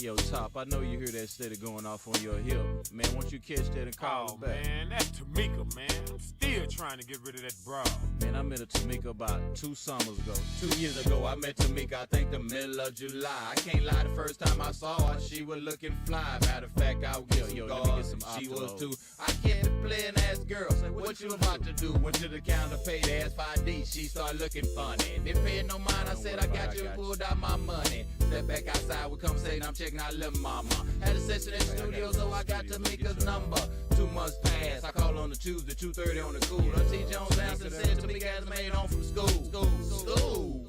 Yo, Top, I know you hear that steady going off on your hip. Man, won't you catch that and call us back? Man, that's Tamika, man. I'm still trying to get rid of that broad. Man, I met a Tamika about 2 summers ago. 2 years ago, I met Tamika, I think the middle of July. I can't lie, the first time I saw her, she was looking fly. Matter of fact, I was getting let me get some she was Optimals. too. I kept playing ass girl. Say, what you about to do? Went to the counter, paid ass 5D. She started looking funny. Didn't pay no mind. I said, I got you, and pulled out my money. Step back outside, we conversating. I'm checking out little mama. Had a session at the studio, so I got Tamika's number. 2 months passed. I called on the Tuesday, 2:30 on the cool. T. Jones answered and said Tamika has made home from school. School.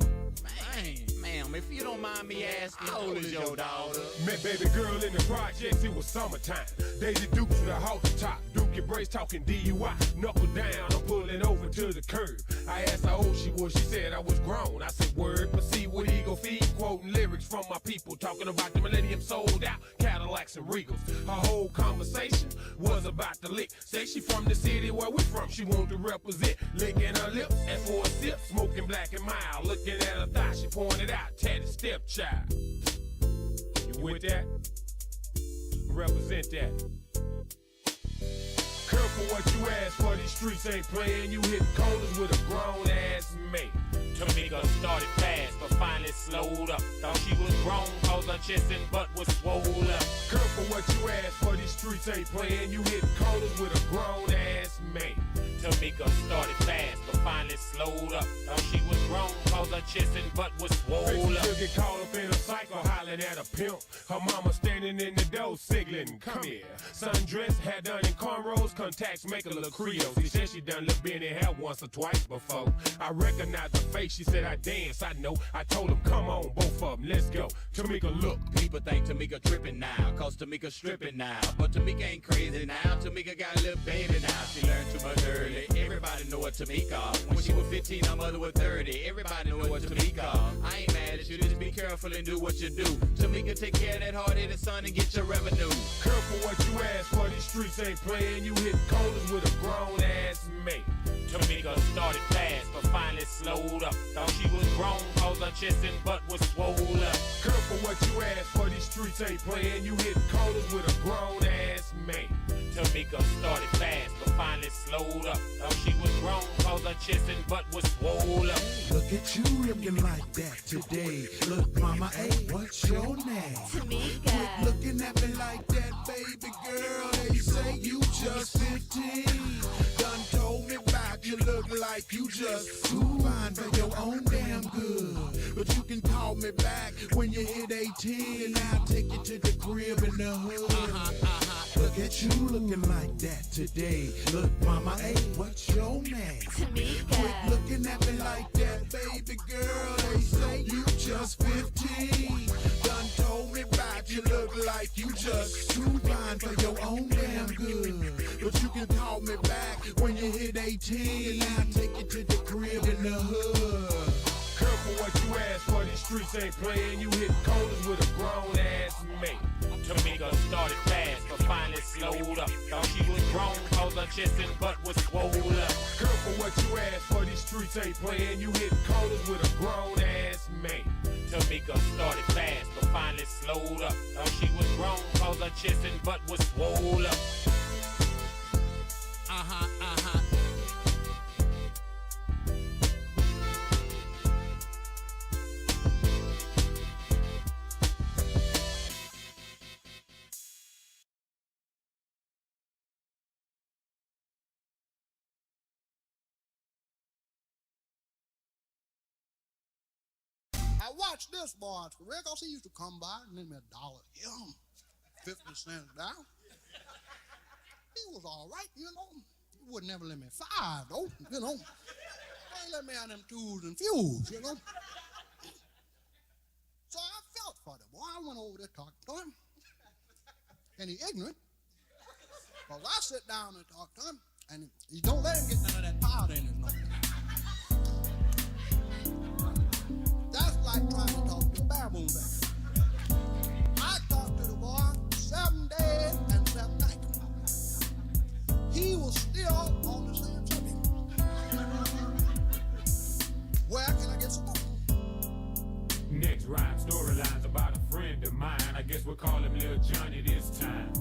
Ma'am, if you don't mind me asking, how old is your daughter? Met baby girl in the projects, it was summertime. Daisy Dukes with a halter top. Dookie Brace talking DUI. Knuckle down, I'm pulling over to the curb. I asked how old she was, she said I was grown. I said word, but see what Eagle feed. Quoting lyrics from my people, talking about the millennium sold out Cadillacs and Regals. Her whole conversation was about the lick. Say she from the city where we from, she want to represent. Licking her lips, and for a sip, smoking black and mild. Looking at her thigh, she pointed out, tatted stepchild. You with that? Represent that. Careful what you ask for, these streets ain't playing. You hit corners with a grown ass mate. Tamika started fast, but finally slowed up. Thought she was grown, cause her chest and butt was swole up. Careful what you ask for, these streets ain't playing. You hit corners with a grown ass mate. Tamika started fast, but finally slowed up. Thought she was grown, cause her chest and butt was swole up. She'll get caught up in a cycle, hollering at a pimp. Her mama standing in the door, signaling, come here. Sundress, hair done in cornrows, contacts make her look Creole. She said she done look Benny hair once or twice before. I recognized her face, she said I dance, I know. I told him, come on, both of them, let's go. Tamika, look. People think Tamika tripping now, cause Tamika stripping now. But Tamika ain't crazy now, Tamika got a little baby now. She learned too much early, everybody know what Tamika. When she was 15, her mother was 30, everybody know what Tamika. I ain't mad at you, just be careful and do what you do. Tamika, take care of that hard-headed son and get your revenue. Careful what you ask for, these streets ain't playing. You hit corners with a grown ass mate. Tamika started fast, but finally slowed up. Thought she was grown, cause her chest and butt was swole up. Careful what you ask for, these streets ain't playing. You hit corners with a grown ass mate. Tamika started fast, but finally slowed up. Thought she was grown, cause her chest and butt was swole up. Look at you looking like that today. Look, mama, hey, what's your name? Tamika. Quit looking at me like that, baby girl. They say you just 15. Done told me about you look like you just too fine for your own damn good. But you can call me back when you hit 18 and I'll take you to the crib in the hood. Look at you looking like that today. Look, mama, hey, what's your name? Tamika. Quit looking at me like that, baby girl. They say you just 15. Done told me about you look like you just too fine for your own damn good. But you can call me back when you hit 18 and I'll take you to the crib in the hood. Careful what you ask for, these streets ain't playing. You hit corners with a grown ass mate. Tamika started fast, but finally slowed up. Thought she was grown, cause her chest and butt was swole up. Careful what you ask for, these streets ain't playing. You hit corners with a grown ass mate. Tamika started fast, but finally slowed up. Thought she was grown, cause her chest and butt was swole up. I watched this boy for real, cause he used to come by and lend me $1 here, 50 cents down. He was all right, you know. He would never let me 5 though, you know. He ain't let me have them twos and fews, you know. So I felt for the boy. I went over there talking to him. And he ignorant. Cause I sit down and talk to him, and he don't let him get none of that powder in his nose. That's like trying to talk to a baboon bear. I talked to the boy 7 days and 7 nights. He was still on the same subject. Where can I get some more? Next rhyme, storylines about a friend of mine. I guess we'll call him Lil Johnny this time.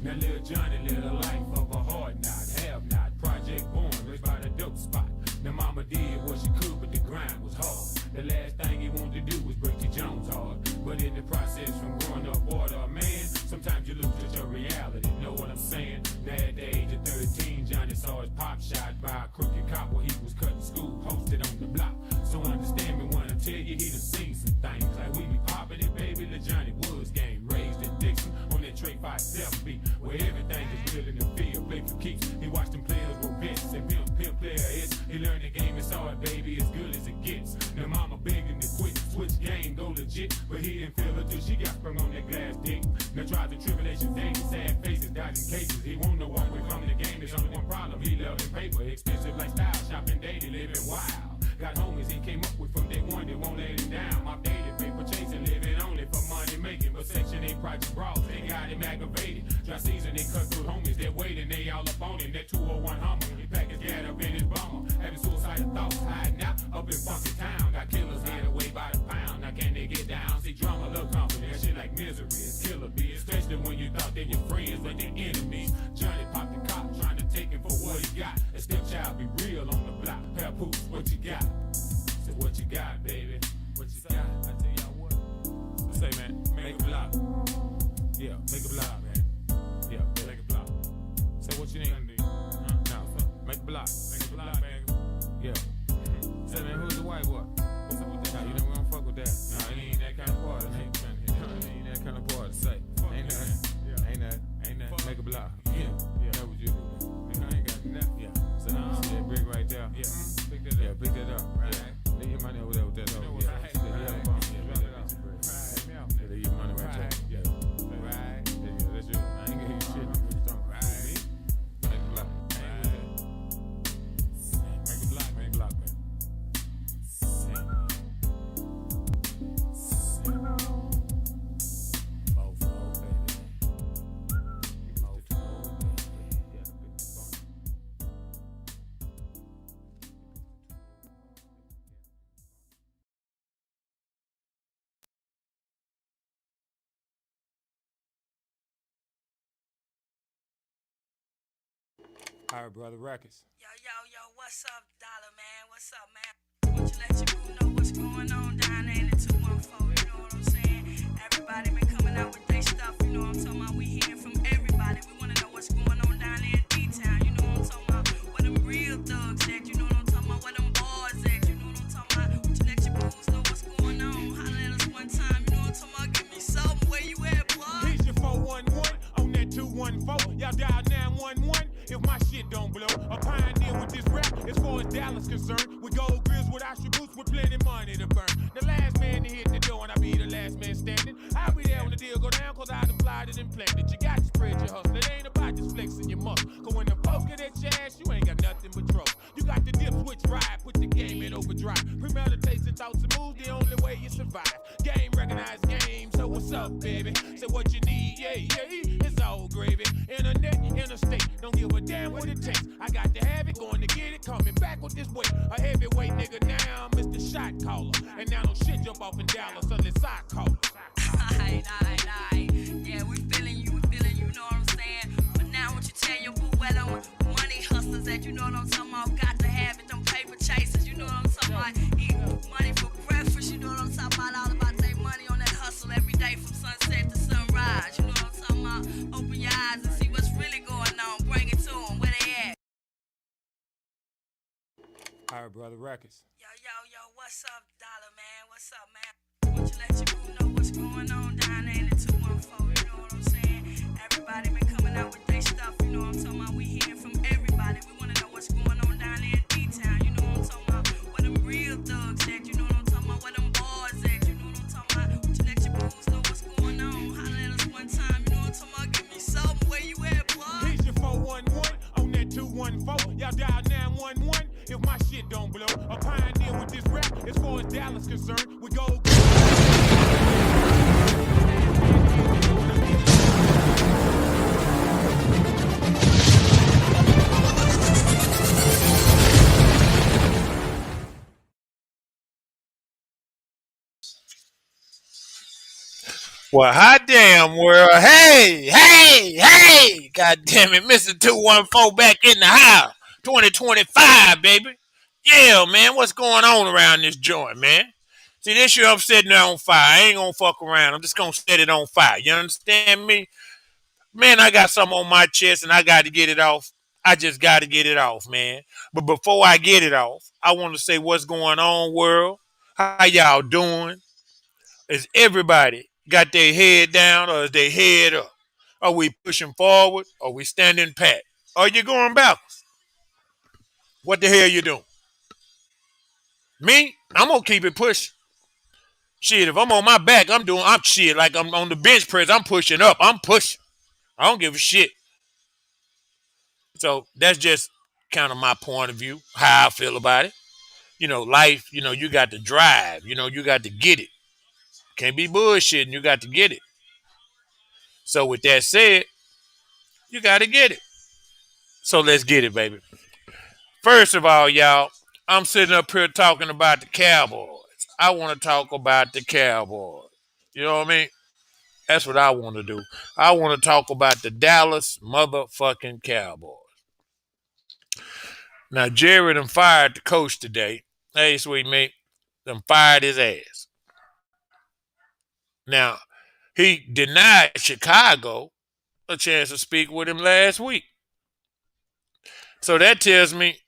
Now Lil Johnny lived a life of a hard knot, have not. Project born, raised by the dope spot. Now mama did what she could, but the grind was hard. The last thing he wanted to do was break the Jones hard. But in the process from growing up water, man, sometimes you lose just your reality, know what I'm saying? Now at the age of 13, Johnny saw his pop shot by a crooked cop while he was cutting school, posted on the block. So understand me when I tell you he done seen some things. Like we be popping it, baby, the Johnny Woods game. Raised in Dixon on that Trey 5-7 beat, where everything is real in the field, play for keeps. He watched them players go bits and pimp player is. He learned the game is hard, baby, as good as it gets. Now mama begged him to quit, switch game, go legit. But he didn't feel it till she got sprung on that glass dick. Now trials and tribulations, things, sad faces, dodging cases. He won't know walk away from the game, there's only one problem. He loving paper, expensive lifestyle, shopping daily, living wild. Got homies he came up with from day one that won't let him down. My dated paper chasing, living only for money making. But Section 8 project brawls, they got him aggravated. Dry season, they cut through homies, they're waiting, they all up on him. That 201 Hummer, he packed his gat up in his bummer. Having suicidal thoughts, hiding out up in funky town. Got killers head away by the pound. Now can they get down? See drama, look company, that shit like misery. It's killer bee, especially when you thought they your friends, but they're enemies. Johnny popped the cop, trying to take him for what he got. A stepchild be real on the block. Papoose, what you got? Say what you got, baby. What you got? I tell y'all what. Say, man, make a block. Yeah, make a block, man. Yeah, make a block. Say what you need. No, make a block. Make a block, man. Yeah. Say, man, who's the white boy? What's up with that? Nah, you know we don't fuck with that. Nah, it ain't that kind of party. It ain't that kind of party. Say, ain't that. Make a block. Yeah. That what you do. I ain't got nothing. Yeah. So you see that brick right there? Yeah. Pick that up. Yeah, pick that up. Right. Leave your money over there with that hoe. Yeah. Right. Yeah, leave your money right there. Yeah. Right. Yeah, that's you. I ain't gonna hear you shit. What you talking about? Right. Make a block. Make a block. Make a block, man. All right, brother, Records. Yo, what's up, Dollar Man? What's up, man? Want you let your crew know what's going on down there in the 214, you know what I'm saying? Everybody been coming out with their stuff, you know what I'm talking about? We hearing from everybody. We want to know what's going on down there in D-Town, you know what I'm talking about? Where them real thugs at, you know what I'm talking about? Where them boys at, you know what I'm talking about? Want you let your crews know what's going on? Holla at us one time, you know what I'm talking about? Give me something, where you at, boy? Here's your 411 on that 214. Y'all dial 911 if my shit don't blow. A pioneer with this rap as far as Dallas concerned. With gold grills, with attributes, with plenty money to burn. The last man to hit the door and I be the last man standing. I'll be there when the deal go down cause I done applied it and planned it. You got to spread your hustle. It ain't about just flexing your muscle. Cause when the folks get at your ass, you ain't got nothing but trouble. You got the dip switch ride, put the game in overdrive. Premeditation, thoughts and moves, the only way you survive. Game recognize game, so what's up, baby? Say what you need, yeah, it's all gravy. Internet, interstate, don't give a damn what it takes. I got to have it, going to get it, coming back with this weight. A heavyweight nigga now, Mr. Shot Caller. And now don't shit jump off in Dallas unless I call it. Alright. Yeah, we feeling you, you know what I'm saying? But now what you tell your boo, where them money hustlers at, you know what I'm talking about? Got to have it, them paper chasers, you know what I'm talking about? Eat money for breakfast, you know what I'm talking about? All about their money on that hustle every day from sunset to sunrise, you know what I'm talking about? Open your eyes and see what's really going on, bring it to them, where they at? All right, brother, Records. Yo, what's up, Dollar Man? What's up, man? Want you let your crew know what's going on down there in the 214, you know what I'm saying? Everybody been coming out with their stuff, you know what I'm talking about? We hearing from everybody. We want to know what's going on down there in D-Town, you know what I'm talking about? Where them real thugs at, you know what I'm talking about? Where them boys at, you know what I'm talking about? Want you let your crews know what's going on? Holla at us one time, you know what I'm talking about? Give me something, where you at, boy? Here's your 411 on that 214. Y'all dial 911 if my shit don't blow. A pioneer with this rap as far as Dallas concerned. We go. Well, hot damn world. Hey, hey, hey. God damn it. Mr. 214 back in the house. 2025, baby. Yeah, man. What's going on around this joint, man? See, this year I'm setting it on fire. I ain't gonna fuck around. I'm just gonna set it on fire. You understand me? Man, I got something on my chest and I got to get it off. I just got to get it off, man. But before I get it off, I want to say what's going on, world. How y'all doing? Is everybody got their head down or is their head up? Are we pushing forward? Are we standing pat? Are you going backwards? What the hell you doing? Me? I'm gonna keep it pushing. Shit, if I'm on my back, I'm shit like I'm on the bench press. I'm pushing up. I'm pushing. I don't give a shit. So that's just kind of my point of view, how I feel about it. Life, you got to drive, you got to get it. Can't be bullshitting, you got to get it. So with that said, you got to get it. So let's get it, baby. First of all, y'all, I'm sitting up here talking about the Cowboys. I want to talk about the Cowboys. You know what I mean? That's what I want to do. I want to talk about the Dallas motherfucking Cowboys. Now, Jerry done fired the coach today. Hey, sweet mate, done fired his ass. Now, he denied Chicago a chance to speak with him last week. So that tells me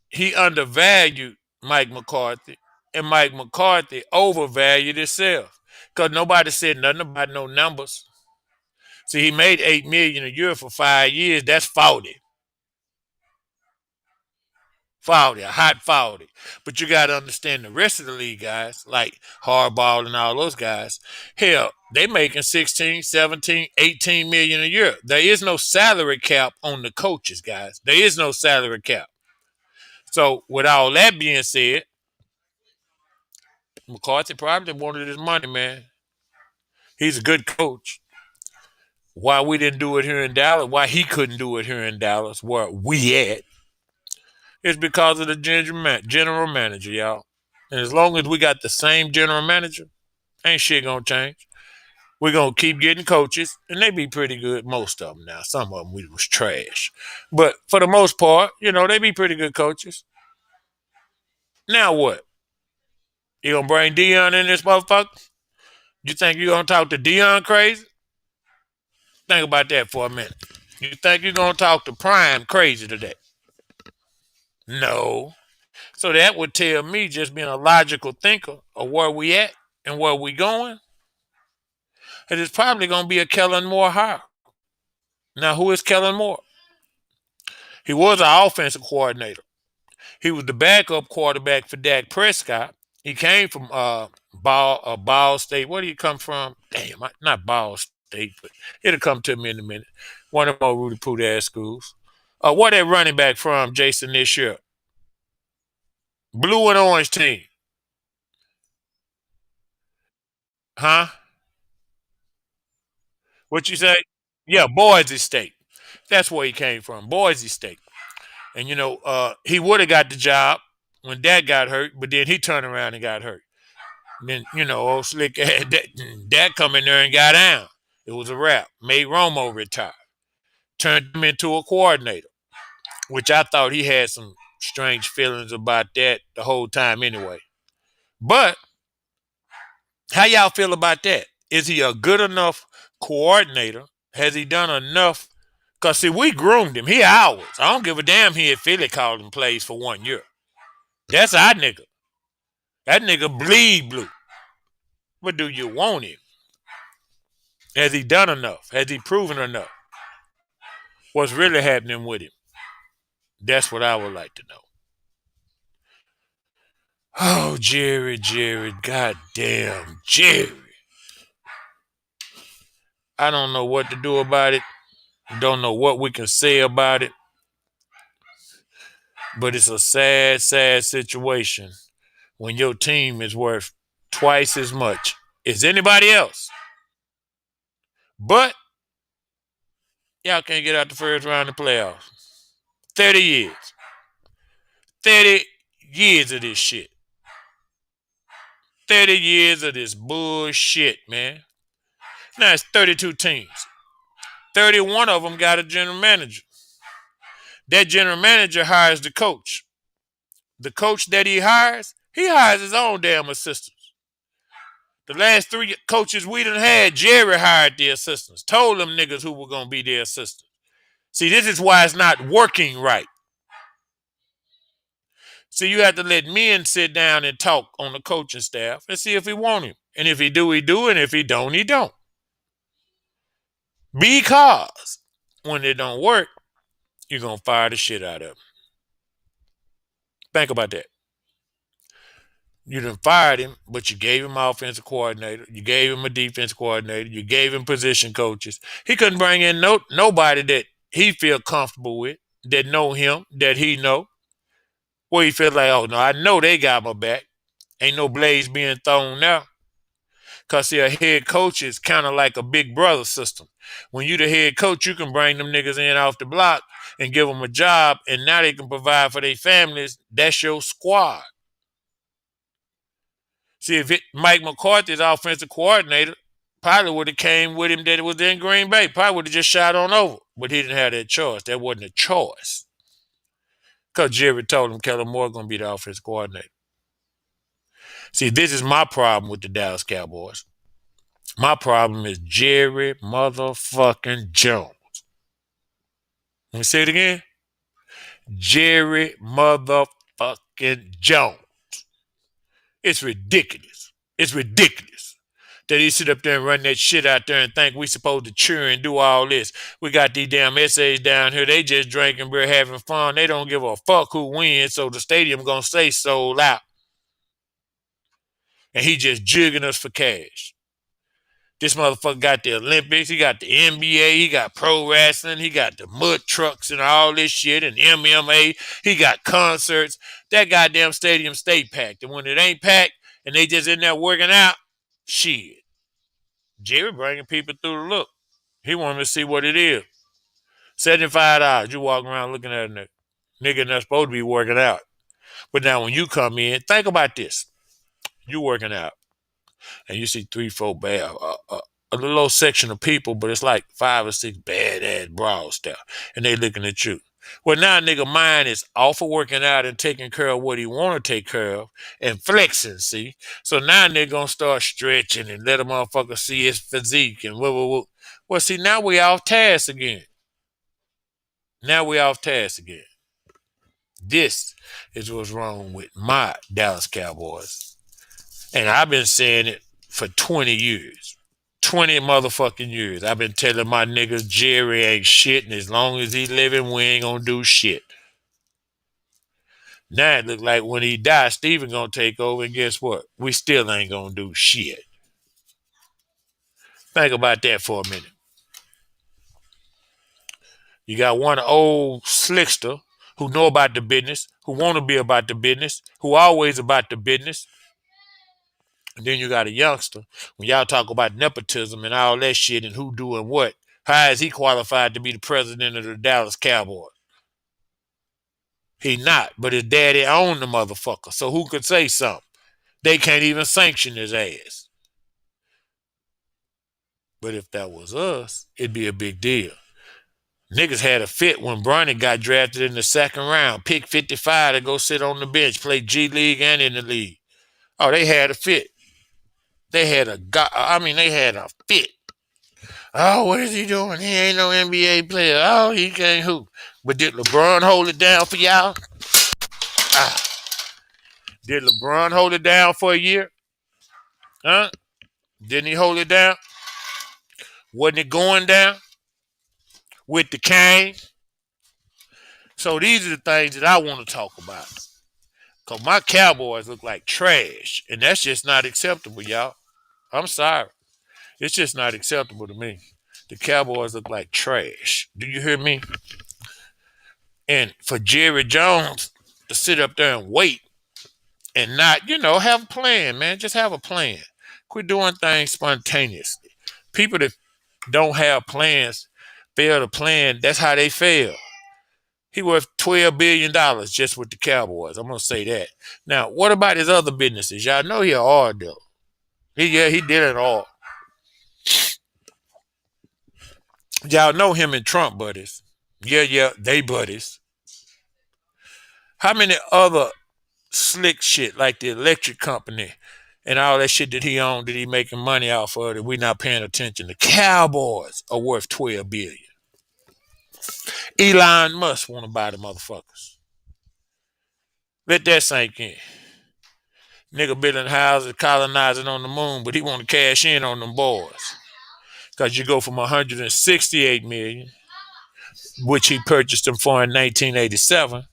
he undervalued Mike McCarthy, and Mike McCarthy overvalued himself because nobody said nothing about no numbers. See, he made $8 million a year for 5 years. That's 40. 40, a hot 40. But you got to understand the rest of the league guys, like Hardball and all those guys, hell, they making 16, 17, 18 million a year. There is no salary cap on the coaches, guys. There is no salary cap. So with all that being said, McCarthy probably wanted his money, man. He's a good coach. Why we didn't do it here in Dallas, why he couldn't do it here in Dallas, where we at, it's because of the general manager, y'all. And as long as we got the same general manager, ain't shit gonna change. We're gonna keep getting coaches, and they be pretty good, most of them now. Some of them we was trash. But for the most part, they be pretty good coaches. Now what? You gonna bring Dion in this motherfucker? You think you gonna talk to Dion crazy? Think about that for a minute. You think you're gonna talk to Prime crazy today? No. So that would tell me, just being a logical thinker of where we at and where we going, that it's probably gonna be a Kellen Moore hire. Now, who is Kellen Moore? He was our offensive coordinator. He was the backup quarterback for Dak Prescott. He came from Ball State. Where do you come from? Damn, not Ball State, but it'll come to me in a minute. One of them old Rudy Poot ass schools. Where that running back from, Jason, this year? Blue and orange team. Huh? What you say? Yeah, Boise State. That's where he came from, Boise State. And he would have got the job when Dak got hurt, but then he turned around and got hurt. And then old Slick had Dak come in there and got down. It was a wrap. Made Romo retire. Turned him into a coordinator, which I thought he had some strange feelings about that the whole time anyway. But how y'all feel about that? Is he a good enough coordinator? Has he done enough? Because, see, we groomed him. He ours. I don't give a damn he at Philly called him plays for 1 year. That's our nigga. That nigga bleed blue. But do you want him? Has he done enough? Has he proven enough? What's really happening with him? That's what I would like to know. Oh, Jerry, goddamn Jerry. I don't know what to do about it. Don't know what we can say about it. But it's a sad, sad situation when your team is worth twice as much as anybody else. But y'all can't get out the first round of the playoffs. 30 years. 30 years of this shit. 30 years of this bullshit, man. Now it's 32 teams. 31 of them got a general manager. That general manager hires the coach. The coach that he hires his own damn assistants. The last 3 coaches we done had, Jerry hired the assistants. Told them niggas who were going to be their assistants. See, this is why it's not working right. See, you have to let men sit down and talk on the coaching staff and see if he want him. And if he do, he do. And if he don't, he don't. Because when it don't work, you're going to fire the shit out of him. Think about that. You done fired him, but you gave him offensive coordinator. You gave him a defensive coordinator. You gave him position coaches. He couldn't bring in nobody that he feel comfortable with, that know him, that he know. Where he feel like, oh, no, I know they got my back. Ain't no blades being thrown now. Because, see, a head coach is kind of like a big brother system. When you the head coach, you can bring them niggas in off the block and give them a job, and now they can provide for their families. That's your squad. See, if Mike McCarthy's offensive coordinator, probably would have came with him that it was in Green Bay. Probably would have just shot on over. But he didn't have that choice. That wasn't a choice. Because Jerry told him Kellen Moore going to be the offensive coordinator. See, this is my problem with the Dallas Cowboys. My problem is Jerry motherfucking Jones. Let me say it again. Jerry motherfucking Jones. It's ridiculous. It's ridiculous that he sit up there and run that shit out there and think we supposed to cheer and do all this. We got these damn essays down here. They just drinking beer, having fun. They don't give a fuck who wins, so the stadium gonna stay sold out. And he just jigging us for cash. This motherfucker got the Olympics, he got the NBA, he got pro wrestling, he got the mud trucks and all this shit and MMA, he got concerts. That goddamn stadium stay packed. And when it ain't packed and they just in there working out, shit. Jerry bringing people through the look. He wanted to see what it is. $75. You walking around looking at a nigga. Nigga not supposed to be working out. But now when you come in, think about this. You working out. And you see 3, 4 bad, a little old section of people, but it's like 5 or 6 bad-ass broads there. And they looking at you. Well, now nigga mind is off of working out and taking care of what he want to take care of and flexing, see? So now nigga gonna start stretching and let a motherfucker see his physique and whoa. Well, see, now we off task again. This is what's wrong with my Dallas Cowboys. And I've been saying it for 20 years. 20 motherfucking years. I've been telling my niggas Jerry ain't shit, and as long as he living, we ain't gonna do shit. Now it look like when he dies, Steven gonna take over, and guess what? We still ain't gonna do shit. Think about that for a minute. You got one old slickster who know about the business, who want to be about the business, who always about the business. And then you got a youngster. When y'all talk about nepotism and all that shit and who doing what, how is he qualified to be the president of the Dallas Cowboys? He not, but his daddy owned the motherfucker. So who could say something? They can't even sanction his ass. But if that was us, it'd be a big deal. Niggas had a fit when Bronny got drafted in the 2nd round, pick 55 to go sit on the bench, play G League and in the league. Oh, they had a fit. They had a fit. Oh, what is he doing? He ain't no NBA player. Oh, he can't hoop. But did LeBron hold it down for y'all? Did LeBron hold it down for a year? Huh? Didn't he hold it down? Wasn't it going down? With the cane? So these are the things that I want to talk about. Because my Cowboys look like trash. And that's just not acceptable, y'all. I'm sorry. It's just not acceptable to me. The Cowboys look like trash. Do you hear me? And for Jerry Jones to sit up there and wait and not, have a plan, man. Just have a plan. Quit doing things spontaneously. People that don't have plans fail to plan. That's how they fail. He worth $12 billion just with the Cowboys. I'm going to say that. Now, what about his other businesses? Y'all know he an art dealer. He did it all. Y'all know him and Trump buddies. Yeah, yeah, they buddies. How many other slick shit like the electric company and all that shit that he owned that he making money off of that we not paying attention? The Cowboys are worth 12 billion. Elon Musk want to buy the motherfuckers. Let that sink in. Nigga building houses, colonizing on the moon, but he want to cash in on them boys. Cause you go from 168 million, which he purchased them for in 1987,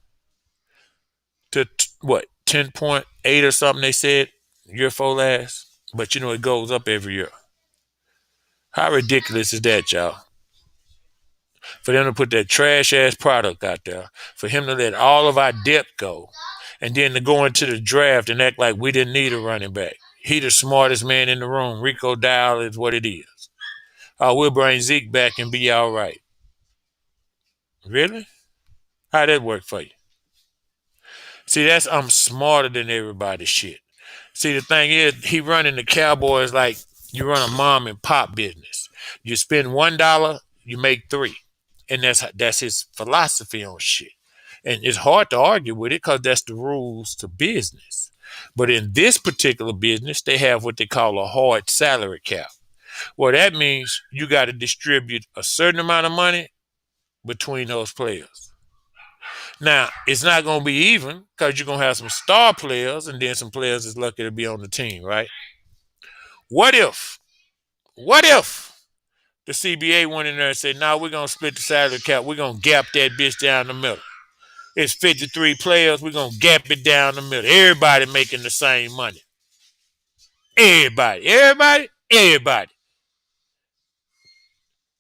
to what 10.8 or something they said year before last. But you know it goes up every year. How ridiculous is that, y'all? For them to put that trash ass product out there, for him to let all of our depth go, and then to go into the draft and act like we didn't need a running back. He the smartest man in the room. Rico Dial is what it is. We'll bring Zeke back and be all right. Really? How'd that work for you? See, that's I'm smarter than everybody shit. See, the thing is, he running the Cowboys like you run a mom and pop business. You spend $1, you make three, and that's his philosophy on shit. And it's hard to argue with it because that's the rules to business. But in this particular business, they have what they call a hard salary cap. Well, that means you got to distribute a certain amount of money between those players. Now, it's not going to be even because you're going to have some star players and then some players that's lucky to be on the team, right? What if the CBA went in there and said, no, we're going to split the salary cap. We're going to gap that bitch down the middle. It's 53 players. We're going to gap it down the middle. Everybody making the same money. Everybody.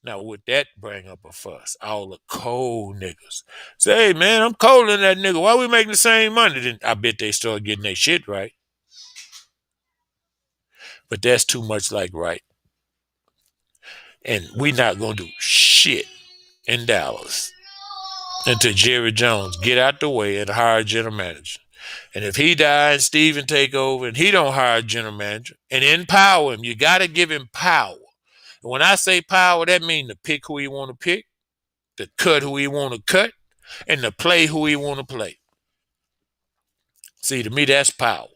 Now, would that bring up a fuss? All the cold niggas say, hey, man, I'm colder than that nigga. Why we making the same money? Then I bet they start getting their shit right. But that's too much like right. And we not going to do shit in Dallas until Jerry Jones get out the way and hire a general manager. And if he dies and Steven take over and he don't hire a general manager and empower him, you got to give him power. And when I say power, that means to pick who he want to pick, to cut who he want to cut, and to play who he want to play. See, to me, that's power.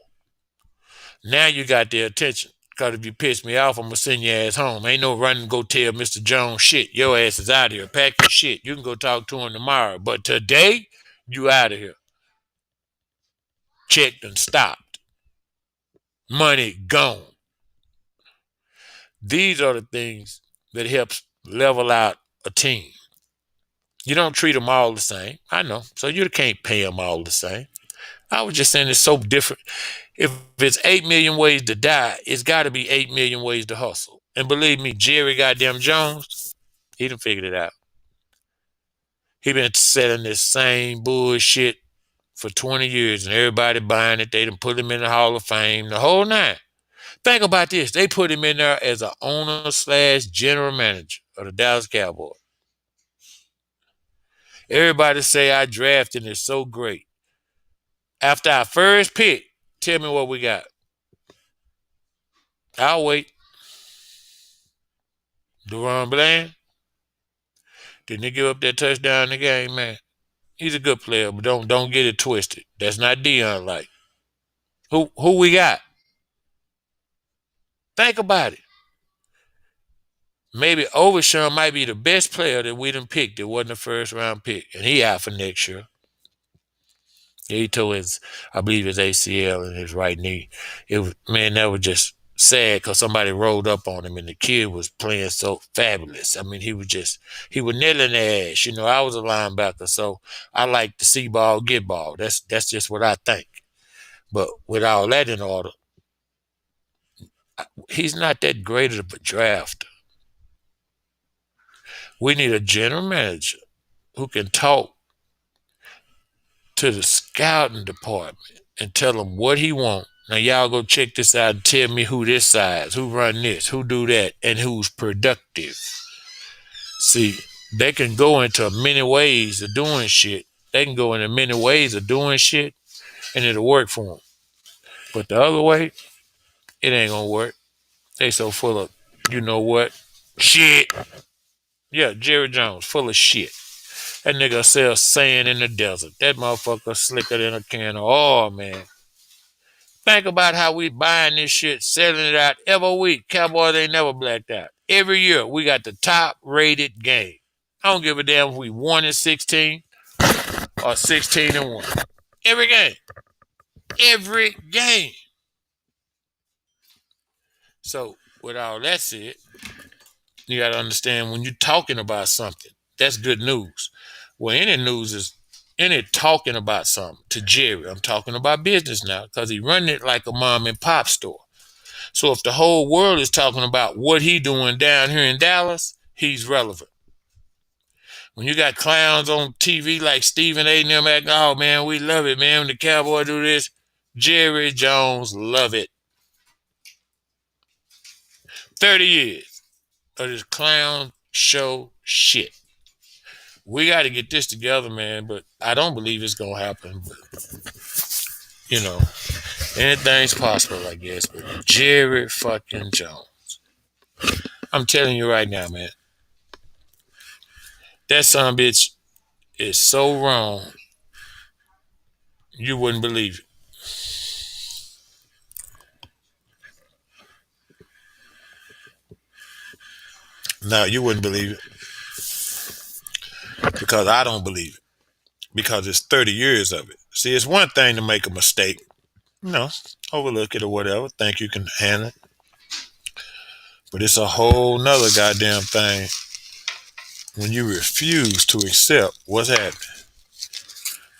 Now you got their attention. Because if you piss me off, I'm going to send your ass home. Ain't no running go tell Mr. Jones shit. Your ass is out of here. Pack your shit. You can go talk to him tomorrow. But today, you out of here. Checked and stopped. Money gone. These are the things that helps level out a team. You don't treat them all the same. I know. So you can't pay them all the same. I was just saying it's so different. If it's 8 million ways to die, it's got to be 8 million ways to hustle. And believe me, Jerry goddamn Jones, he done figured it out. He been selling this same bullshit for 20 years and everybody buying it. They done put him in the Hall of Fame, the whole nine. Think about this. They put him in there as an owner/general manager of the Dallas Cowboys. Everybody say our drafting is so great. After our first pick, tell me what we got. I'll wait. Duron Bland. Didn't he give up that touchdown in the game, man? He's a good player, but don't get it twisted. That's not Deion like. Who we got? Think about it. Maybe Overshawn might be the best player that we done picked that wasn't a first round pick. And he out for next year. He tore I believe his ACL in his right knee. That was just sad because somebody rolled up on him and the kid was playing so fabulous. I mean, he was nailing their ass. You know, I was a linebacker, so I like to see ball, get ball. That's just what I think. But with all that in order, he's not that great of a drafter. We need a general manager who can talk to the scouting department and tell them what he wants. Now y'all go check this out and tell me who this size, who run this, who do that, and who's productive. See, they can go into many ways of doing shit. And it'll work for them. But the other way, it ain't gonna work. They so full of, you know what, shit. Yeah, Jerry Jones, full of shit. That nigga sells sand in the desert. That motherfucker slicker than a can of oil, man. Think about how we buying this shit, selling it out every week. Cowboys ain't never blacked out. Every year we got the top rated game. I don't give a damn if we won in 16 or 16-1. Every game. Every game. So with all that said, you gotta understand when you're talking about something, that's good news. Well, any news is any talking about something to Jerry. I'm talking about business now because he running it like a mom and pop store. So if the whole world is talking about what he doing down here in Dallas, he's relevant. When you got clowns on TV like Stephen A. and them acting, oh man, we love it, man. When the Cowboy do this, Jerry Jones love it. 30 years of this clown show shit. We got to get this together, man, but I don't believe it's going to happen. But, anything's possible, I guess. But Jerry fucking Jones. I'm telling you right now, man. That son of a bitch is so wrong, you wouldn't believe it. No, you wouldn't believe it. Because I don't believe it. Because it's 30 years of it. See, it's one thing to make a mistake. Overlook it or whatever. Think you can handle it. But it's a whole nother goddamn thing when you refuse to accept what's happening.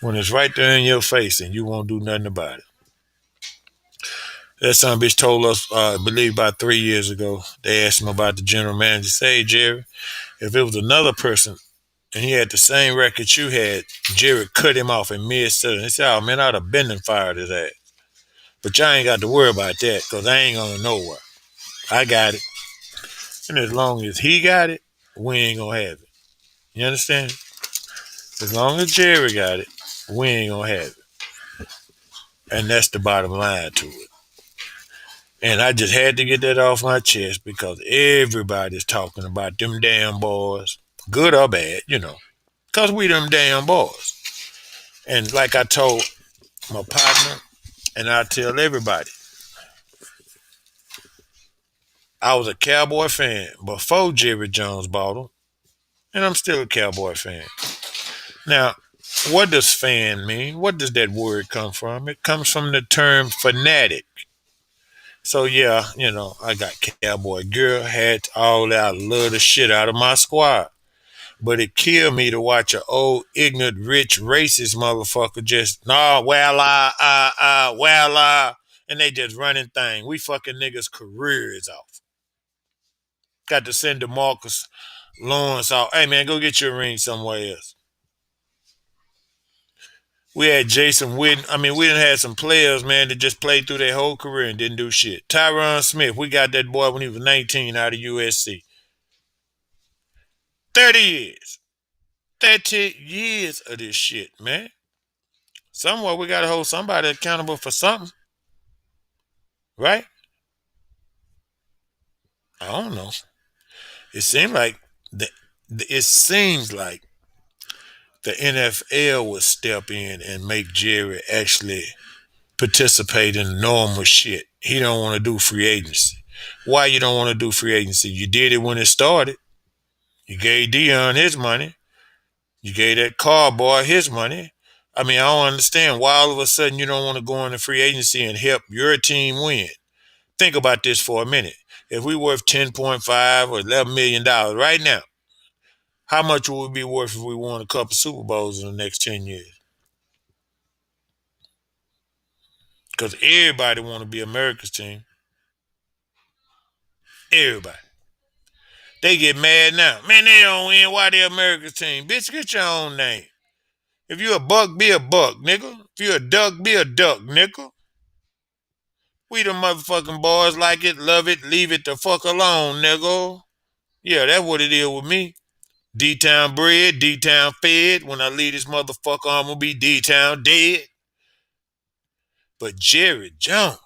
When it's right there in your face and you won't do nothing about it. That son of a bitch told us, I believe about 3 years ago, they asked him about the general manager. Say, hey, Jerry, if it was another person and he had the same record you had, Jerry cut him off in mid-sentence. He said, oh, man, I'd have been and fired his ass. But y'all ain't got to worry about that because I ain't going nowhere. I got it. And as long as he got it, we ain't going to have it. You understand? As long as Jerry got it, we ain't going to have it. And that's the bottom line to it. And I just had to get that off my chest because everybody's talking about them damn boys, good or bad, because we them damn boys. And like I told my partner, and I tell everybody, I was a Cowboy fan before Jerry Jones bought him, and I'm still a Cowboy fan. Now, what does fan mean? What does that word come from? It comes from the term fanatic. So yeah, I got cowboy girl hats, all that. I love the shit out of my squad. But it killed me to watch an old, ignorant, rich, racist motherfucker just, and they just running thing. We fucking niggas' career is off. Got to send DeMarcus Lawrence off. Hey man, go get your ring somewhere else. We had Jason Witten. I mean, we done had some players, man, that just played through their whole career and didn't do shit. Tyron Smith, we got that boy when he was 19 out of USC. 30 years. 30 years of this shit, man. Somewhere we got to hold somebody accountable for something. Right? I don't know. It seems like the NFL would step in and make Jerry actually participate in normal shit. He don't want to do free agency. Why you don't want to do free agency? You did it when it started. You gave Dion his money. You gave that car boy his money. I mean, I don't understand why all of a sudden you don't want to go into free agency and help your team win. Think about this for a minute. If we worth $10.5 or $11 million right now, how much would we be worth if we won a couple Super Bowls in the next 10 years? Because everybody want to be America's team. Everybody. They get mad now. Man, they don't win. Why they America's team? Bitch, get your own name. If you a buck, be a buck, nigga. If you a duck, be a duck, nigga. We the motherfucking boys like it, love it, leave it the fuck alone, nigga. Yeah, that's what it is with me. D-Town bred, D-Town fed. When I leave this motherfucker, I'm gonna be D-Town dead. But Jerry Jones,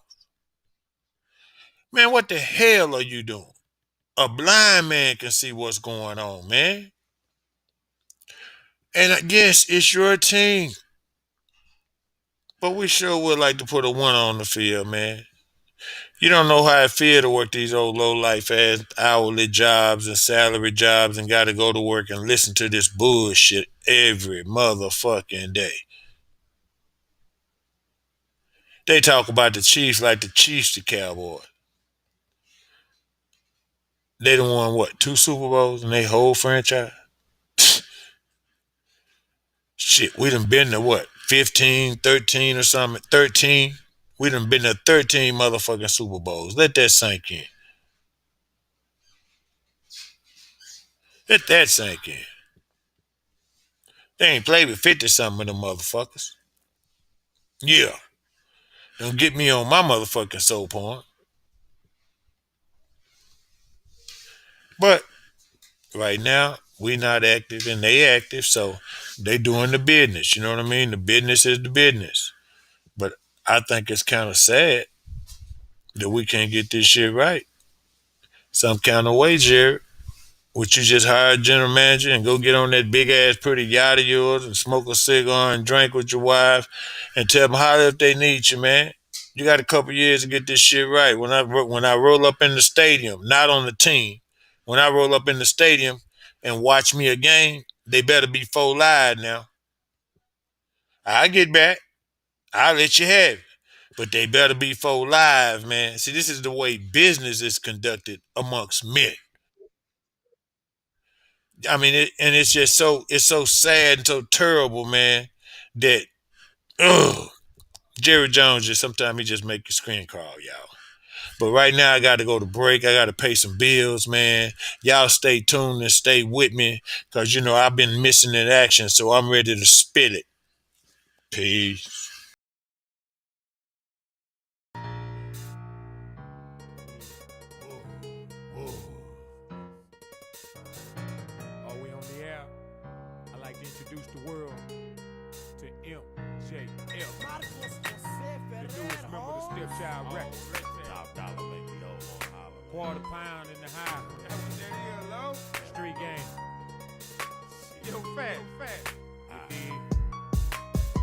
man, what the hell are you doing? A blind man can see what's going on, man. And I guess it's your team. But we sure would like to put a one on the field, man. You don't know how it feel to work these old low life ass hourly jobs and salary jobs and gotta go to work and listen to this bullshit every motherfucking day. They talk about the Chiefs like the Chiefs the Cowboys. They done won what, 2 Super Bowls in their whole franchise? Shit, we done been to what, 15, 13 or something? 13? We done been to 13 motherfucking Super Bowls. Let that sink in. Let that sink in. They ain't played with 50 something of them motherfuckers. Yeah. Don't get me on my motherfucking soul porn. But right now, we not active and they active, so they doing the business. You know what I mean? The business is the business. But I think it's kind of sad that we can't get this shit right. Some kind of way, Jared. Would you just hire a general manager and go get on that big ass pretty yacht of yours and smoke a cigar and drink with your wife and tell them holler if they need you, man? You got a couple years to get this shit right. When I roll up in the stadium, not on the team, when I roll up in the stadium and watch me a game, they better be full live now. I get back. I'll let you have it. But they better be full live, man. See, this is the way business is conducted amongst men. I mean, it's just it's so sad and so terrible, man, that, ugh, Jerry Jones just sometimes he just make a screen crawl, y'all. But right now I got to go to break. I got to pay some bills, man. Y'all stay tuned and stay with me because, you know, I've been missing in action, so I'm ready to spit it. Peace. Are we on the air? I'd like to introduce the world to MJF, the newest member of the Stepchild Records. Top dollar, make you know, quarter pound in the high. Street game. Yo, fat.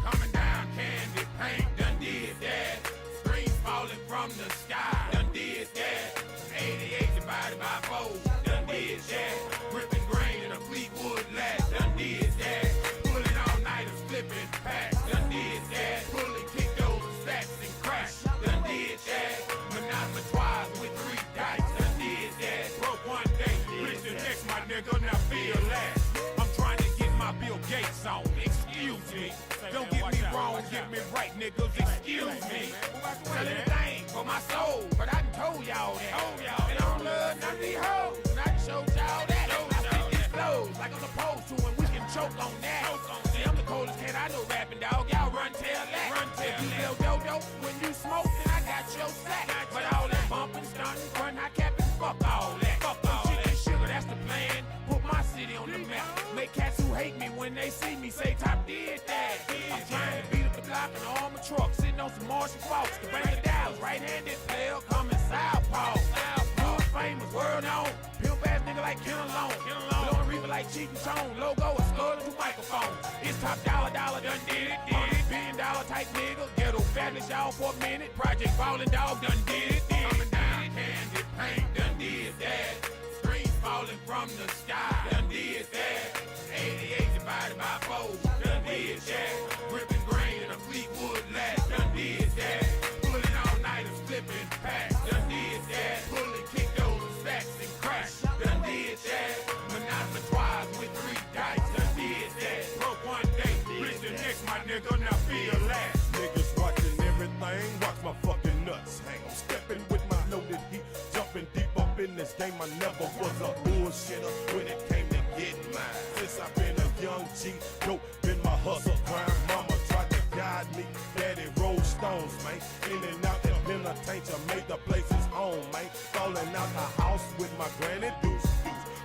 Coming down, candy paint, done did that. Screens falling from the sky, done did that. 88 divided by 4, done did that. Gripping grain in a Fleetwood lat, done did that. Pulling all night of flipping packs, done did that. Pulling kick those sacks and cracks, done did that. Monopolize with 3 dice, done did that. Broke one day, rich the next, my nigga, now feel that. I'm trying to get my Bill Gates on, excuse me. Don't get me wrong, get me right, niggas, excuse me. Tell anything for my soul, but I done told y'all that. And I don't love none of these hoes, and I done showed y'all that. I spit these flows like I'm supposed to, and we can choke on that. See, I'm the coldest cat I know rapping, dog. Y'all run tell that. If you live dodo when you smoke, then I got your sack. But all that bumping, stunting, run, high capping, fuck all that. Shit and sugar, that's the plan. Put my city on the map. Make cats who hate me when they see me say Top did that. I'm trying to beat up the block in an armored truck, sitting on some Martian Fox. The bank of Dallas, right-handed player, coming southpaw. World famous, world known. Pimp ass nigga like Ken Alone. Blowing reaper like Cheating Tone. Logo, a skull, 2 microphones. It's top dollar, done did it. $1 billion type nigga. Ghetto fabulous, y'all for a minute. Project Ballin' Dog, done did it. Coming down, candy paint, done did that. Screens falling from the sky, done did that. 88 divided by 4, done did that. Gripping grain in a Fleetwood lat, done did that. Pulling all night and flipping packs, done did that. Pulling kick those sacks and cracks, done did that. Monopolize with 3 dice, done did that. Broke one day, rich the next, my nigga, now feel that. Niggas watching everything, watch my fucking nuts hang. I'm stepping with my loaded heat, jumping deep up in this game. I never was a bullshitter when it came to getting mine. Since I've been a young G, dope been my hustle grind. Mama tried to guide me, daddy rolled stones, man. In and out that penitentiary, made the place his home, man. Falling out the house with my granny deuce.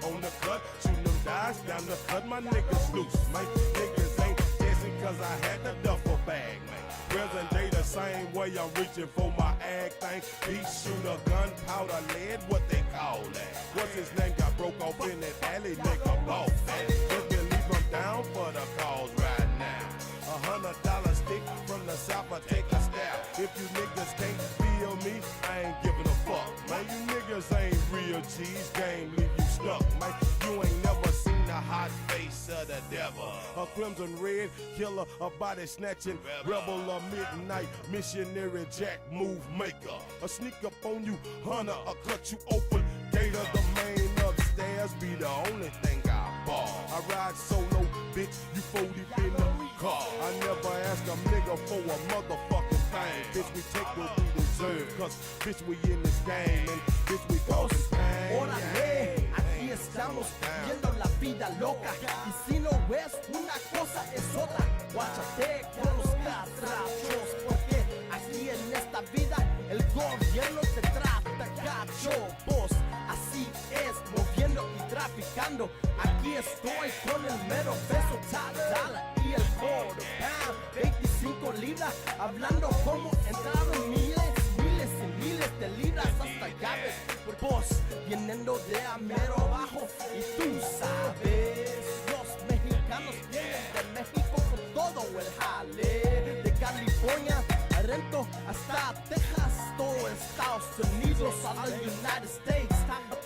On the cut, shooting them dice down the cut, my niggas loose, man. Niggas ain't dancing 'cause cause I had the duffel bag, man. Present day the same way, I'm reaching for my ag thing. Heat shooter, gunpowder, lead, what they call that? What's his name? Got broke off in that alley, nigga, boss that. Just believe I'm down for the cause right now. $100 stick from the south, I take a stab. If you niggas can't feel me, I ain't giving a fuck. Man, you niggas ain't real G's, game leave you stuck. Man, you ain't never seen the hot face of the devil. A crimson red killer, a body snatching rebel, a midnight missionary jack move maker. A sneak up on you, hunter, a cut you open. Gator, the main upstairs, be the only thing I bar. I ride solo, bitch, you 40 in the car. I never ask a nigga for a motherfucking thing. Bitch, we take what we deserve, cause bitch, we in this game, and bitch, we causing pain. Órale, aquí estamos viendo la vida loca. Y si no ves una cosa es otra. Guáchate con los catrachos, porque así en esta vida el gobierno te trata gacho. Vos, así es, moviendo y traficando. Aquí estoy con el mero peso, top dollar y el quarter pound. 25 libras, hablando como entraron miles, miles y miles de libras hasta llaves. Vos, viniendo de a mero abajo, y tú sabes, los mexicanos vienen de México con todo el jale. De California a Rento hasta Texas, todo Estados Unidos, a los United States,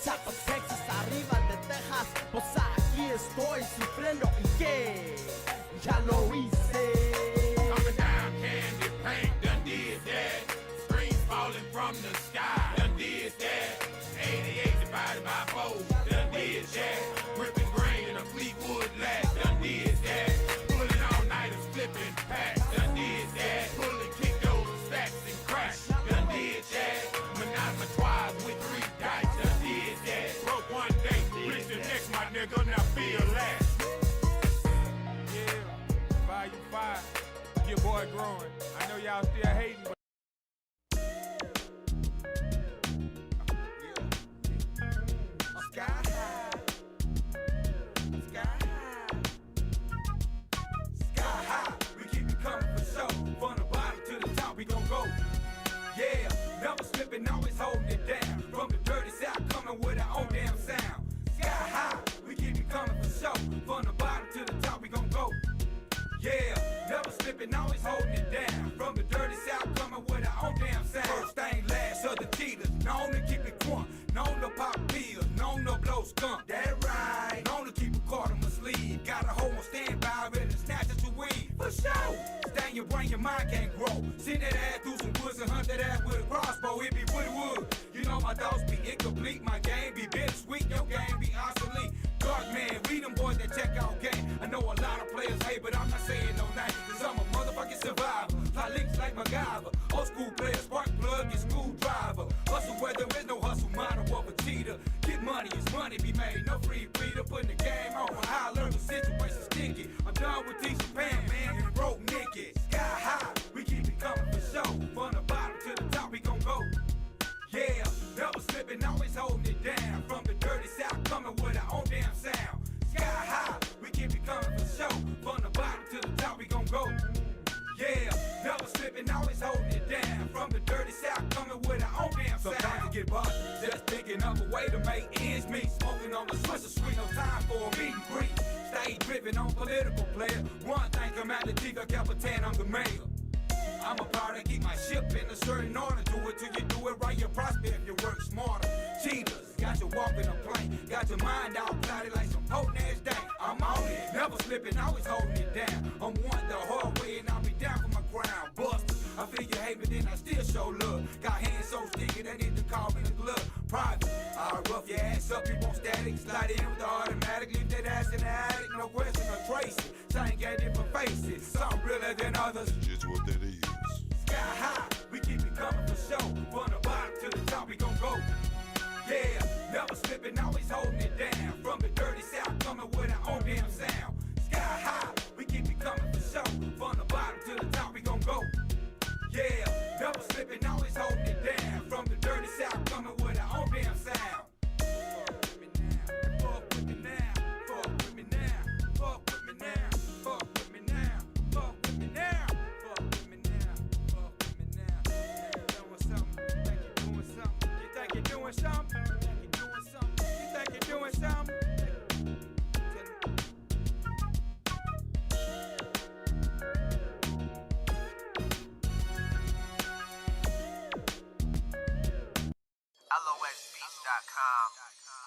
top of Texas, arriba de Texas. Pues aquí estoy sufriendo y que ya lo hice. Coming down, candy paint, done did that. Screens falling from the sky, done did that. 88 divided by 4, done did that. Ripping grain in a Fleetwood lat, done did that. Pulling all nighters, flipping packs, done did that. Pulling kick those stacks and crack, done did that. Monotomized with 3 dice, done did that. Broke one day, rich the next, my nigga, now feel that. Yeah, Volume 5, your boy growing. I know y'all still hating, but Sky high, sky high, Sky high, we keep it coming for show. From the bottom to the top, we gon' go. Yeah, never slipping, always holding it down. From the dirty south, coming with our own damn sound. Sky high, we keep it coming for show. From the bottom to the top, we gon' go. Yeah, never slipping, always holding it down. From the dirty south, coming with our own damn sound. First thing last, other cheaters, known to keep it crunk, known to pop pills, known to blow skunk. That right, known to keep a card on my sleeve. Got a hoe on standby, ready to snatch at your weed. For sure, stay your brain, your mind can't grow. Send that ass through some woods and hunt that ass with a crossbow. It be wood. You know my thoughts be incomplete. My game be bittersweet, your game be obsolete. Dark man, we them boys that check out game. I know a lot of players hate, but I'm not saying no name. Cause I'm a motherfucking survivor. Fly links like MacGyver. Old school player, spark plug, and screwdriver. Hustle where there is no hustle, motto of a cheater. Get money, it's money be made, no free Peter. Putting the game on, high learn the situation sticky. I'm done with teaching Pam, man, and broke Nicky. Sky high, we keep it coming for show. From the bottom to the top, we gon' go. Yeah, never slipping, always holding it down. From the dirty south, coming with our own damn sound. Sky high, we keep it coming for show. From the bottom to the top, we gon' go. Yeah, never slipping, always holding it down. From the dirty south, coming with our own damn sound. Sometimes I get bothered, just thinking of a way to make ends meet. Smoking on the Swisher sweet, no time for a meet and greet. Stay driven on political player. One thing come out the Tiga Capitan, I'm the mayor. I'm a power to keep my ship in a certain order. Do it till you do it right, you prosper if you work smarter. Cheaters, got you walking a plane. Got your mind all cloudy like some potent ass day. I'm on it, never slipping, always holding it down. I'm one the hard way and I'll be down for my crown. Busters, I feel you hate, but then I still show love. Got hands so sticky, they need to call me the glove. Private, I'll rough your ass up, you won't static. Slide in with the automatic, leave that ass in the attic. No question or trace it. Same got different faces, some realer than others. Just what that is. Sky high, we keep it coming for show. From the bottom to the top, we gon' go. Yeah, never slipping, always holding it down. From the dirty south, coming with our own damn sound. Sky high, we keep it coming for show. From the bottom to the top, we gon' go. Yeah, never slipping, always holding it down. From the dirty south, coming with our own damn sound. Fuck with me now, fuck with me now, fuck with me now, fuck with me now, fuck with me now, fuck think you're doing something? You think you're doing something?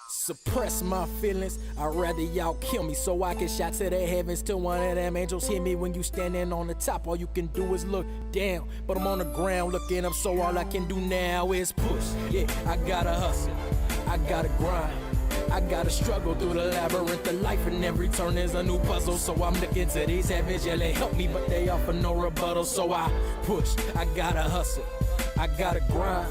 Suppress my feelings, I'd rather y'all kill me so I can shout to the heavens till one of them angels hit me. When you standing on the top, all you can do is look down, but I'm on the ground looking up, so all I can do now is push. Yeah, I gotta hustle, I gotta grind, I gotta struggle through the labyrinth of life, and every turn is a new puzzle. So I'm looking to these heavens, yeah, they help me, but they offer no rebuttal. So I push, I gotta hustle, I gotta grind,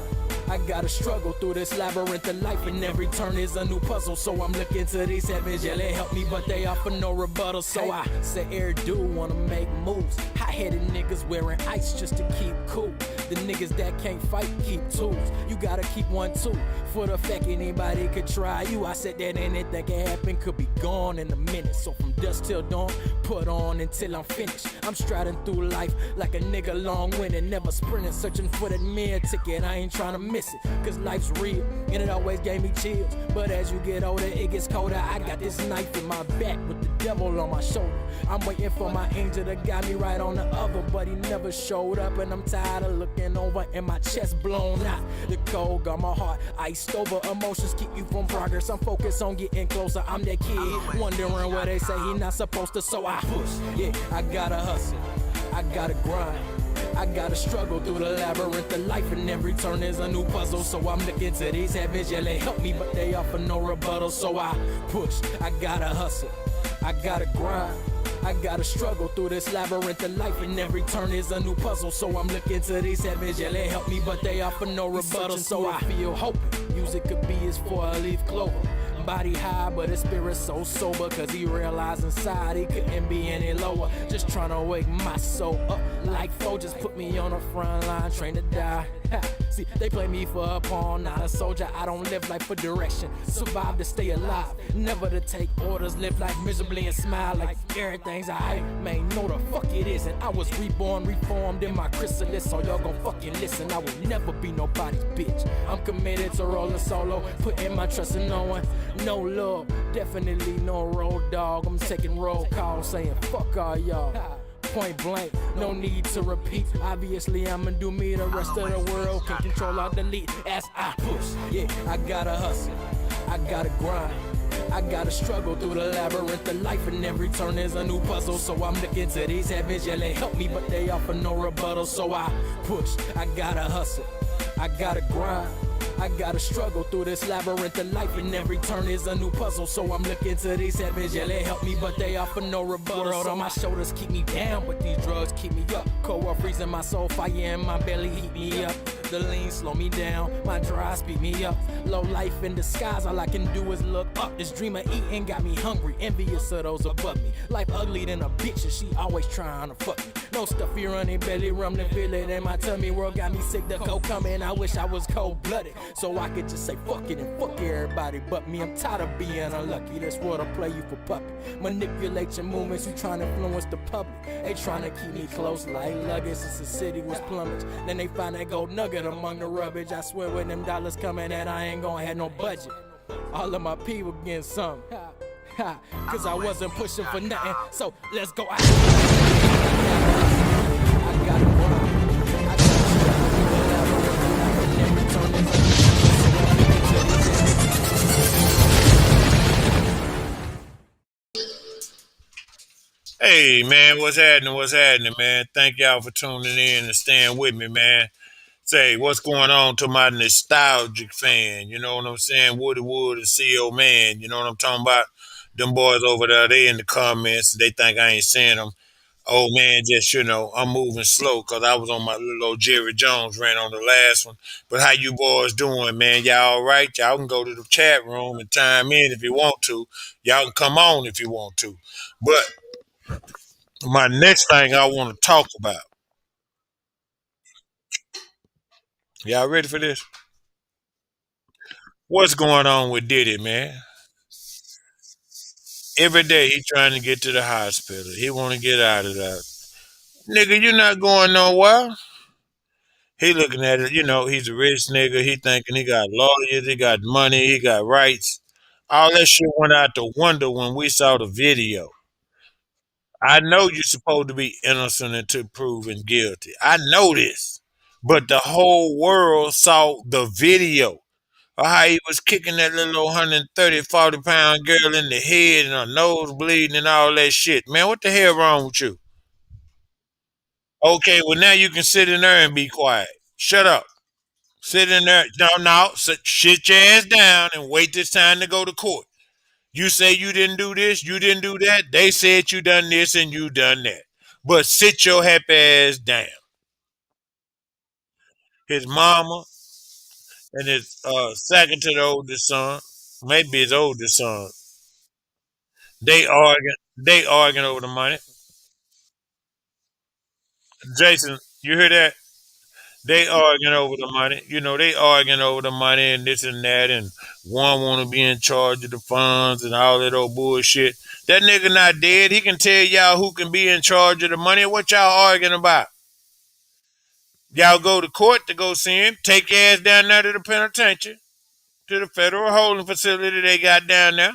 I gotta struggle through this labyrinth of life, and every turn is a new puzzle. So I'm looking to these heavens, yeah, they help me, but they offer no rebuttal. So I say, every dude wanna make moves. Hot-headed niggas wearing ice just to keep cool. The niggas that can't fight keep tools. You gotta keep one too, for the fact anybody could try you. I said that anything can happen, could be gone in a minute. So from dusk till dawn, put on until I'm finished. I'm striding through life like a nigga long-winded, never sprinting, searching for that meal ticket. I ain't trying to miss it, cause life's real, and it always gave me chills. But as you get older, it gets colder. I got this knife in my back with the devil on my shoulder. I'm waiting for my angel to guide me right on the other, but he never showed up, and I'm tired of looking over and my chest blown out. The cold got my heart iced over. Emotions keep you from progress. I'm focused on getting closer. I'm that kid wondering where they say he not supposed to, so I push. Yeah, I gotta hustle, I gotta grind, I gotta struggle through the labyrinth of life, and every turn is a new puzzle. So I'm looking to these heavens, yeah, they help me, but they offer no rebuttal. So I push, I gotta hustle, I gotta grind, I gotta struggle through this labyrinth of life, and every turn is a new puzzle. So I'm looking to these heavens, yeah, they help me, but they offer no rebuttal. So I feel hope music could be his 4-leaf clover. Body high, but his spirit so sober, cause he realized inside he couldn't be any lower. Just trying to wake my soul up like foe. Just put me on the front line, trained to die. See, they play me for a pawn, not a soldier. I don't live life for direction, survive to stay alive, never to take orders. Live life miserably and smile like everything's alright. Man, no the fuck it isn't. I was reborn, reformed in my chrysalis, so y'all gon' fucking listen. I will never be nobody's bitch. I'm committed to rolling solo, putting my trust in no one. No love, definitely no road dog. I'm taking roll calls, saying fuck all y'all. Point blank, no need to repeat. Obviously I'ma do me, the rest of the world can control or delete as I push. Yeah, I gotta hustle, I gotta grind, I gotta struggle through the labyrinth of life, and every turn is a new puzzle. So I'm looking to these heavens, yeah, they help me, but they offer no rebuttal. So I push, I gotta hustle, I gotta grind, I gotta struggle through this labyrinth of life, and every turn is a new puzzle. So I'm looking to these heavens, yeah, they help me, but they offer no rebuttal. World on my shoulders keep me down, but these drugs keep me up. Cold war freezing my soul, fire in my belly heat me up. The lean slow me down, my dry speed me up. Low life in disguise, all I can do is look up. This dream of eating got me hungry, envious of those above me. Life ugly than a bitch, and she always trying to fuck me. No stuffy running belly, rumbling, feel it in my tummy. World got me sick, the cold coming. I wish I was cold-blooded, so I could just say fuck it and fuck everybody but me. I'm tired of being unlucky, this world will play you for puppet. Manipulate your movements, you trying to influence the public. They trying to keep me close like luggage since the city was plumaged. Then they find that gold nugget among the rubbish. I swear when them dollars coming that I ain't gonna have no budget. All of my people getting some. Cause I wasn't pushing for nothing, so let's go out. I gotta grind, I gotta Hey man, what's happening? What's happening, man? Thank y'all for tuning in and staying with me, man. Say, what's going on to my nostalgic fan? You know what I'm saying? Woody Wood and CO Man. You know what I'm talking about? Them boys over there, they in the comments. They think I ain't seeing them. Oh man, just I'm moving slow because I was on my little old Jerry Jones rant on the last one. But how you boys doing, man? Y'all all right? Y'all can go to the chat room and chime in if you want to. Y'all can come on if you want to. But my next thing I want to talk about. Y'all ready for this? What's going on with Diddy, man? Every day he trying to get to the hospital. He want to get out of there. Nigga, you not going nowhere. He looking at it, he's a rich nigga. He thinking he got lawyers, he got money, he got rights. All that shit went out the window when we saw the video. I know you're supposed to be innocent until proven guilty. I know this. But the whole world saw the video of how he was kicking that little 130, 40-pound girl in the head and her nose bleeding and all that shit. Man, what the hell wrong with you? Okay, well, now you can sit in there and be quiet. Shut up. Sit in there. No, no. Sit your ass down and wait this time to go to court. You say you didn't do this, you didn't do that. They said you done this and you done that. But sit your happy ass down. His mama and his second to the oldest son, maybe his oldest son, they arguing over the money. Jason, you hear that? They arguing over the money. They arguing over the money and this and that, and one want to be in charge of the funds and all that old bullshit. That nigga not dead. He can tell y'all who can be in charge of the money. What y'all arguing about? Y'all go to court to go see him. Take your ass down there to the penitentiary, to the federal holding facility they got down there,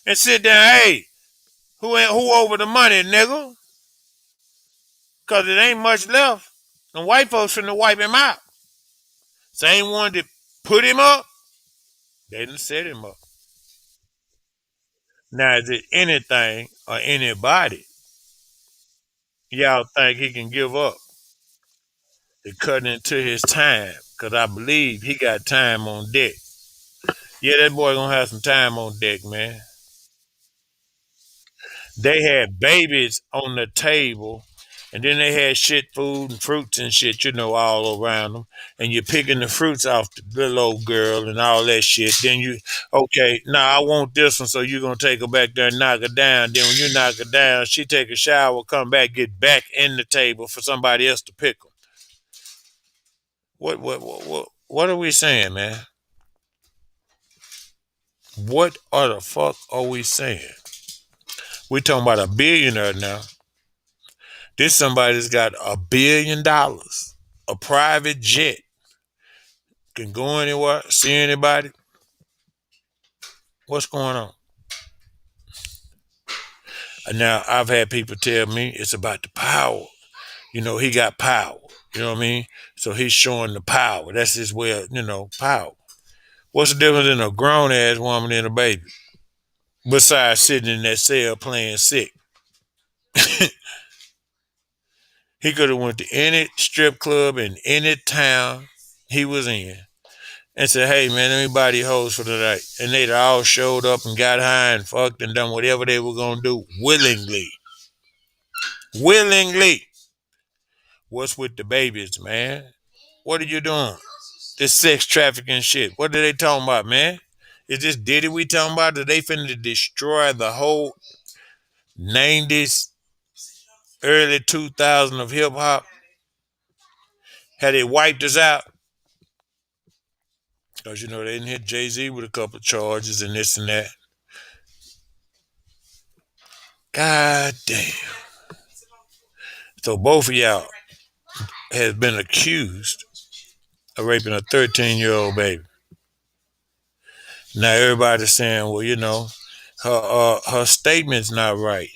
and sit down. Hey, who over the money, nigga? Cause it ain't much left. And white folks finna wipe him out. Same one that put him up, they done set him up. Now, is it anything or anybody y'all think he can give up to cut into his time? Because I believe he got time on deck. Yeah, that boy gonna have some time on deck, man. They had babies on the table, and then they had shit food and fruits and shit, all around them. And you're picking the fruits off the little old girl and all that shit. Then okay, now I want this one, so you're gonna take her back there and knock her down. Then when you knock her down, she take a shower, come back, get back in the table for somebody else to pick them. What are we saying, man? What are the fuck are we saying? We talking about a billionaire now. This somebody that's got $1 billion, a private jet, can go anywhere, see anybody. What's going on? And now I've had people tell me it's about the power. He got power. You know what I mean? So he's showing the power. That's his way of, power. What's the difference in a grown ass woman and a baby? Besides sitting in that cell playing sick. He could have went to any strip club in any town he was in and said, hey man, let me buy these hoes for tonight. And they'd all showed up and got high and fucked and done whatever they were gonna do willingly. Willingly. What's with the babies, man? What are you doing? This sex trafficking shit. What are they talking about, man? Is this Diddy we talking about? That they finna destroy the whole 90s, early 2000s of hip hop? Had they wiped us out? Because, they didn't hit Jay-Z with a couple of charges and this and that. God damn. So both of y'all has been accused of raping a 13-year-old baby. Now everybody's saying, well, her statement's not right.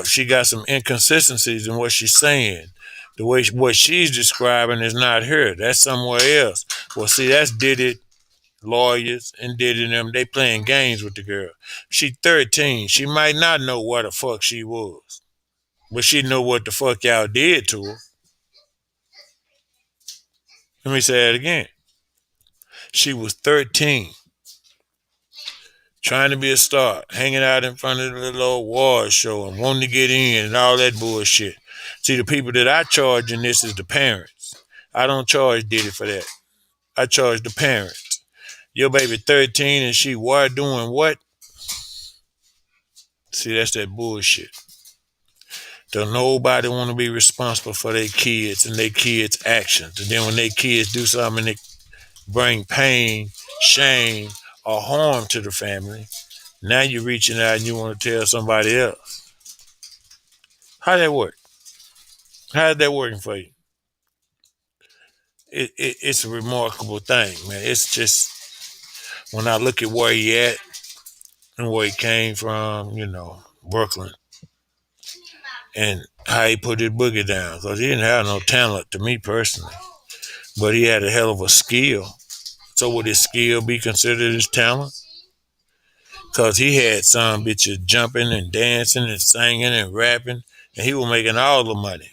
She got some inconsistencies in what she's saying. The way what she's describing is not her. That's somewhere else. Well, see, that's Diddy lawyers and Diddy them. They playing games with the girl. She 13. She might not know what the fuck she was, but she know what the fuck y'all did to her. Let me say it again. She was 13. Trying to be a star, hanging out in front of the little old war show and wanting to get in and all that bullshit. See, the people that I charge in this is the parents. I don't charge Diddy for that. I charge the parents. Your baby 13 and she what doing what? See, that's that bullshit. Don't nobody want to be responsible for their kids and their kids' actions. And then when their kids do something that bring pain, shame, or harm to the family, now you're reaching out and you want to tell somebody else. How that work? How's that working for you? it's a remarkable thing, man. It's just when I look at where he at and where he came from, Brooklyn, and how he put his boogie down. Because he didn't have no talent to me personally, but he had a hell of a skill. So would his skill be considered his talent? Because he had some bitches jumping and dancing and singing and rapping, and he was making all the money.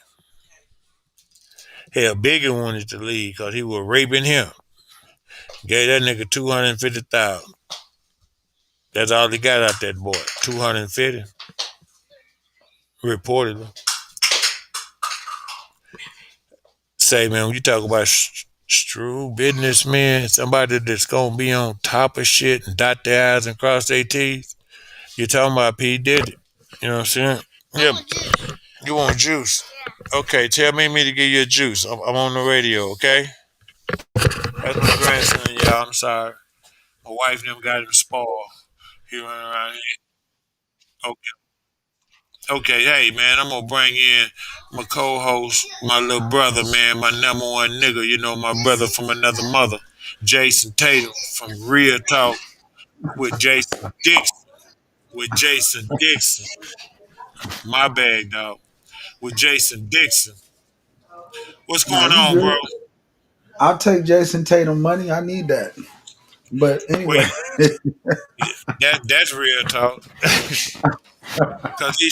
Hell, Biggie wanted to leave because he was raping him. Gave that nigga 250,000. That's all he got out that boy. 250, reportedly. Say, man, when you talk about true businessmen, somebody that's gonna be on top of shit and dot their I's and cross their T's, you're talking about P. Diddy. You know what I'm saying? Yeah. You want juice? Okay, tell me to give you a juice. I'm on the radio, okay? That's my grandson, y'all. I'm sorry. My wife and them got him spoiled. He running around here. Okay. Okay, hey man, I'm gonna bring in my co-host, my little brother, man, my number one nigga, my brother from another mother, Jason Tatum from Real Talk with Jason Dixon. With Jason Dixon. My bag, dog. With Jason Dixon. What's Nah, going you on, bro? good. I'll take Jason Tatum money. I need that. But Wait, anyway, that's real talk. Cause he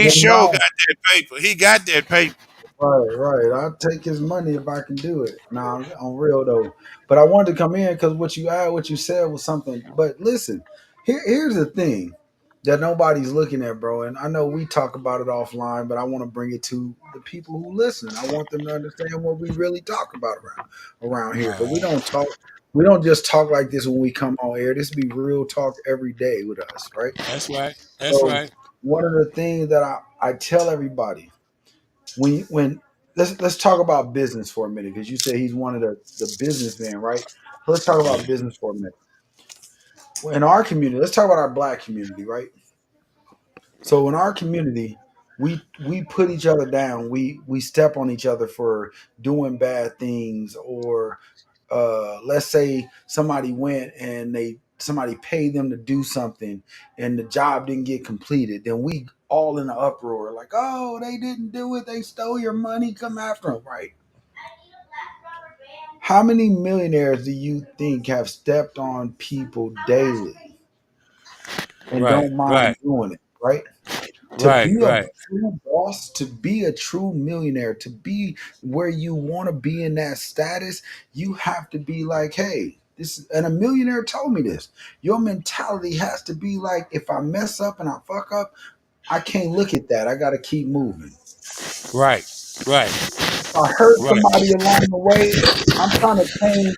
but sure got no, that paper. He got that paper. right, right. I'll take his money if I can do it. Nah, on real though. But I wanted to come in because what you said was something. But listen, here's the thing that nobody's looking at, bro. And I know we talk about it offline, but I want to bring it to the people who listen. I want them to understand what we really talk about around here. Because we Right. don't talk. We don't just talk like this when we come on air. This be real talk every day with us, right? That's right. That's So right. one of the things that I tell everybody when let's talk about business for a minute because you said he's one of the businessmen, right? So let's talk about business for a minute. In our community, let's talk about our black community, right? So in our community, we put each other down. We step on each other for doing bad things, or let's say somebody went and somebody paid them to do something and the job didn't get completed. Then we all in an uproar, like, oh, they didn't do it. They stole your money. Come after them, right? How many millionaires do you think have stepped on people daily and Right. don't mind Right. doing it, right? To Right. be a Right. true boss, to be a true millionaire, to be where you want to be in that status, you have to be like, hey, and a millionaire told me this. Your mentality has to be like, if I mess up and I fuck up, I can't look at that. I got to keep moving. Right. Right. If I hurt Right. somebody along the way, I'm trying to change.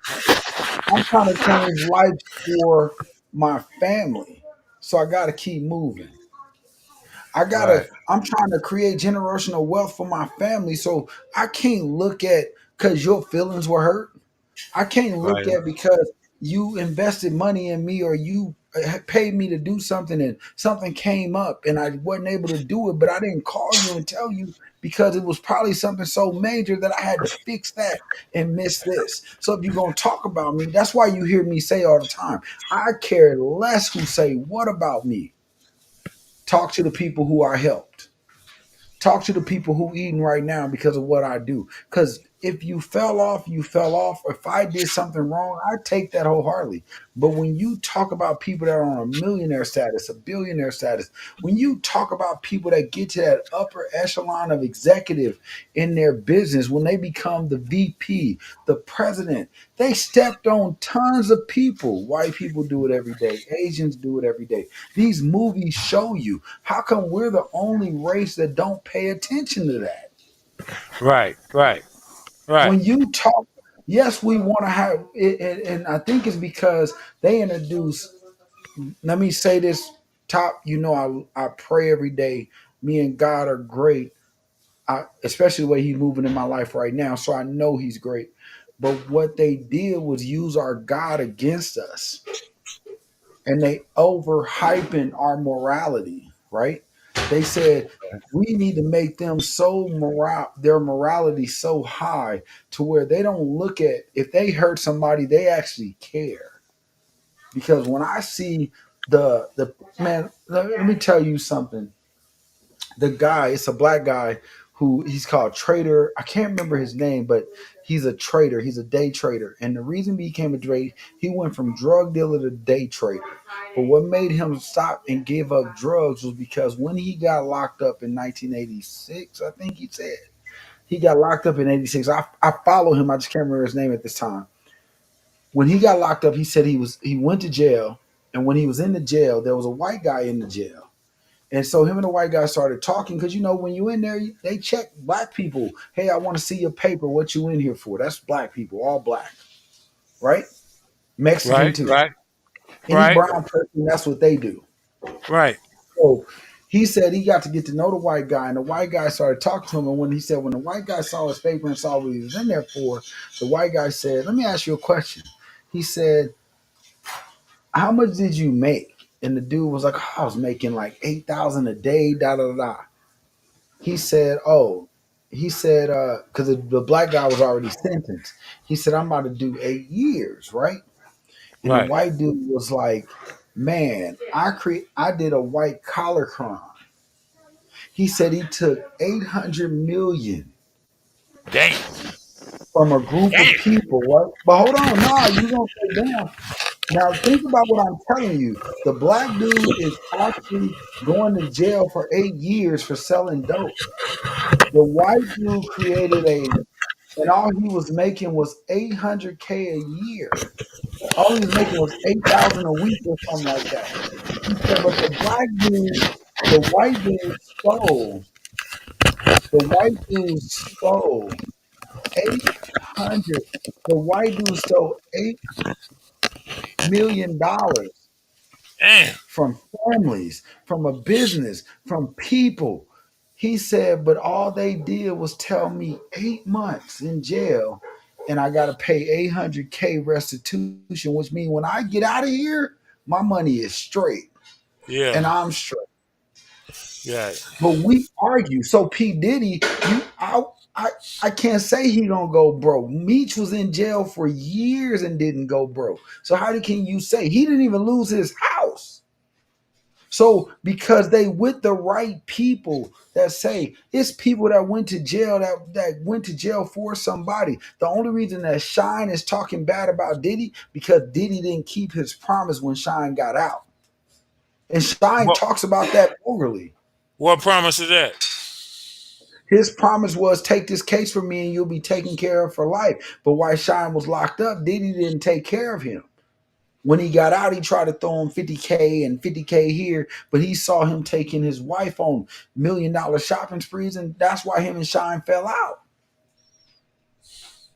I'm trying to change life for my family. So I got to keep moving. Right. I'm trying to create generational wealth for my family. So I can't look at because your feelings were hurt. I can't look Right. at because you invested money in me or you paid me to do something and something came up and I wasn't able to do it, but I didn't call you and tell you because it was probably something so major that I had to fix that and miss this. So if you're going to talk about me, that's why you hear me say all the time, I care less who say what about me. Talk to the people who are helped. Talk to the people who eating right now because of what I do. Because if you fell off, you fell off. If I did something wrong, I take that wholeheartedly. But when you talk about people that are on a millionaire status, a billionaire status, when you talk about people that get to that upper echelon of executive in their business, when they become the VP, the president, they stepped on tons of people. White people do it every day. Asians do it every day. These movies show you. How come we're the only race that don't pay attention to that? Right. Right. Right. When you talk, yes, we want to have it, and I think it's because they introduce. Let me say this, top. I pray every day. Me and God are great. Especially the way He's moving in my life right now, so I know He's great. But what they did was use our God against us, and they overhyping our morality, right? They said we need to make them so their morality so high to where they don't look at if they hurt somebody, they actually care. Because when I see the man, let me tell you something. The guy, it's a black guy who he's called Trader. I can't remember his name, but he's a trader. He's a day trader. And the reason he became a trade, he went from drug dealer to day trader. But what made him stop and give up drugs was because when he got locked up in 1986, I think he said he got locked up in 86. I follow him. I just can't remember his name at this time. When he got locked up, he said he went to jail. And when he was in the jail, there was a white guy in the jail. And so him and the white guy started talking because when you in there, they check black people. Hey, I want to see your paper. What you in here for? That's black people, all black, right? Mexican Right, too. right, Any right, brown person, that's what they do. right, So he said he got to get to know the white guy, and the white guy started talking to him. And when he said when the white guy saw his paper and saw what he was in there for, the white guy said, "Let me ask you a question." He said, "How much did you make?" And the dude was like, "Oh, I was making like 8,000 a day." Da da da. He said, "Oh," he said, because the black guy was already sentenced. He said, "I'm about to do 8 years, right?" And the right. white dude was like, "Man, I did a white collar crime." He said he took 800 million Damn, from a group of damn. people, right? But hold on, nah, you gonna say damn. Now think about what I'm telling you. The black dude is actually going to jail for 8 years for selling dope. The white dude created and all he was making was 800K a year. All he was making was 8,000 a week or something like that. He said, but the white dude stole, the white dude stole 800. The white dude stole $8 million Damn. from families, from a business, from people. He said, but all they did was tell me 8 months in jail and I got to pay 800K restitution, which means when I get out of here, my money is straight Yeah, and I'm straight. yeah. But we argue. So P. Diddy, I, I can't say he don't go broke. Meech was in jail for years and didn't go broke. So how can you say he didn't even lose his house? So because they with the right people that say it's people that went to jail that went to jail for somebody. The only reason that Shine is talking bad about Diddy because Diddy didn't keep his promise when Shine got out. And Shine What talks about that overly. what promise is that? His promise was take this case for me and you'll be taken care of for life. But while Shine was locked up, Diddy didn't take care of him. When he got out, he tried to throw him 50K and 50K here, but he saw him taking his wife on $1 million shopping sprees, and that's why him and Shine fell out.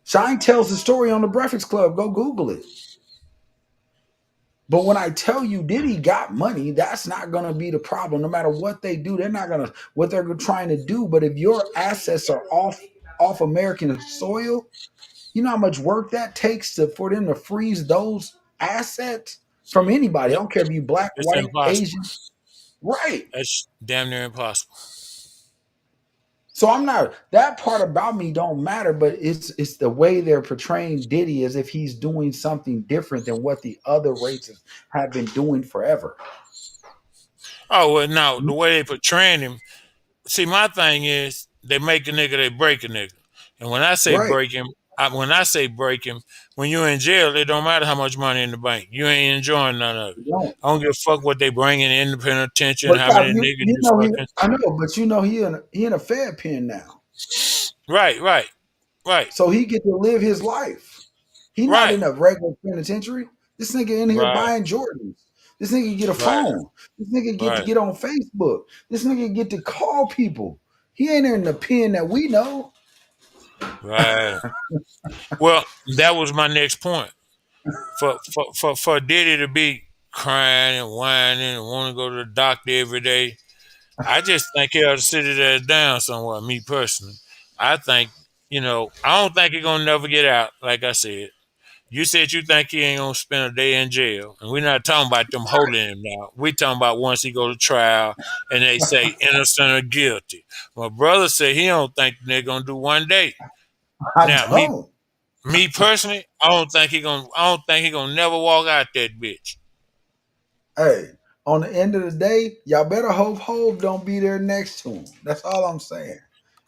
Shine tells the story on the Breakfast Club. Go Google it. But when I tell you Diddy got money, that's not gonna be the problem. No matter what they do, they're not gonna what they're trying to do. But if your assets are off American soil, you know how much work that takes for them to freeze those assets from anybody. I It, don't care if you black, it's white, impossible. Asian. Right. That's damn near impossible. So I'm not that part about me don't matter, but it's the way they're portraying Diddy as if he's doing something different than what the other races have been doing forever. Oh well, now the way they portraying him. See, my thing is they make a nigga, they break a nigga, and when I say Right. break him, when I say break him, when you're in jail, it don't matter how much money in the bank. You ain't enjoying none of it. You don't. I don't give a fuck what they bringing in the penitentiary, But how yeah, many niggas you you know fucking. I know, but he in a Fed pen now. Right, right, right, So he get to live his life. He not right, in a regular penitentiary. This nigga in here right, buying Jordans. This nigga get a right, phone. This nigga get to right, get on Facebook. This nigga get to call people. He ain't in the pen that we know. right. Well, that was my next point. For Diddy to be crying and whining and want to go to the doctor every day, I just think he ought to sit his ass down somewhere. Me personally, I think I don't think he's gonna never get out. Like I said, You said you think he ain't gonna spend a day in jail, and we're not talking about them holding him now. We talking about once he go to trial and they say innocent or guilty. My brother said he don't think they're gonna do 1 day. I Now, don't. me personally, I don't think he gonna. I don't think he gonna never walk out that bitch. Hey, on the end of the day, y'all better hope Hove don't be there next to him. That's all I'm saying.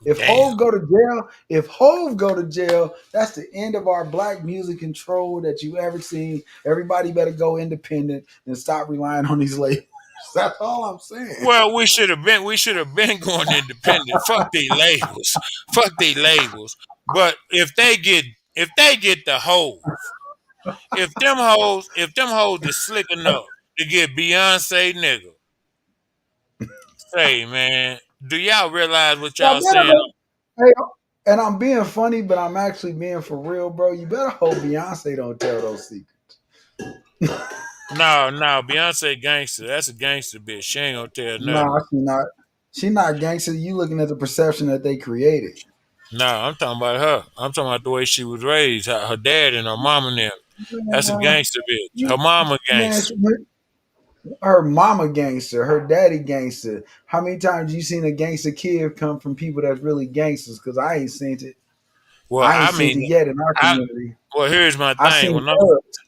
If Damn. Hove go to jail, if Hove go to jail, that's the end of our black music control that you ever seen. Everybody better go independent and stop relying on these labels. That's all I'm saying. Well, we should have been. We should have been going independent. Fuck they labels. Fuck they labels. But if they get the hove, if them hoes is slick enough to get Beyonce nigga, say man, do y'all realize what Y'all y'all better saying? hope. Hey, and I'm being funny, but I'm actually being for real, bro. You better hope Beyonce don't tell those secrets. No, no, Beyonce gangster. That's a gangster bitch. She ain't gonna tell Nah, nothing. she not. She not gangster. You looking at the perception that they created. No, I'm talking about her. I'm talking about the way she was raised. Her dad and her mom and them. That's a Man, gangster bitch. Her mama man, gangster. her mama gangster, her daddy gangster. How many times you seen a gangster kid come from people that's really gangsters? Because I ain't seen it. Well, I ain't I seen mean, it yet in our I community. well here's my I thing. seen When I'm thugs.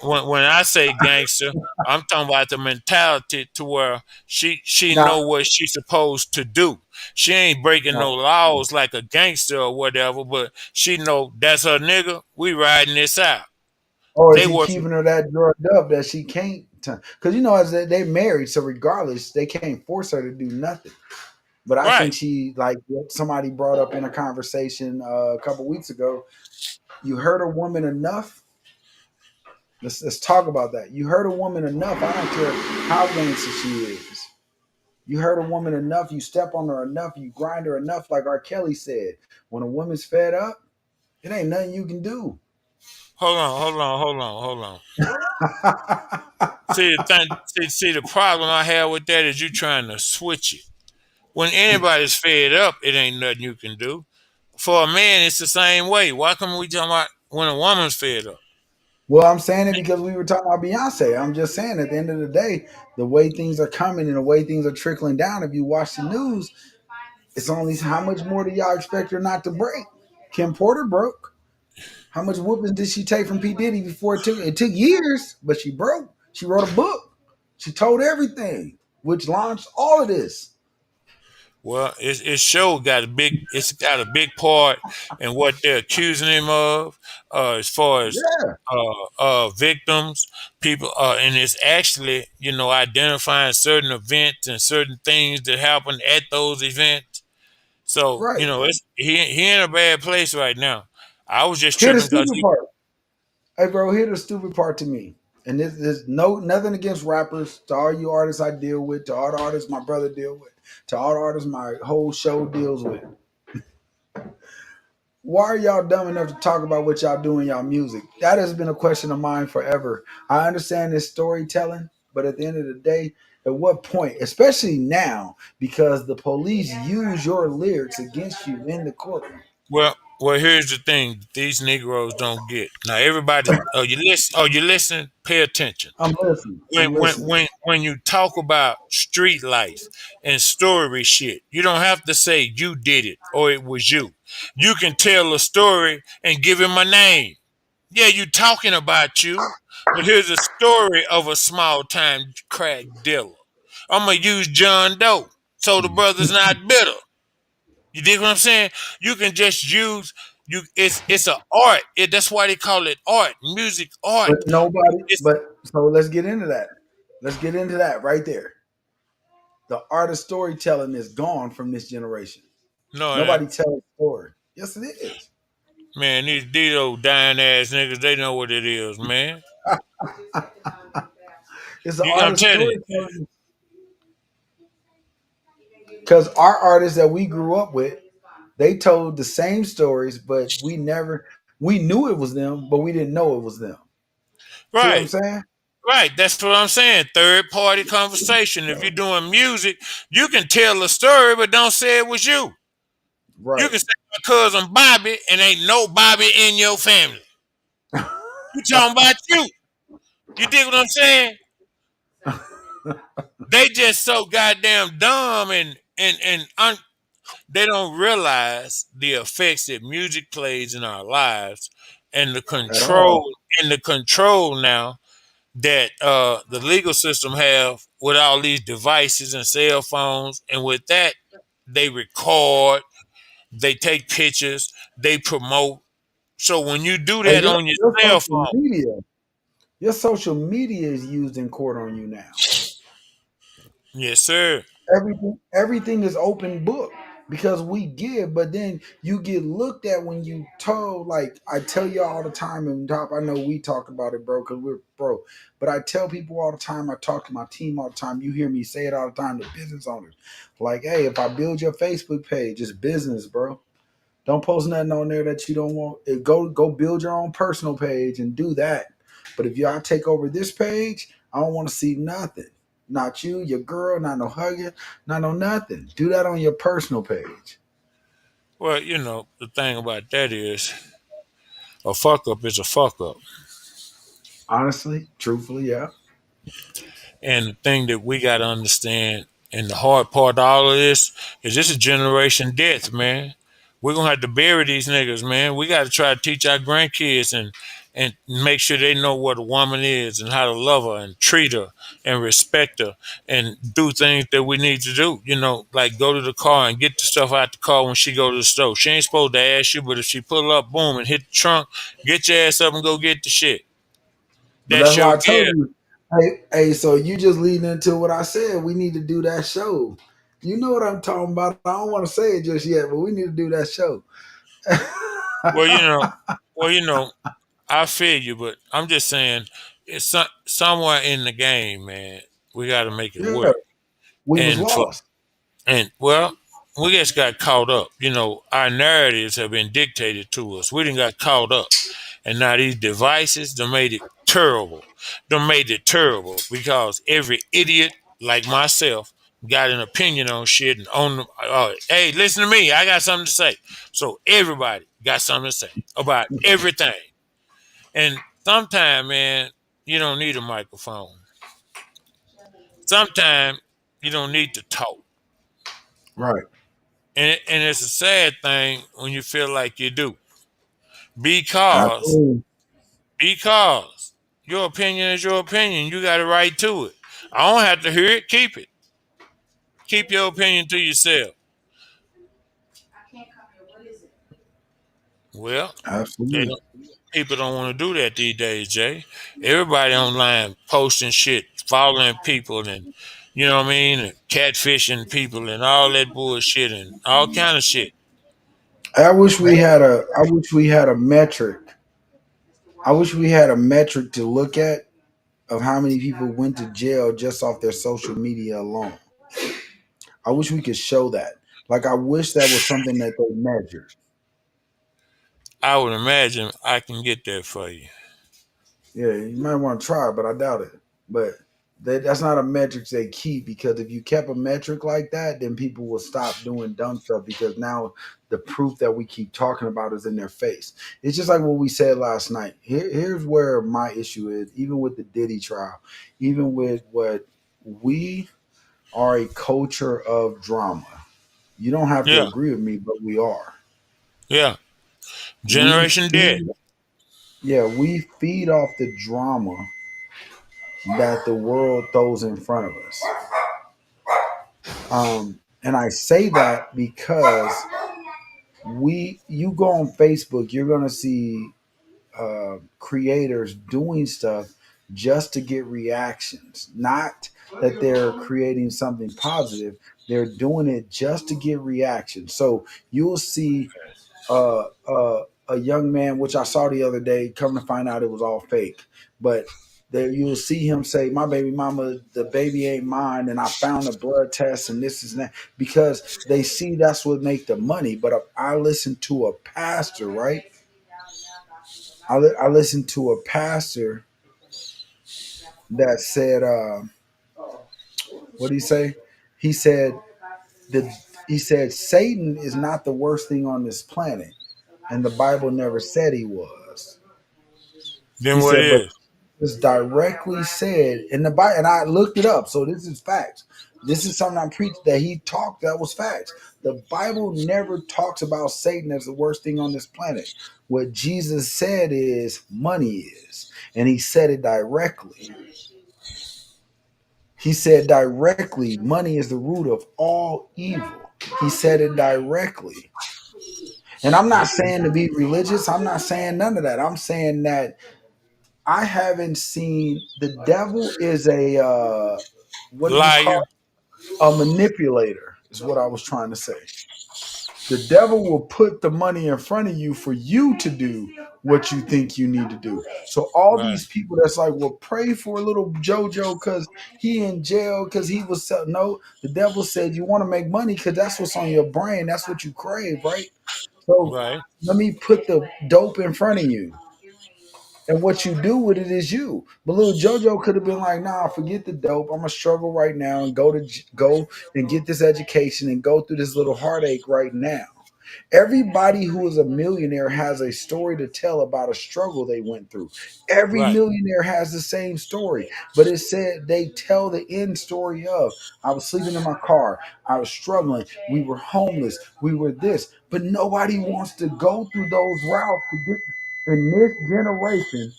when I say gangster, I'm talking about the mentality to where she Now, know what she's supposed to do. She ain't breaking no laws like a gangster or whatever, but she know that's her nigga. We riding this out. or is They he working keeping her that drugged up that she can't? Because you know, as they married, so regardless, they can't force her to do nothing. But I right. think she, like what somebody brought up in a conversation a couple weeks ago. You hurt a woman enough. Let's talk about that. You hurt a woman enough. I don't care how gangster she is. You hurt a woman enough. You step on her enough. You grind her enough. Like R. Kelly said, when a woman's fed up, it ain't nothing you can do. Hold on. See the thing, see the problem I have with that is you trying to switch it. When anybody's fed up, it ain't nothing you can do. For a man, it's the same way. Why come we talking about when a woman's fed up? Well, I'm saying it because we were talking about Beyonce. I'm just saying at the end of the day, the way things are coming and the way things are trickling down, if you watch the news, it's only how much more do y'all expect her not to break? Kim Porter broke. How much whooping did she take from P. Diddy before it took? It took years, but she broke. She wrote a book. She told everything, which launched all of this. Well, it show got a big. It's got a big part in what they're accusing him of, as far as Yeah, victims, people, and it's actually identifying certain events and certain things that happened at those events. So right. it's he in a bad place right now. I was just Here's the tripping because stupid he. part. Hey, bro, here's the stupid part to me. And this is nothing against rappers. To all you artists I deal with, to all the artists my brother deal with, to all the artists my whole show deals with. Why are y'all dumb enough to talk about what y'all do in y'all music? That has been a question of mine forever. I understand this storytelling, but at the end of the day, at what point, especially now, because the police use your lyrics against you in the courtroom. Well, here's the thing: these Negroes don't get now. Everybody, you listen. Oh, you listen. Pay attention. I'm listening. I'm listening. When you talk about street life and story shit, you don't have to say you did it or it was you. You can tell a story and give him a name. Yeah, you talking about you, but here's a story of a small time crack dealer. I'm gonna use John Doe, so the brother's not bitter. You dig what I'm saying? You can just use you. It's a art. That's why they call it art, music art. But nobody, It's but so let's get into that. Let's get into that right there. The art of storytelling is gone from this generation. no, it ain't. Nobody tells a story. Yes, it is. Man, these old dying ass niggas, they know what it is, man. It's the art I'm of telling you. storytelling. Because our artists that we grew up with, they told the same stories, but we knew it was them, but we didn't know it was them. See what I'm Right, saying? right. That's what I'm saying. Third party conversation. If you're doing music, you can tell a story, but don't say it was you. You Right. can say my cousin Bobby and ain't no Bobby in your family. We talking about you. You dig what I'm saying? They just so goddamn dumb and they don't realize the effects that music plays in our lives and the At all. control now that the legal system have with all these devices and cell phones, and with that they record, they take pictures, they promote. So when you do Hey, that on your your cell social phone, media, your social media is used in court on you now. yes sir. Everything is open book because we give, but then you get looked at when you told. Like I tell you all the time, and top, I know we talk about it, bro, because we're bro. But I tell people all the time. I talk to my team all the time. You hear me say it all the time to business owners, like, hey, if I build your Facebook page, it's business, bro. Don't post nothing on there that you don't want. Go build your own personal page and do that. But if y'all take over this page, I don't want to see nothing. Not you, your girl, not no hugging, not no nothing. Do that on your personal page. Well, the thing about that is a fuck up is a fuck up. Honestly, truthfully, yeah. And the thing that we got to understand, and the hard part of all of this is generation death, man. We're gonna have to bury these niggas, man. We got to try to teach our grandkids and make sure they know what a woman is and how to love her and treat her and respect her and do things that we need to do. Like go to the car and get the stuff out the car when she go to the store. She ain't supposed to ask you, but if she pull up, boom, and hit the trunk, get your ass up and go get the shit. But That's that's why your I told gift. you, hey, so you just leading into what I said. We need to do that show. You know what I'm talking about. I don't want to say it just yet, but we need to do that show. Well, well, I feel you, but I'm just saying it's somewhere in the game, man. We got to make it Yeah, work. we was And for lost. and well, we just got caught up. Our narratives have been dictated to us. We didn't got caught up, and now these devices they made it terrible. They made it terrible because every idiot like myself got an opinion on shit and on. Hey, listen to me. I got something to say. So everybody got something to say about everything. And sometimes, man, you don't need a microphone. Sometimes you don't need to talk. Right. And it's a sad thing when you feel like you do. Because Absolutely. because your opinion is your opinion. You got a right to it. I don't have to hear it. Keep it. Keep your opinion to yourself. Well, they Absolutely. don't, people don't want to do that these days, Jay. Everybody online posting shit, following people, and you know what I mean, and catfishing people, and all that bullshit, and all kind of shit. I wish we had a metric. I wish we had a metric to look at of how many people went to jail just off their social media alone. I wish we could show that. Like I wish that was something that they measured. I would imagine I can get that for you. Yeah, you might want to try, but I doubt it. But that's not a metric they keep because if you kept a metric like that, then people will stop doing dumb stuff because now the proof that we keep talking about is in their face. It's just like what we said last night. Here's where my issue is, even with the Diddy trial, even with what we are a culture of drama. You don't have to Yeah, agree with me, but we are. yeah. We Generation dead. feed, yeah, we feed off the drama that the world throws in front of us. And I say that because you go on Facebook, you're gonna see creators doing stuff just to get reactions, not that they're creating something positive. They're doing it just to get reactions. So you'll see a young man, which I saw the other day. Come to find out, it was all fake. But there, you'll see him say, "My baby mama, the baby ain't mine," and I found a blood test, and this is that because they see that's what make the money. But I listened to a pastor, right? I listened to a pastor that said, "What did he say?" He said the he said Satan is not the worst thing on this planet, and the Bible never said he was. Then He what said, but is? Jesus directly said in the Bible, and I looked it up, so this is facts. This is something I preached that he talked that was facts. The Bible never talks about Satan as the worst thing on this planet. What Jesus said is money is, and he said it directly. He said directly, money is the root of all evil. He said it directly. And I'm not saying to be religious. I'm not saying none of that. I'm saying that I haven't seen the devil is a what do you call Liar. it? A manipulator is what I was trying to say. The devil will put the money in front of you for you to do what you think you need to do. So all Right. these people that's like, well, pray for little JoJo because he in jail because he was no. The devil said you want to make money because that's what's on your brain. That's what you crave, right? So Right. let me put the dope in front of you. And what you do with it is you. But little JoJo could have been like, "Nah, forget the dope. I'm gonna struggle right now and go and get this education and go through this little heartache right now." Everybody who is a millionaire has a story to tell about a struggle they went through. Every Right. millionaire has the same story, but it said they tell the end story of I was sleeping in my car, I was struggling, we were homeless, we were this, but nobody wants to go through those routes to get in this generation.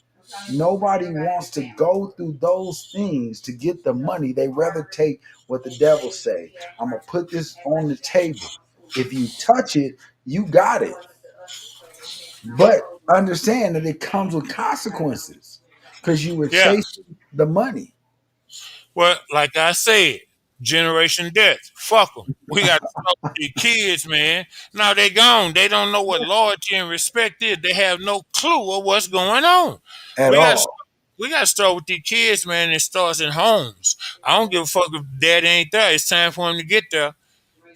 Nobody wants to go through those things to get the money. They rather take what the devil say. I'm gonna put this on the table. If you touch it, you got it. But understand that it comes with consequences because you were Yeah. chasing the money. Well, like I said, generation death. Fuck them. We got to talk to the kids, man. Now they gone. They don't know what loyalty and respect is. They have no clue of what's going on. At We got to all. we got to start with the kids, man. And it starts in homes. I don't give a fuck if dad ain't there. It's time for him to get there.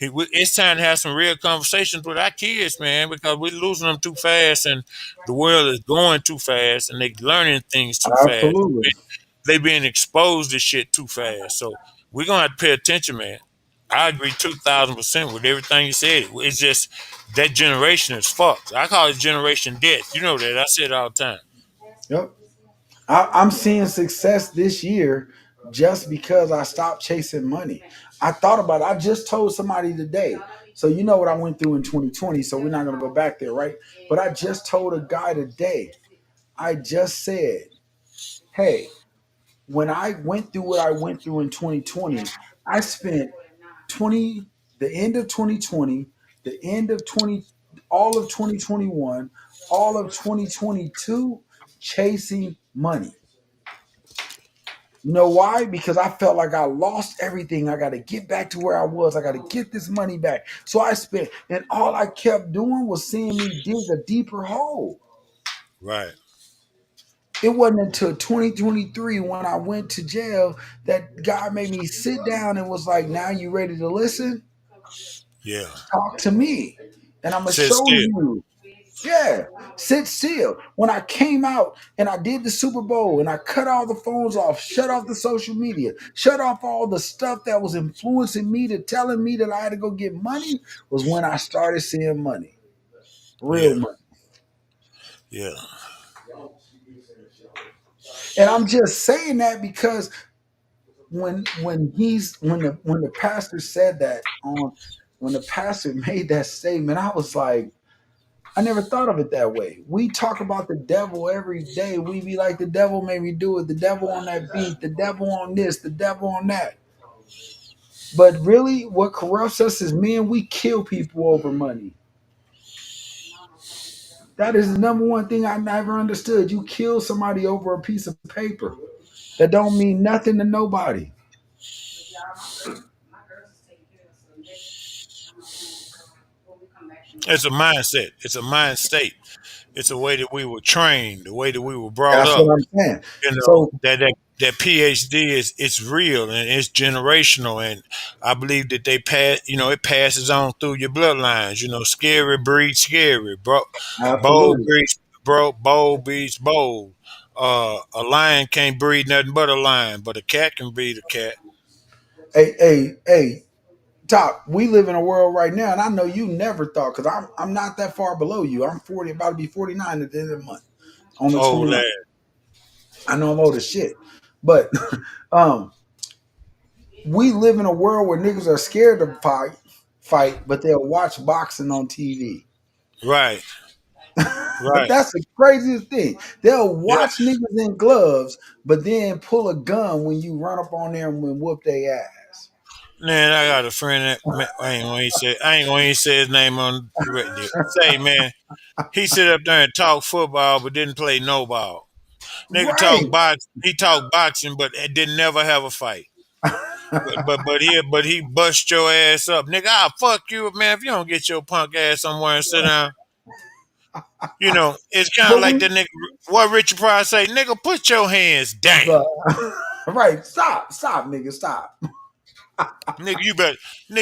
It's time to have some real conversations with our kids, man, because we're losing them too fast, and the world is going too fast, and they learning things too fast. Absolutely. They being exposed to shit too fast. So we're gonna have to pay attention, man. I agree 2,000% with everything you said. It's just that generation is fucked. I call it generation death. You know that. I say it all the time. Yep. I'm seeing success this year just because I stopped chasing money. I thought about it. I just told somebody today. So you know what I went through in 2020. So we're not going to go back there, right? But I just told a guy today. I just said, hey, when I went through what I went through in 2020, I spent 20 the end of 2020, the end of 20 all of 2021, all of 2022 chasing money. You know why? Because I felt like I lost everything. I got to get back to where I was. I got to get this money back. So I spent, and all I kept doing was seeing me dig a deeper hole. Right. It wasn't until 2023 when I went to jail that God made me sit down and was like, now you ready to listen? Yeah. Talk to me. And I'm going to Sit show still. you. Yeah, sit still. When I came out and I did the Super Bowl and I cut all the phones off, shut off the social media, shut off all the stuff that was influencing me to telling me that I had to go get money, was when I started seeing money, real Yeah. money. Yeah. And I'm just saying that because when the pastor said that on when the pastor made that statement, I was like, I never thought of it that way. We talk about the devil every day. We be like, the devil made me do it. The devil on that beat. The devil on this. The devil on that. But really, what corrupts us is men. We kill people over money. That is the number one thing I never understood. You kill somebody over a piece of paper that don't mean nothing to nobody. It's a mindset. It's a mind state. It's a way that we were trained, the way that we were brought That's up. what I'm saying. You know So that PhD is it's real and it's generational, and I believe that they pass. It passes on through your bloodlines. Scary breeds scary, bro. Bold absolutely. breeds bro. Bold breeds bold. A lion can't breed nothing but a lion, but a cat can breed a cat. Hey, Top, we live in a world right now, and I know you never thought because I'm not that far below you. I'm 40, about to be 49 at the end of the month on the Old 29th. lad. I know I'm old as shit, but um, we live in a world where niggas are scared to fight, but they'll watch boxing on TV. Right, right. That's the craziest thing. They'll Yeah, watch niggas in gloves, but then pull a gun when you run up on them and whoop their ass. man. I got a friend that I ain't gonna even say his name on the radio. Say, man, he sit up there and talk football, but didn't play no ball. Nigga Right. he talk boxing, but didn't never have a fight. But he bust your ass up, nigga. I'll fuck you, man. If you don't get your punk ass somewhere and sit down, it's kind of But like the when nigga. What Richard Pryor say, nigga, put your hands down, but, right, stop, nigga, stop. nigga.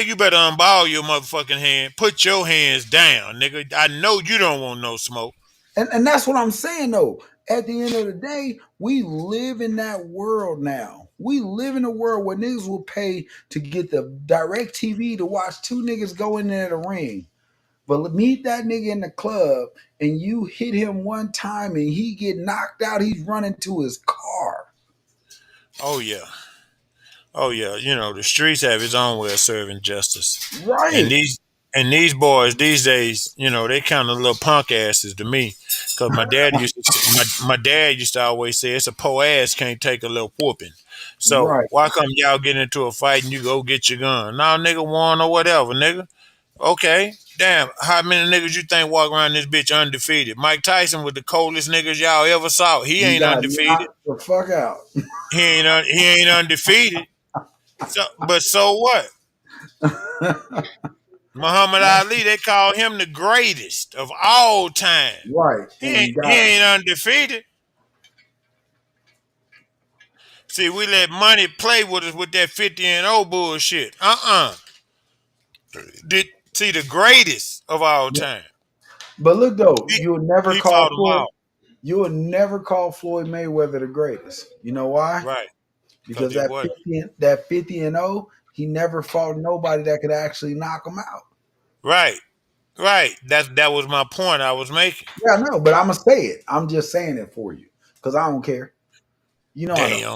You better unball your motherfucking hand. Put your hands down, nigga. I know you don't want no smoke. And that's what I'm saying though. At the end of the day, we live in that world now. We live in a world where niggas will pay to get the direct TV to watch two niggas go in there to ring. But meet that nigga in the club and you hit him one time and he get knocked out, he's running to his car. Oh yeah. Oh yeah, the streets have its own way of serving justice, and Right. these boys these days, they kind of little punk asses to me, because my dad used to always say it's a po ass can't take a little whooping. So Right. why come y'all get into a fight and you go get your gun? Nah, nigga won or whatever, nigga. Okay, damn, how many niggas you think walk around this bitch undefeated? Mike Tyson was the coldest niggas y'all ever saw. He He ain't got undefeated. knocked the fuck out. He ain't undefeated. So what? Muhammad Ali, they call him the greatest of all time. Right. He And ain't, he he got ain't undefeated. See, we let money play with us with that 50 and 0 bullshit. Did see the greatest of all time. but look though, He, he fought them all. You will never call Floyd Mayweather the greatest. You know why? Right. Because Because he wasn't. that 50 and 0, he never fought nobody that could actually knock him out. Right. Right. That was my point I was making. Yeah, I know, but I'm gonna say it. I'm just saying it for you because I don't care. You know I don't.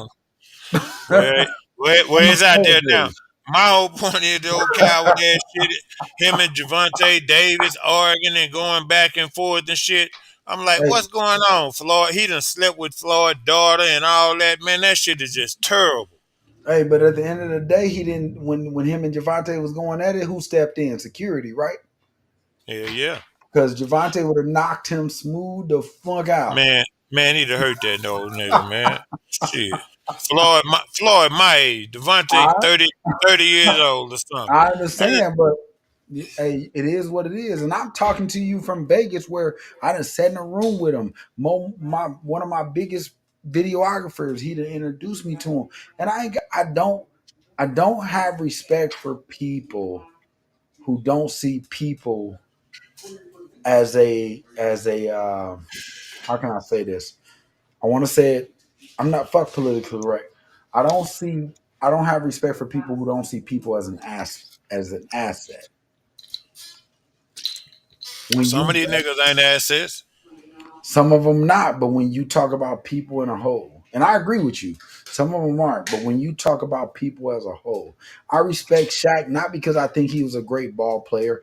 Damn. Well, I'm where gonna is out say it there for now? you. My whole point is the old coward ass shit. Him and Javante Davis arguing and going back and forth and shit. I'm like, Hey, what's going on, Floyd? He done slept with Floyd's daughter and all that. Man, that shit is just terrible. hey, but at the end of the day, he didn't. When him and Javante was going at it, who stepped in? Security, right? Hell yeah. Because Javante would have knocked him smooth the fuck out. Man, he'd have hurt that old nigga, man. Shit. Floyd, my age. Devontae, I 30 years old or something. I And understand, but hey, it is what it is. And I'm talking to you from Vegas, where I done sat in a room with him. One of my biggest videographers, he done introduced me to him, and I don't have respect for people who don't see people as a how can I say this? I want to say it. I'm not fuck politically correct. I don't see. I don't have respect for people who don't see people as an asset. When some of you these niggas ain't assets. some of them not, but when you talk about people in a whole, and I agree with you, some of them aren't. But when you talk about people as a whole, I respect Shaq not because I think he was a great ball player.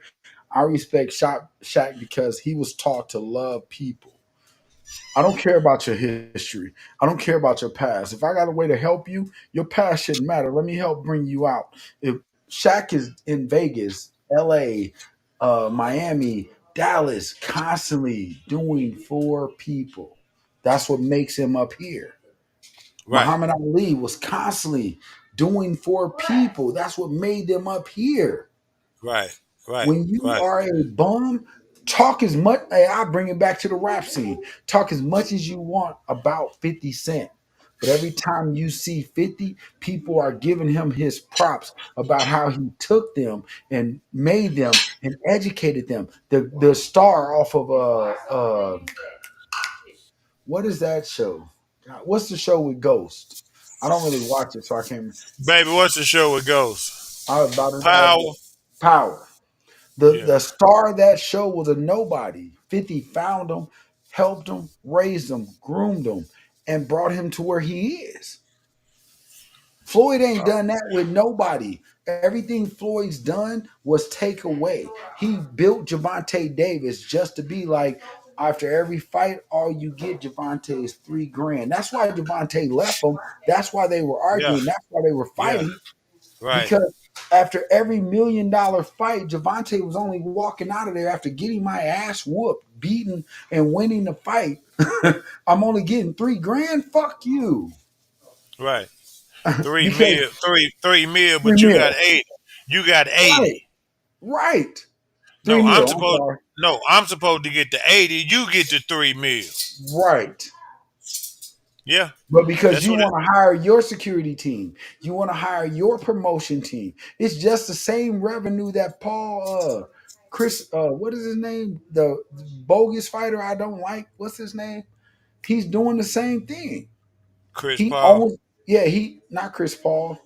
I respect Shaq because he was taught to love people. I don't care about your history. I don't care about your past. If I got a way to help you, your past shouldn't matter. Let me help bring you out. If Shaq is in Vegas, LA, Miami, Dallas, constantly doing for people, that's what makes him up here. Right, Muhammad Ali was constantly doing for people. That's what made them up here. right, right, When you right, are a bum, talk as much. Hey, I bring it back to the rap scene. Talk as much as you want about 50 Cent. But every time you see 50, people are giving him his props about how he took them and made them and educated them. The star off of what is that show? God, what's the show with Ghost? I don't really watch it, so I can't. baby. What's the show with Ghost? I was about to Power. Power. Yeah, The star of that show was a nobody. 50 found him, helped him, raised him, groomed him, and brought him to where he is. Floyd ain't done that with nobody. Everything Floyd's done was take away. He built Javante Davis just to be like, after every fight, all you get, Javante, is 3 grand. That's why Javante left him. That's why they were Yeah, arguing. That's why they were yeah, fighting. right, Because after every $1 million fight, Javante was only walking out of there after getting my ass whooped, beaten, and winning the fight. I'm only getting 3 grand. Fuck you. right. Three Because mil, three mil, three but you got mil. 80. You got Right. 80. Right. Three No, mil. I'm sorry. I'm supposed to get the 80. You get the 3 mil. Right. Yeah, But because that's you what it. want to hire your security team, you want to hire your promotion team. It's just the same revenue that Chris, what is his name? The bogus fighter I don't like. What's his name? He's doing the same thing. Chris He Paul. almost, yeah, he not Chris Paul.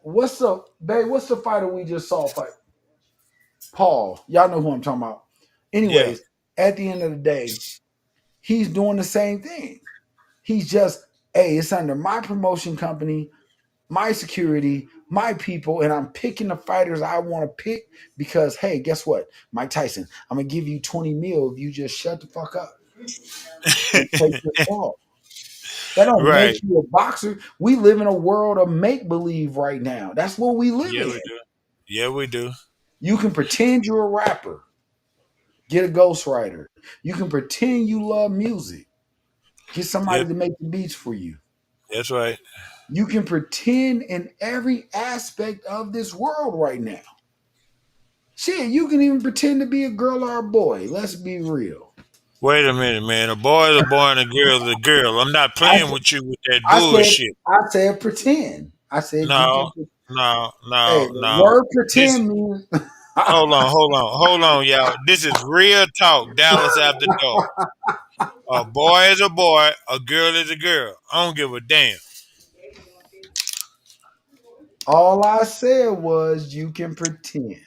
What's the fighter we just saw fight? Paul. Y'all know who I'm talking about. Yeah. Anyways, at the end of the day, he's doing the same thing. He's just, hey, it's under my promotion company, my security, my people, and I'm picking the fighters I want to pick because, hey, guess what? Mike Tyson, I'm gonna give you 20 mil if you just shut the fuck up and take this fall. That don't Right. make you a boxer. We live in a world of make believe right now. That's what we live Yeah, in. we do. Yeah, we do. You can pretend you're a rapper, get a ghostwriter. You can pretend you love music, get somebody Yep, to make the beats for you. that's right. You can pretend in every aspect of this world right now. Shit, you can even pretend to be a girl or a boy. Let's be real. Wait a minute, man. A boy is a boy and a girl is a girl. I'm not I, playing with you with that I said, bullshit. I said pretend. I said you No, can. no, Hey, no, the no. word This pretend means. hold on, y'all. This is real talk. Dallas after dark. A boy is a boy, a girl is a girl. I don't give a damn. All I said was you can pretend.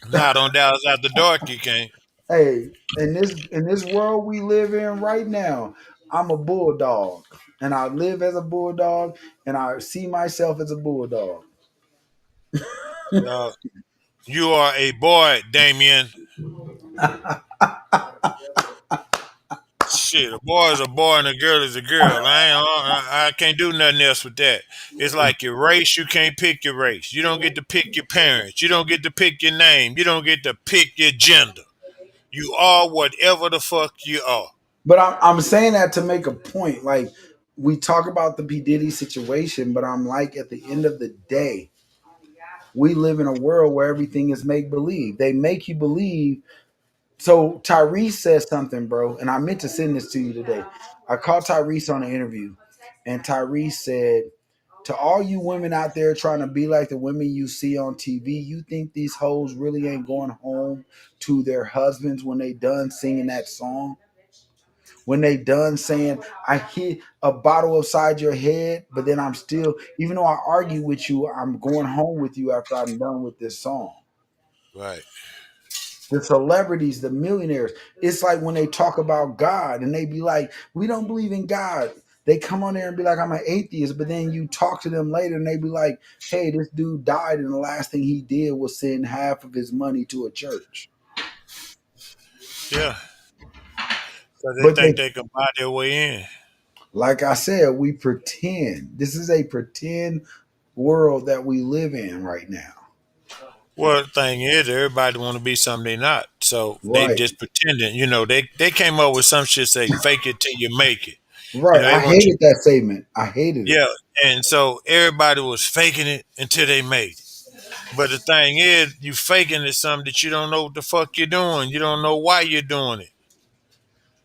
Not on Dallas after dark, you can't. Hey, in this world we live in right now, I'm a bulldog, and I live as a bulldog, and I see myself as a bulldog. Uh, you are a boy, Damien. Shit, a boy is a boy and a girl is a girl. I can't do nothing else with that. It's like your race. You can't pick your race. You don't get to pick your parents. You don't get to pick your name. You don't get to pick your gender. You are whatever the fuck you are. But I'm saying that to make a point. Like we talk about the P Diddy situation, but I'm like, at the end of the day, we live in a world where everything is make believe. They make you believe. So Tyrese says something, bro, and I meant to send this to you today. I caught Tyrese on an interview, and Tyrese said, to all you women out there trying to be like the women you see on TV, you think these hoes really ain't going home to their husbands when they done singing that song? When they done saying, I hit a bottle upside your head, but then I'm still, even though I argue with you, I'm going home with you after I'm done with this song. Right. The celebrities, the millionaires, it's like when they talk about God and they be like, we don't believe in God. They come on there and be like, I'm an atheist, but then you talk to them later and they be like, hey, this dude died and the last thing he did was send half of his money to a church. Yeah. Because they But think they, they can buy their way in. like I said, we pretend. This is a pretend world that we live in right now. Well, the thing is, everybody want to be something they not. So they Right. just pretending. They came up with some shit say fake it till you make it. Right. They I want you. hated that statement. I hated it. Yeah. And so everybody was faking it until they made it. But the thing is, you faking is something that you don't know what the fuck you're doing. You don't know why you're doing it.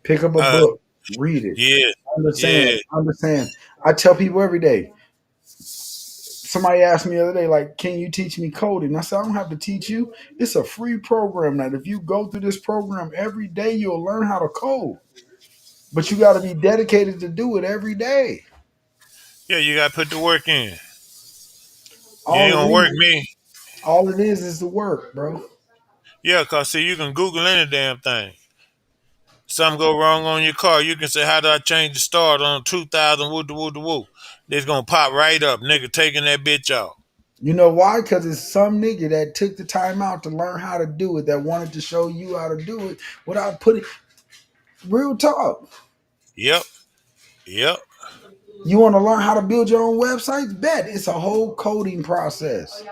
Pick up a Uh, book, read it, yeah, understand, yeah, understand. I tell people every day. Somebody asked me the other day, like, can you teach me coding? I said, I don't have to teach you. It's a free program that if you go through this program every day, you'll learn how to code. But you got to be dedicated to do it every day. yeah. You gotta put the work in. You All ain't it gonna work is, me. all it is the work, bro. Yeah, cause see, you can Google any damn thing. something go wrong on your car, you can say, "How do I change the start on 2000? Woo woo woo." It's gonna pop right up, nigga, taking that bitch off. You know why? Because it's some nigga that took the time out to learn how to do it, that wanted to show you how to do it without putting real talk. Yep, yep. You want to learn how to build your own websites? Bet it's a whole coding process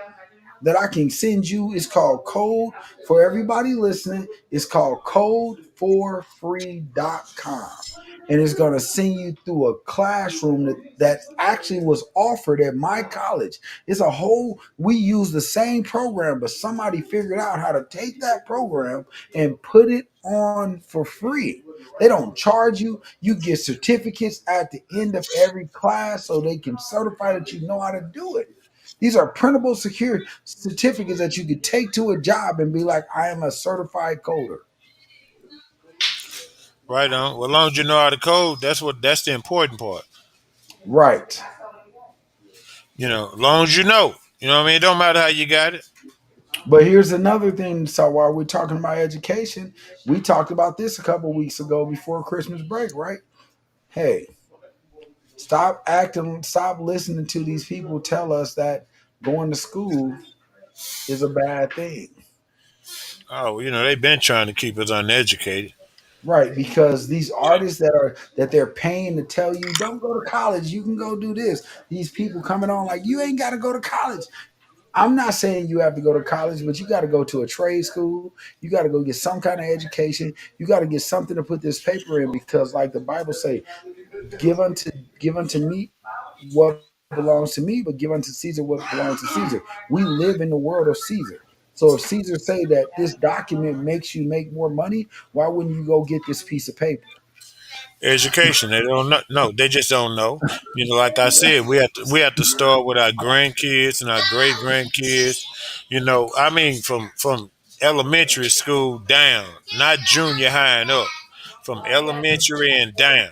that I can send you. It's called Code for everybody listening. It's called codeforfree.com. And it's going to send you through a classroom that actually was offered at my college. It's a whole, we use the same program, but somebody figured out how to take that program and put it on for free. They don't charge you. You get certificates at the end of every class so they can certify that you know how to do it. These are printable secure certificates that you could take to a job and be like, I am a certified coder. Right on. Well, as long as you know how to code, that's the important part. Right. As long as you know. You know what I mean? It don't matter how you got it. But here's another thing. So while we're talking about education, we talked about this a couple weeks ago before Christmas break, right? Hey, stop listening to these people tell us that going to school is a bad thing. Oh, they've been trying to keep us uneducated. Right, because these artists that they're paying to tell you don't go to college, you can go do this. These people coming on like you ain't got to go to college. I'm not saying you have to go to college, but you got to go to a trade school. You got to go get some kind of education. You got to get something to put this paper in because, like the Bible say, give unto me what belongs to me, but give unto Caesar what belongs to Caesar. We live in the world of Caesar. So if Caesar say that this document makes you make more money, why wouldn't you go get this piece of paper? Education. They don't know. No, they just don't know. Like I said, we have to start with our grandkids and our great grandkids. I mean, from elementary school down, not junior high and up. From elementary and down,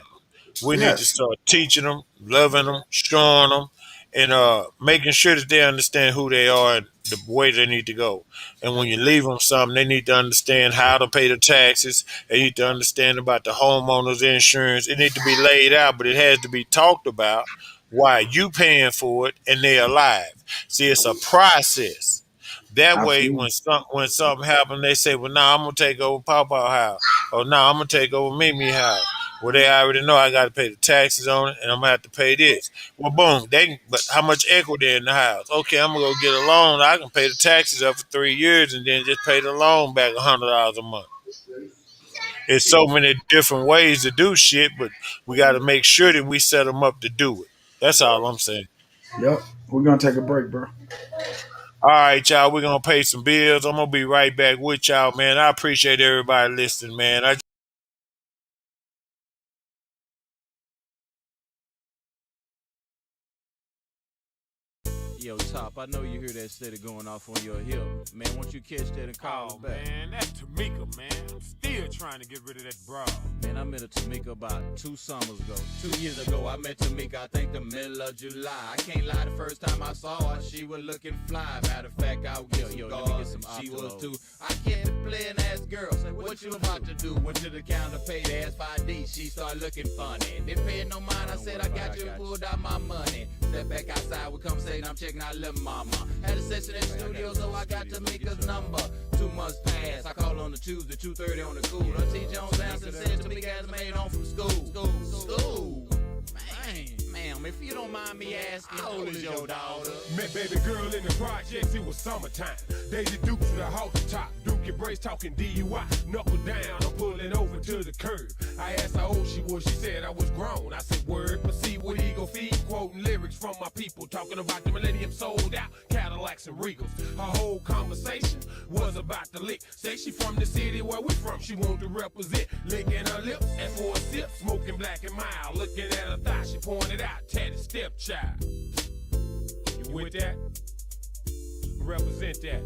we need to Yes, start teaching them, loving them, showing them, and making sure that they understand who they are and the way they need to go. And when you leave them something, they need to understand how to pay the taxes. They need to understand about the homeowners insurance. It needs to be laid out, but it has to be talked about why you paying for it and they're alive. See, it's a process. That way, absolutely. when something happens, they say, "Well, now I'm gonna take over Papa house," or "Now I'm gonna take over Mimi house." Well, they already know I got to pay the taxes on it, and I'm gonna have to pay this. Well, boom, but how much equity in the house? Okay, I'm gonna go get a loan. I can pay the taxes up for 3 years, and then just pay the loan back $100 a month. There's so many different ways to do shit, but we got to make sure that we set them up to do it. That's all I'm saying. Yep. We're gonna take a break, bro. All right, y'all, we're going to pay some bills. I'm going to be right back with y'all, man. I appreciate everybody listening, man. Yo, Top, I know you hear that steady going off on your hip. Man, won't you catch that and call us Oh, back? man, that's Tamika, man. I'm still trying to get rid of that broad. Man, I met a Tamika about 2 summers ago. 2 years ago, I met Tamika, I think the middle of July. I can't lie, the first time I saw her, she was looking fly. Matter of fact, I was get some let me get guards, some and she was Optimos. too. I kept it playing ass girl. Say, what you about to do? Went to the counter, paid ass 5D. She started looking funny. Didn't pay no mind, I said, I got you, and pulled out my money. Step back outside, we conversating, I'm checking out little mama. Had a session in the studio, so I got Tamika's number. 2 months passed, I called on the Tuesday, 2:30 on the cool. T. Jones answered, said Tamika has made home from school. School? Ma'am, if you don't mind me asking, how old is your daughter? Met baby girl in the projects, it was summertime. Daisy Dukes with a halter top. Dookie Brace talking DUI. Knuckle down, I'm pulling over to the curb. I asked how old she was, she said I was grown. I said, word, proceed with Eagle Feed. Quoting lyrics from my people, talking about the millennium sold out Cadillacs and Regals. Her whole conversation was about the lick. Say she from the city where we from, she want to represent. Licking her lips, and for a sip, smoking black and mild. Looking at her thigh, she pointed out, tatted stepchild. You with that? Represent that.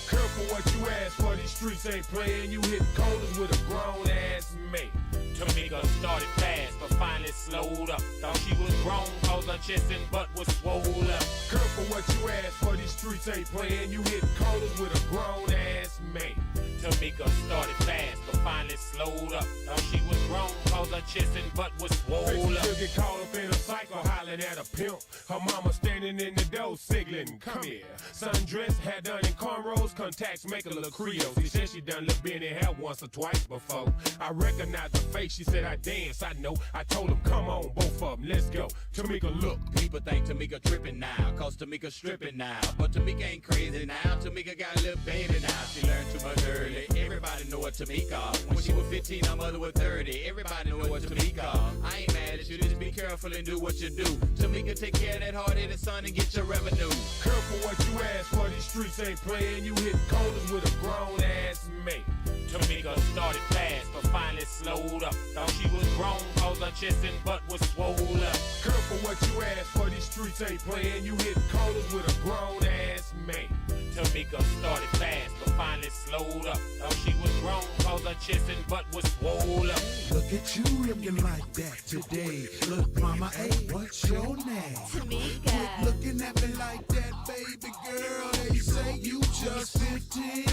Careful what you ask for, these streets ain't playing. You hit corners with a grown ass man. Tamika started fast, but finally slowed up. Thought she was grown, cause her chest and butt was swole up. Careful what you ask for, these streets ain't playing. You hit corners with a grown ass man. Tamika started fast, but finally slowed up. Thought she was grown, cause her chest and butt was swole up. She'll get caught up in a cycle, hollering at a pimp. Her mama standing in the door, signaling, come here. Sundress, hair done in cornrows, contacts make her look Creole. She said she done look Benny hair once or twice before. I recognized the face, she said I dance, I know. I told him, come on, both of them, let's go. Tamika, look. People think Tamika tripping now, cause Tamika stripping now. But Tamika ain't crazy now, Tamika got a little baby now. She learned too much early, everybody know what Tamika. When she was 15, her mother was 30, everybody know what Tamika. I ain't mad at you, just be careful and do what you do. Tamika, take care of that hard-headed son and get your revenue. Careful what you ask for, these streets ain't playing. You hit corners with a grown ass man. Tamika started fast, but finally slowed up. Thought she was grown, cause her chest and butt was swole up. Careful what you ask for, these streets ain't playing. You hit corners with a grown ass man. Tamika started fast, but finally slowed up. Thought she was grown, cause her chest and butt was swole up. Look at you looking like that today. Look, mama, hey, what's your name? Tamika. Quit looking at me like that, baby girl. They say you just 15.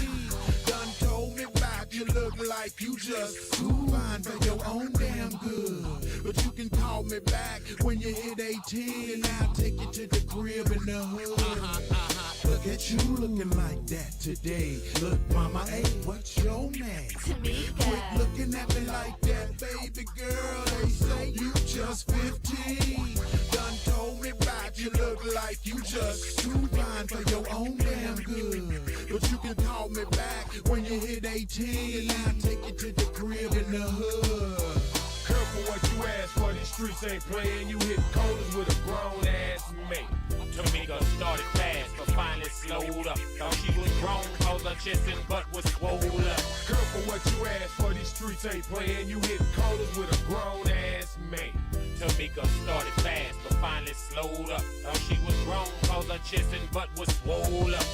Done told me about you look like you just too fine for your own damn good. But you can call me back when you hit 18 and I'll take you to the crib in the hood. Look at you looking like that today. Look, mama, hey, what's your name? Tamika. Quit looking at me like that, baby girl. They say you just 15. Done told me about you look like you just too fine for your own damn good. But you can call me back when you hit 18 and I'll take you to the crib in the hood. Careful what you ask for, these streets ain't playing. You hit corners with a grown ass man. Tamika started fast, but finally slowed up. Thought she was grown, cause her chest and butt was swole up. Careful what you ask for, these streets ain't playing. You hit corners with a grown ass man. Tamika started fast, but finally slowed up. Thought she was grown, cause her chest and butt was swole up.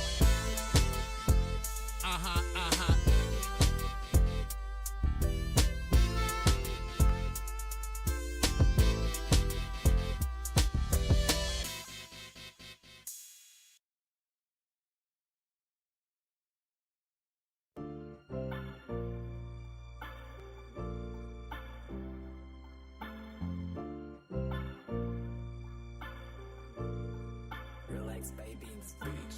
Relax, baby, in this bitch.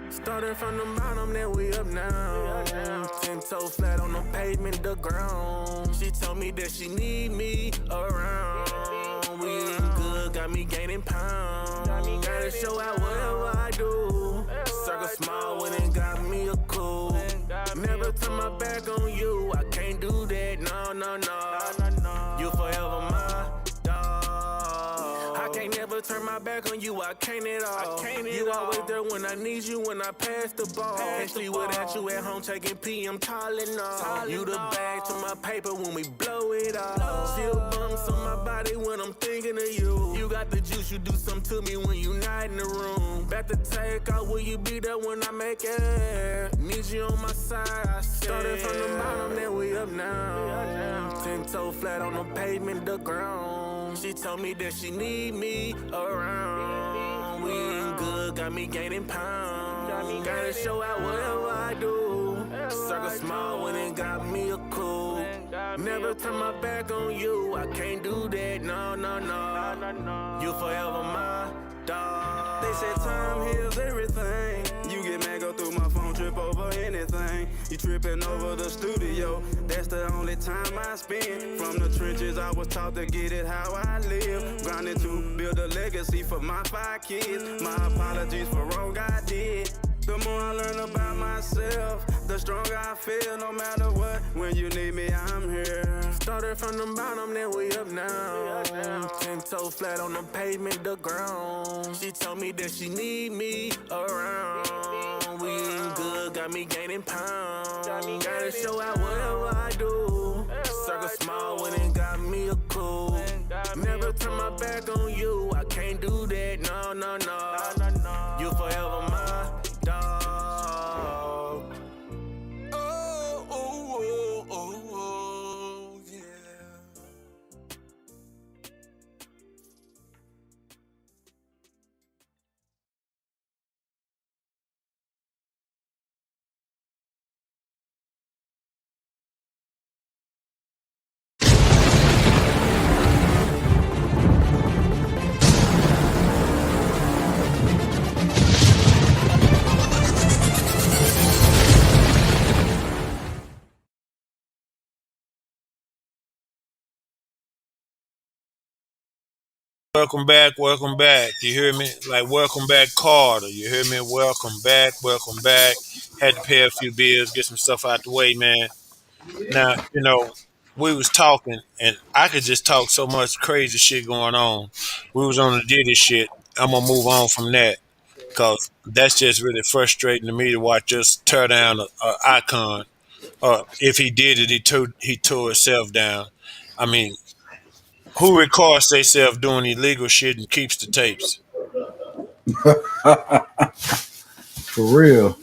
Started from the bottom, then we up now. 10 toes flat on the pavement, the ground. She told me that she need me around. We eating good, got me gaining pounds. Gotta show out whatever I do. Circle small when it got me a cool. Never turn my back on you, I can't do that, no, no, no. You forever my dog. I can't never turn my back on you, I can't at all. You always there when I need you, when I pass the ball. Can't sleep without you at home taking PM Tylenol. You the bag to my paper when we blow it off. See the bumps on my body when I'm thinking of you. You got the juice, you do something to me when you not in the room. Back to take out, will you be there when I make it? Need you on my side, I started from the bottom, then we up now. 10 toe flat on the pavement, the ground. She told me that she need me around. We eating good, got me gaining pounds. Gotta show out whatever I do. Circle small when it got me a cool. Never turn my back on you, I can't do that, no, no, no. You forever my dog. They said time heals everything. You get mad, go through my phone, trip over anything. You tripping over the studio, that's the only time I spend. From the trenches, I was taught to get it how I live. Grinding to build a legacy for my 5 kids. My apologies for wrong I did. The more I learn about myself, the stronger I feel no matter what. When you need me, I'm here. Started from the bottom, then we up now. 10 toe flat on the pavement, the ground. She told me that she need me around. We eating good, got me gaining pounds. Gotta show out whatever I do. Circle small when it got me a cool. Never turn my back on you, I can't do that, no, no, no. You forever my dog. welcome back, welcome back. You hear me? Like welcome back, Carter. You hear me? Welcome back, welcome back. Had to pay a few bills, get some stuff out the way, man. Now, we was talking, and I could just talk so much crazy shit going on. We was on the Diddy shit. I'm gonna move on from that because that's just really frustrating to me to watch us tear down a icon. If he did it, he tore himself down. I mean, who records themselves doing illegal shit and keeps the tapes? For real.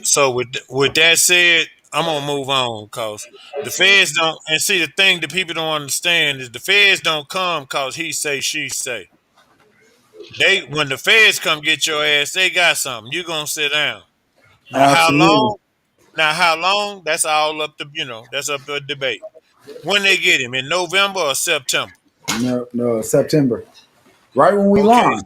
So with that said, I'm gonna move on because the feds don't. And see, the thing that people don't understand is the feds don't come because he say she say. They when the feds come get your ass, they got something. You gonna sit down. Now how Absolutely. long? Now how long? That's all up to That's up to a debate. When they get him in November or September? No, no, September. Right when we Okay, launched.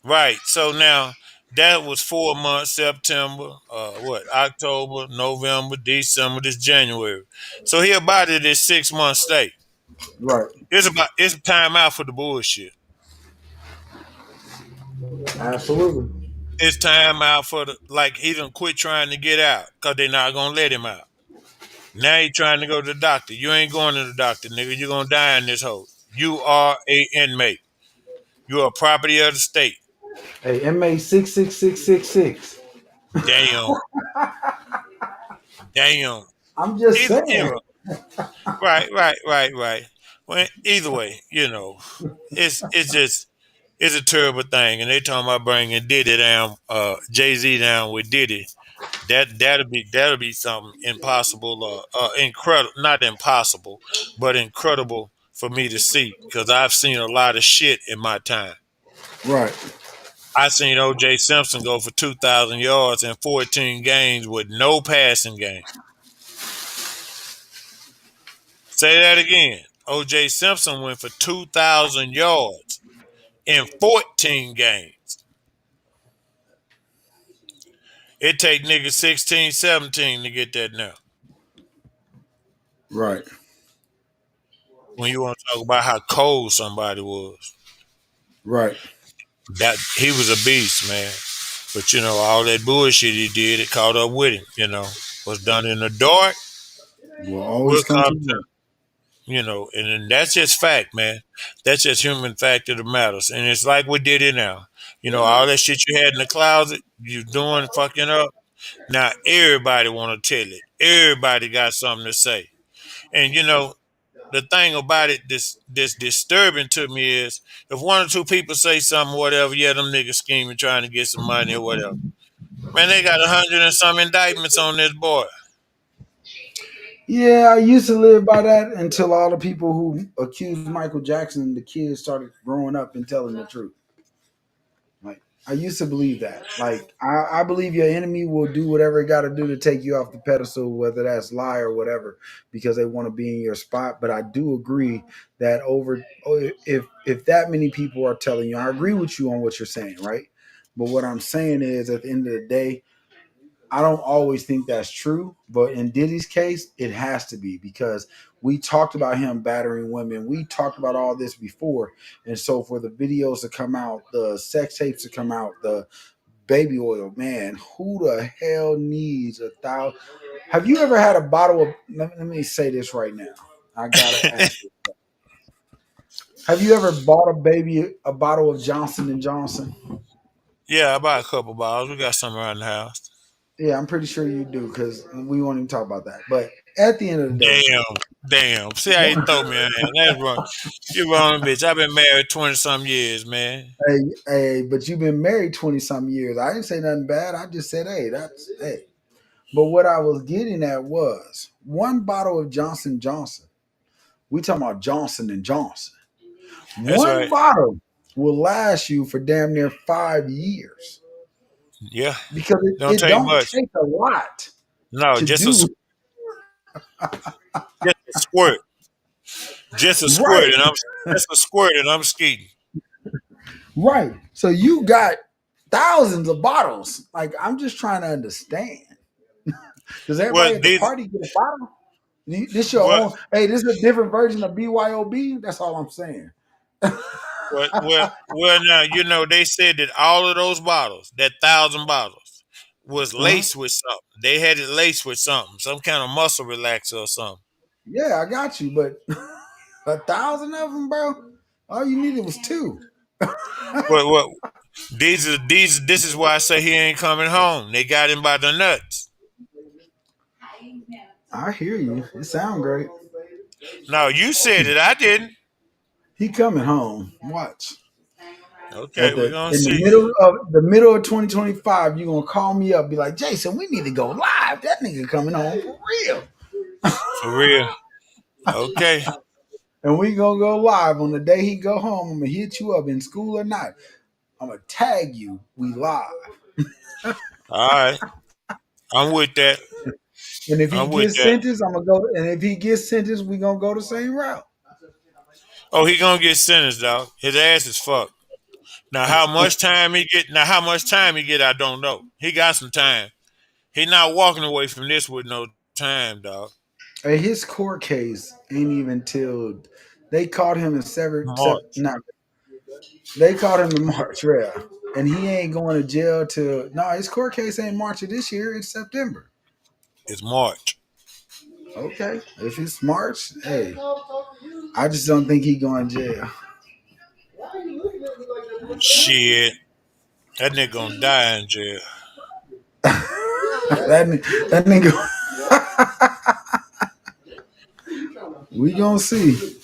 right. So now that was 4 months, September, October, November, December, this January. So he about it is 6 months stay. Right. It's time out for the bullshit. Absolutely. It's time out for the like he done quit trying to get out because they're not gonna let him out. Now he trying to go to the doctor. You ain't going to the doctor, nigga. You're gonna die in this hole. You are a inmate. You are property of the state. Hey, MA 66666. Damn. Damn. I'm just Either, saying. right. Well, either way, it's just it's a terrible thing, and they talking about bringing Diddy down, Jay Z down with Diddy. That'll be something impossible, incredible, not impossible, but incredible for me to see because I've seen a lot of shit in my time. Right. I seen O.J. Simpson go for 2,000 yards in 14 games with no passing game. Say that again. O.J. Simpson went for 2,000 yards in 14 games. It take niggas 16, 17 to get that now. Right. When you want to talk about how cold somebody was. Right. That he was a beast, man. But all that bullshit he did, it caught up with him, What's done in the dark Will will always come come to to you. and then that's just fact, man. That's just human fact of the matters. And it's like we did it now. All that shit you had in the closet, you doing fucking up. Now everybody want to tell it. Everybody got something to say. And the thing about it, this disturbing to me is if one or two people say something, whatever, yeah, them niggas scheming, trying to get some money or whatever. Man, they got 100 and some indictments on this boy. Yeah, I used to live by that until all the people who accused Michael Jackson, the kids, started growing up and telling the truth. Like I used to believe that. Like I believe your enemy will do whatever it got to do to take you off the pedestal, whether that's lie or whatever, because they want to be in your spot. But I do agree that if that many people are telling you, I agree with you on what you're saying, right? But what I'm saying is, at the end of the day, I don't always think that's true, but in Diddy's case, it has to be because we talked about him battering women. We talked about all this before. And so for the videos to come out, the sex tapes to come out, the baby oil, man, who the hell needs 1,000? Have you ever had a bottle of, let me say this right now. I got to ask you. Have you ever bought a bottle of Johnson and Johnson? Yeah, I bought a couple bottles. We got some around the house. Yeah, I'm pretty sure you do because we won't even talk about that. But at the end of the day, Damn. See how you throw me, man. That's wrong. You wrong, bitch. I've been married 20 some years, man. but you've been married 20 some years. I didn't say nothing bad. I just said, hey. But what I was getting at was one bottle of Johnson Johnson. We talking about Johnson and Johnson. That's One right. bottle will last you for damn near 5 years Yeah. because Don't it take don't much. take a lot No, to just a do. just a squirt. Just a squirt, Right, and I'm just a squirt, and I'm skeeting. right. So you got thousands of bottles. Like I'm just trying to understand. Does Well, everybody at the these, party get a bottle? This your well, own. Hey, this is a different version of BYOB. That's all I'm saying. Well, now you know they said that all of those bottles, that 1,000 bottles, was Uh-huh. laced with something. They had it laced with something, some kind of muscle relaxer or something. Yeah, I got you, but 1,000 of them, bro. All you needed was two. What? These. This is why I say he ain't coming home. They got him by the nuts. I hear you. It sound great. No, you said it. I didn't. He coming home. Watch. Okay, At we're the gonna in the see. middle of 2025, you're gonna call me up, be like, Jason, we need to go live. That nigga coming home for real. For real. Okay. And we gonna go live on the day he go home. I'm gonna hit you up in school or not. I'm gonna tag you. We live. All right. I'm with that. And if he I'm with gets that. sentenced, I'm gonna go. And if he gets sentenced, we gonna go the same route. Oh, he gonna get sentenced, dog. His ass is fucked. Now how much time he get? Now how much time he get? I don't know. He got some time. He not walking away from this with no time, dog. And his court case ain't even till they caught him in March. not they caught him in March, yeah. And he ain't going to jail till no, his court case ain't March of this year, it's September. It's March. Okay. If it's March, hey, I just don't think he going to jail. Shit. That nigga gonna die in jail. that nigga we gonna see.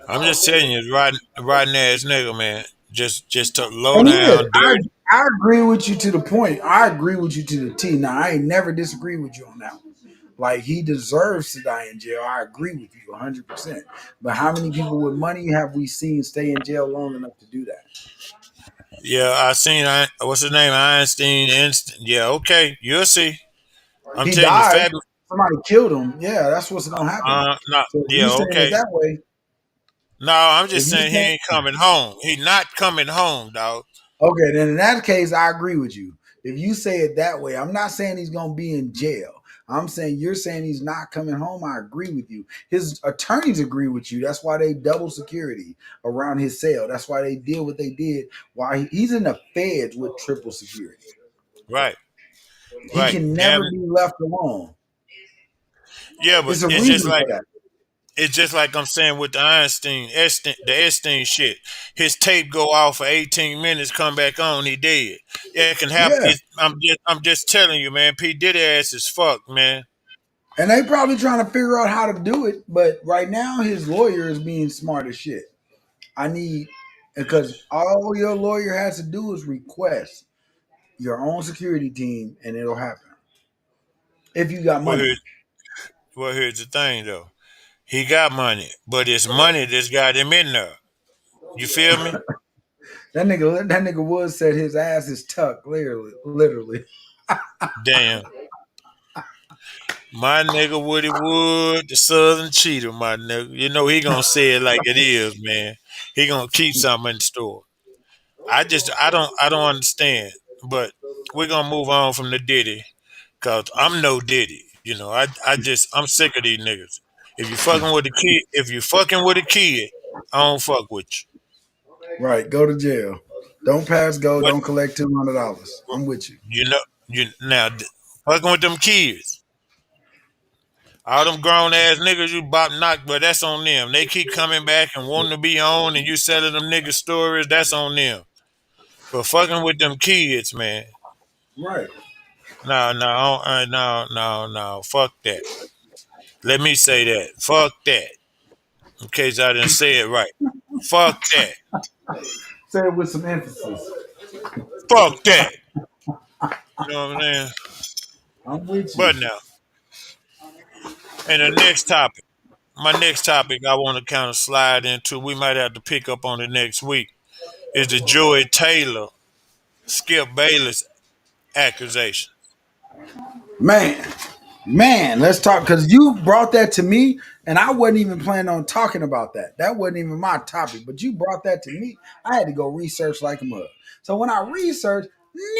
I'm just telling you, riding ass nigga, man. Just to low And he is. down, dirty. I agree with you to the point. I agree with you to the T. Now I ain't never disagree with you on that one. Like he deserves to die in jail. I agree with you 100%. But how many people with money have we seen stay in jail long enough to do that? Yeah, I seen. What's his name? Einstein. Yeah, okay. You'll see. I'm He telling you, died. Fab. Somebody killed him. Yeah, that's what's gonna happen. No. So if you Yeah, saying it okay. that way, No, I'm if just you saying he saying ain't coming home. He not coming home, dog. okay, then in that case, I agree with you. If you say it that way, I'm not saying he's gonna be in jail. I'm saying you're saying he's not coming home. I agree with you. His attorneys agree with you. That's why they double security around his cell. That's why they did what they did. Why he's in the feds with triple security. Right, He right. can Damn. never be left alone. Yeah, but It's a reason for that. it's just like I'm saying with the the Epstein shit. His tape go off for 18 minutes, come back on, he dead. Yeah, it can happen. Yeah. I'm just telling you, man. P Diddy ass is fucked, man. And they probably trying to figure out how to do it, but right now his lawyer is being smart as shit. I need because all your lawyer has to do is request your own security team and it'll happen. If you got Well, money. here's the thing though. He got money, but it's money that's got him in there. You feel me? That nigga Wood said his ass is tucked, literally. Damn. My nigga Woody Wood, the Southern Cheater, my nigga. You know he gonna say it like it is, man. He gonna keep something in store. I don't understand. But we're gonna move on from the Diddy, cause I'm no Diddy. I'm sick of these niggas. If you fucking with a kid, I don't fuck with you. Right, go to jail. Don't pass go, But don't collect $200. I'm with you. you know you now fucking with them kids. All them grown ass niggas you bop knock, but that's on them. They keep coming back and wanting to be on, and you selling them niggas stories. That's on them. But fucking with them kids, man. Right. No. Fuck that. Let me say that. Fuck that. In case I didn't say it right. Fuck that. Say it with some emphasis. Fuck that. You know what I'm saying? I'm with you. But now, and my next topic I want to kind of slide into, we might have to pick up on it next week, is the Joey Taylor, Skip Bayless accusation. Man, man, let's talk because you brought that to me, and I wasn't even planning on talking about that. That wasn't even my topic, but you brought that to me. I had to go research like a mug. So when I researched,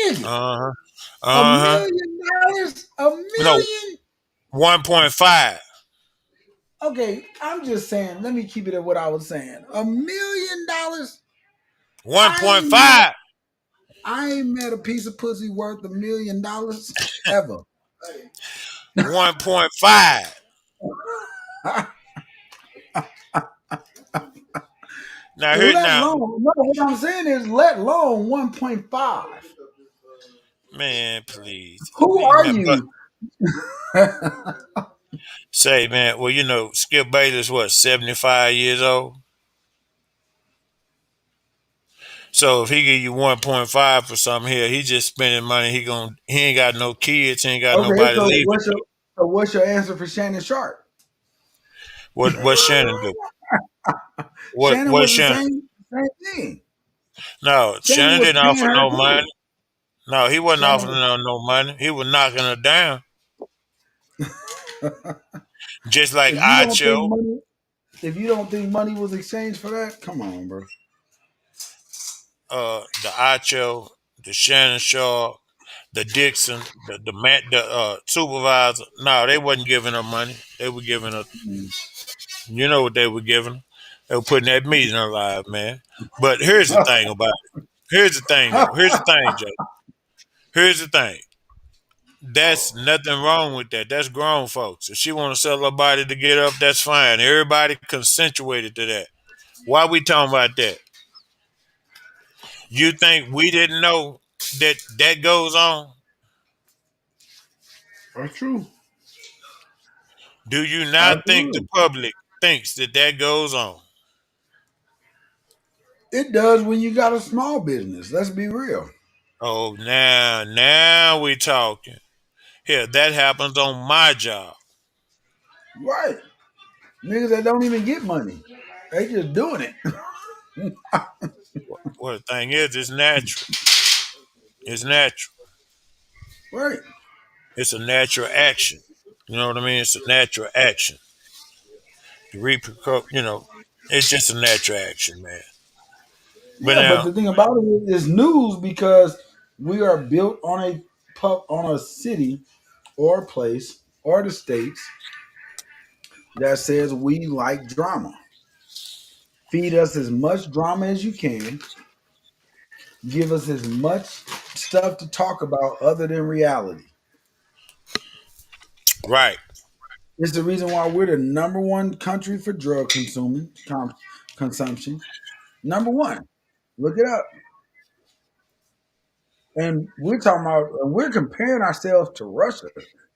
nigga, Uh huh. $1 Uh huh. million, a No, million. 1.5. Okay, I'm just saying. Let me keep it at what I was saying. $1 million. One I point ain't met five. I ain't met a piece of pussy worth $1 million ever. 1.5. Now here Let now, alone no, what I'm saying is let alone 1.5. man, please. Who are But you? say, man, well, Skip Bayless what, 75 years old? So if he give you 1.5 for something here, he just spending money. He ain't got no kids, he ain't got Okay, nobody to leave it to. so what's your answer for Shannon Sharp? What Shannon do? Shannon What was the Shannon? same thing. No, Shannon Shannon was didn't paying offer her no too. money. No, he wasn't Shannon offering no money. He was knocking her down. Just like if you don't think Acho, money if you don't think money was exchanged for that, come on, bro. the Acho, the Shannon Shaw, the Dixon, the supervisor. No, they wasn't giving her money. They were giving her, Mm. you know what they were giving her? They were putting that meat in her life, man. But here's the thing about it. Here's the thing, though. Here's the thing, Jay. Here's the thing. That's nothing wrong with that. That's grown folks. If she want to sell her body to get up, that's fine. Everybody consensuated to that. Why we talking about that? You think we didn't know that goes on? That's true. Do you not think the Absolutely. public thinks that goes on? It does when you got a small business. Let's be real. Oh, now we talking. Here, that happens on my job. Right. Niggas that don't even get money. They just doing it. Well, the thing is, it's natural. It's natural. Right. It's a natural action. You know what I mean? It's a natural action. The it's just a natural action, man. But Yeah, but now, the thing about it is news because we are built on a city or a place or the states that says we like drama. Feed us as much drama as you can. Give us as much stuff to talk about other than reality. right. It's the reason why we're the number one country for drug consumption. Number one. Look it up. And we're comparing ourselves to Russia,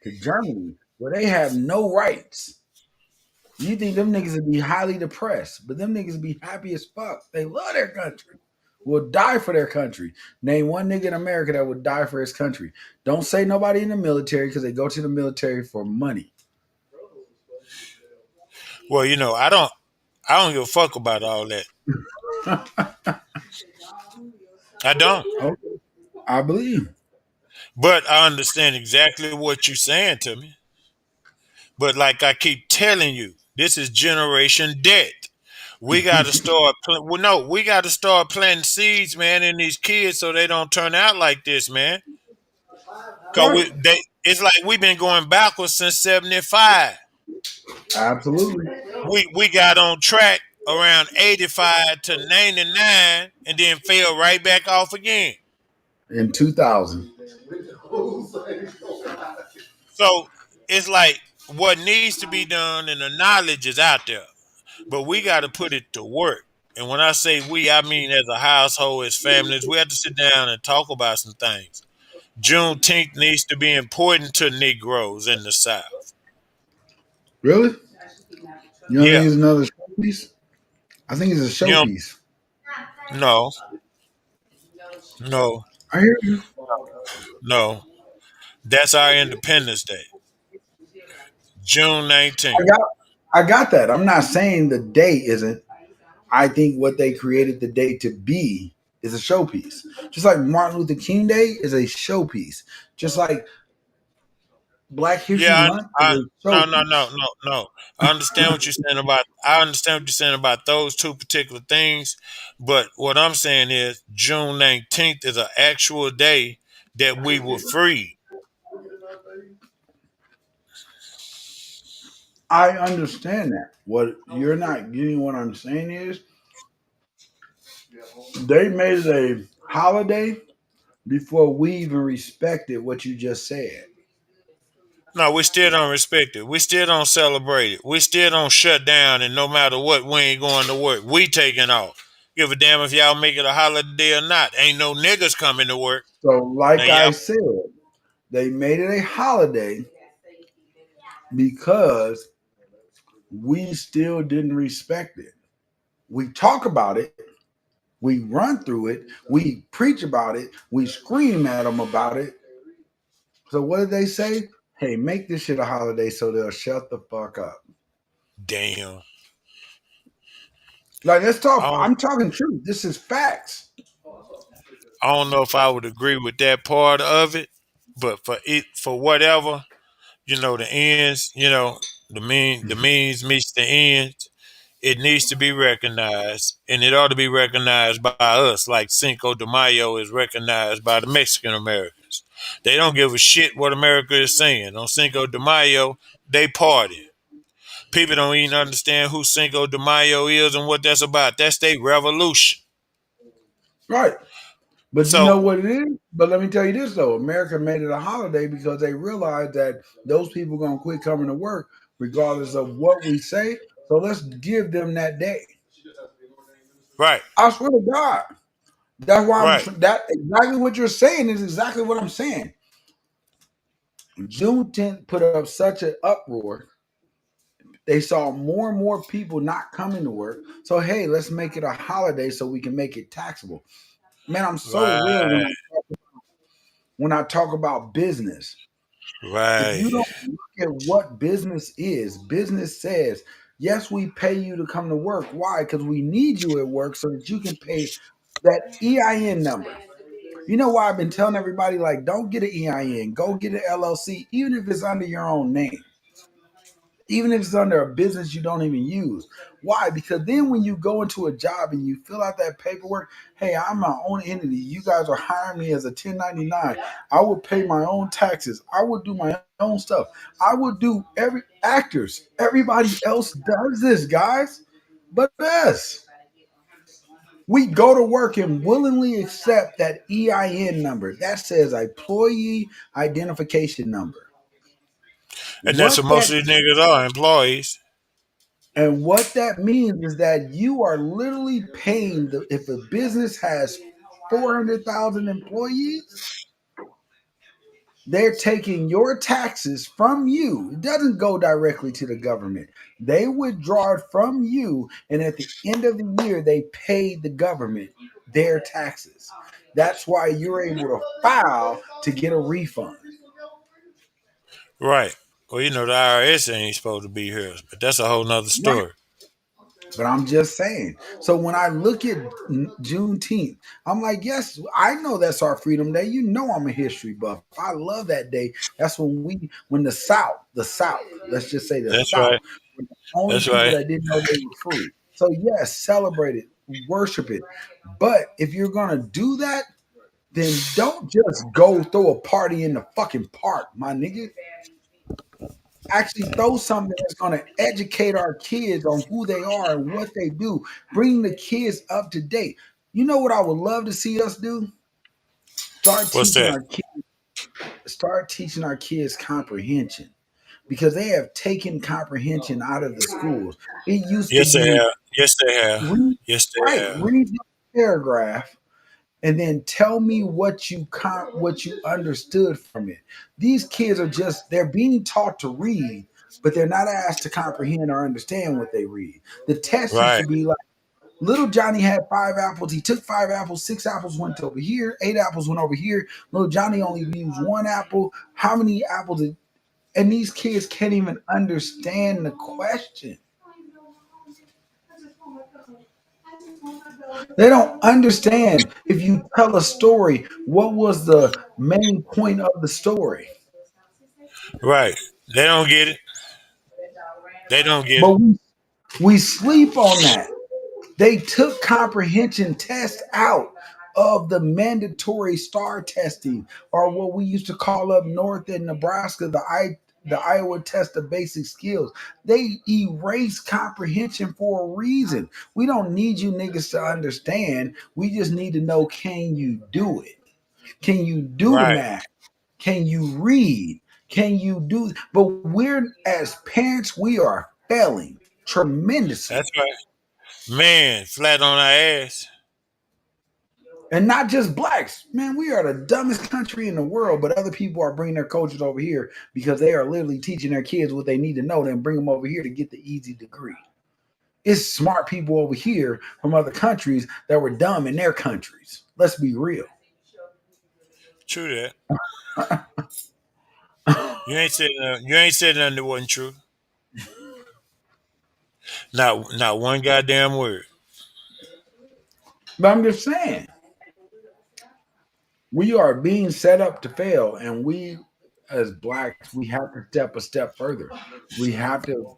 to Germany, where they have no rights. You think them niggas would be highly depressed, but them niggas be happy as fuck. They love their country. Will die for their country. Name one nigga in America that would die for his country. Don't say nobody in the military because they go to the military for money. Well, I don't give a fuck about all that. I don't. Okay. I believe. But I understand exactly what you're saying to me. But like I keep telling you, this is generation debt. We got to start. Well, no, we got to start planting seeds, man, in these kids so they don't turn out like this, man. Cause Right. it's like we've been going backwards since '75. Absolutely. We got on track around '85 to '99, and then fell right back off again. In 2000. So it's like what needs to be done, and the knowledge is out there, but we got to put it to work. And when I say we, I mean as a household, as families, we have to sit down and talk about some things. Juneteenth needs to be important to Negroes in the South. Really? You don't think Yeah, it's another showpiece? I think it's a you know, showpiece. no, no, I hear you. no. That's our Independence Day, June I 19th. got I got that. I'm not saying the day isn't. I think what they created the day to be is a showpiece. Just like Martin Luther King Day is a showpiece. Just like Black History Yeah, Month is a no, no, no, showpiece. no, no. I understand what you're saying about. I understand what you're saying about those two particular things, but what I'm saying is June 19th is an actual day that we were free. I understand that. What you're not getting what I'm saying is They made it a holiday before we even respected what you just said. No, we still don't respect it. We still don't celebrate it. We still don't shut down, and no matter what, we ain't going to work. We taking off. Give a damn if y'all make it a holiday or not. Ain't no niggas coming to work. So, Now like I y'all said, they made it a holiday because we still didn't respect it. We talk about it, we run through it, we preach about it, we scream at them about it. So, what did they say? Hey, make this shit a holiday so they'll shut the fuck up. damn. Like, let's talk. I don't I'm talking truth. This is facts. I don't know if I would agree with that part of it, but for whatever, the ends, the means meets the ends. It needs to be recognized, and it ought to be recognized by us, like Cinco de Mayo is recognized by the Mexican Americans. They don't give a shit what America is saying. On Cinco de Mayo, they party. People don't even understand who Cinco de Mayo is and what that's about. That's their revolution. Right. But you know So, what it is? But let me tell you this though, America made it a holiday because they realized that those people are gonna quit coming to work regardless of what we say. So let's give them that day. right, I swear to God. That's why right, that exactly what you're saying is exactly what I'm saying. Juneteenth put up such an uproar. They saw more and more people not coming to work. So hey, let's make it a holiday so we can make it taxable. Man, I'm so real right, when I talk about business. If you right. don't look at what business is, business says, yes, we pay you to come to work. Why? Because we need you at work so that you can pay that EIN number. You know why I've been telling everybody, like, don't get an EIN, go get an LLC, even if it's under your own name, even if it's under a business you don't even use. Why? Because then when you go into a job and you fill out that paperwork, hey, I'm my own entity. You guys are hiring me as a 1099. I would pay my own taxes. I would do my own stuff. I would do every actors. Everybody else does this, guys, but us. We go to work and willingly accept that EIN number. That says employee identification number. And that's What what most that of these niggas are, employees. And what that means is that you are literally paying if a business has 400,000 employees, they're taking your taxes from you. It doesn't go directly to the government. They withdraw it from you, and at the end of the year, they pay the government their taxes. That's why you're able to file to get a refund. Right. Well, the IRS ain't supposed to be here, but that's a whole nother Right. story. But I'm just saying. So when I look at Juneteenth, I'm like, yes, I know that's our Freedom Day. You know, I'm a history buff. I love that day. That's when the South, let's just say the That's South, right. were the only That's people right. that didn't know they were free. So yes, celebrate it, worship it. But if you're gonna do that, then don't just go throw a party in the fucking park, my nigga. Actually throw something that's going to educate our kids on who they are and what they do. Bring the kids up to date. You know what I would love to see us do? Start What's teaching that? our kids. Start teaching our kids comprehension because they have taken comprehension out of the schools. It used to Yes, they be have. Yes, they have. read, Yes, they have. read the paragraph and then tell me what you understood from it. These kids are they're being taught to read, but they're not asked to comprehend or understand what they read. The test used Right. to be like little Johnny had 5 apples. He took 5 apples. 6 apples went over here. 8 apples went over here. Little Johnny only used 1 apple. How many apples? And these kids can't even understand the question. They don't understand if you tell a story, what was the main point of the story? Right. They don't get it. They don't get it. But we sleep on that. They took comprehension tests out of the mandatory STAR testing, or what we used to call up north in Nebraska, the the Iowa test of basic skills. They erase comprehension for a reason. We don't need you niggas to understand. We just need to know, can you do it? Can you do the Right. math? Can you read? Can you do? But we're, as parents, we are failing That's tremendously. right. Man, flat on our ass. And not just blacks. Man, we are the dumbest country in the world, but other people are bringing their cultures over here because they are literally teaching their kids what they need to know, then bring them over here to get the easy degree. It's smart people over here from other countries that were dumb in their countries. Let's be real. True that. You ain't said nothing that wasn't true. Not one goddamn word. But I'm just saying, we are being set up to fail, and we, as blacks, we have to step a step further. We have to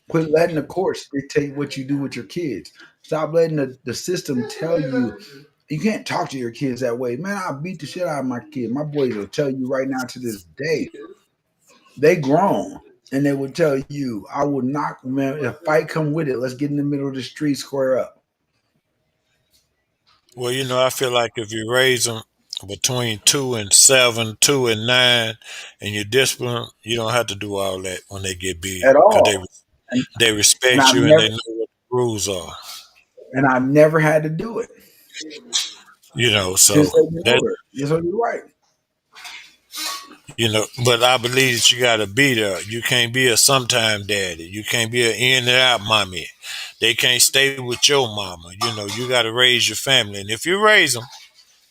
quit letting the courts dictate what you do with your kids. Stop letting the system tell you you can't talk to your kids that way. Man, I'll beat the shit out of my kids. My boys will tell you right now to this day, they grown. And they would tell you, I will knock, man, if a fight come with it, let's get in the middle of the street, square up. Well, I feel like if you raise them between 2 and 7, 2 and 9, and you discipline them, you don't have to do all that when they get big At because all. And, they and respect I've you and never they know what the rules are. had to do it. So Just so you that know it. Just so you're right. but I believe that you got to be there. You can't be a sometime daddy. You can't be an in and out mommy. They can't stay with your mama. You got to raise your family, and if you raise them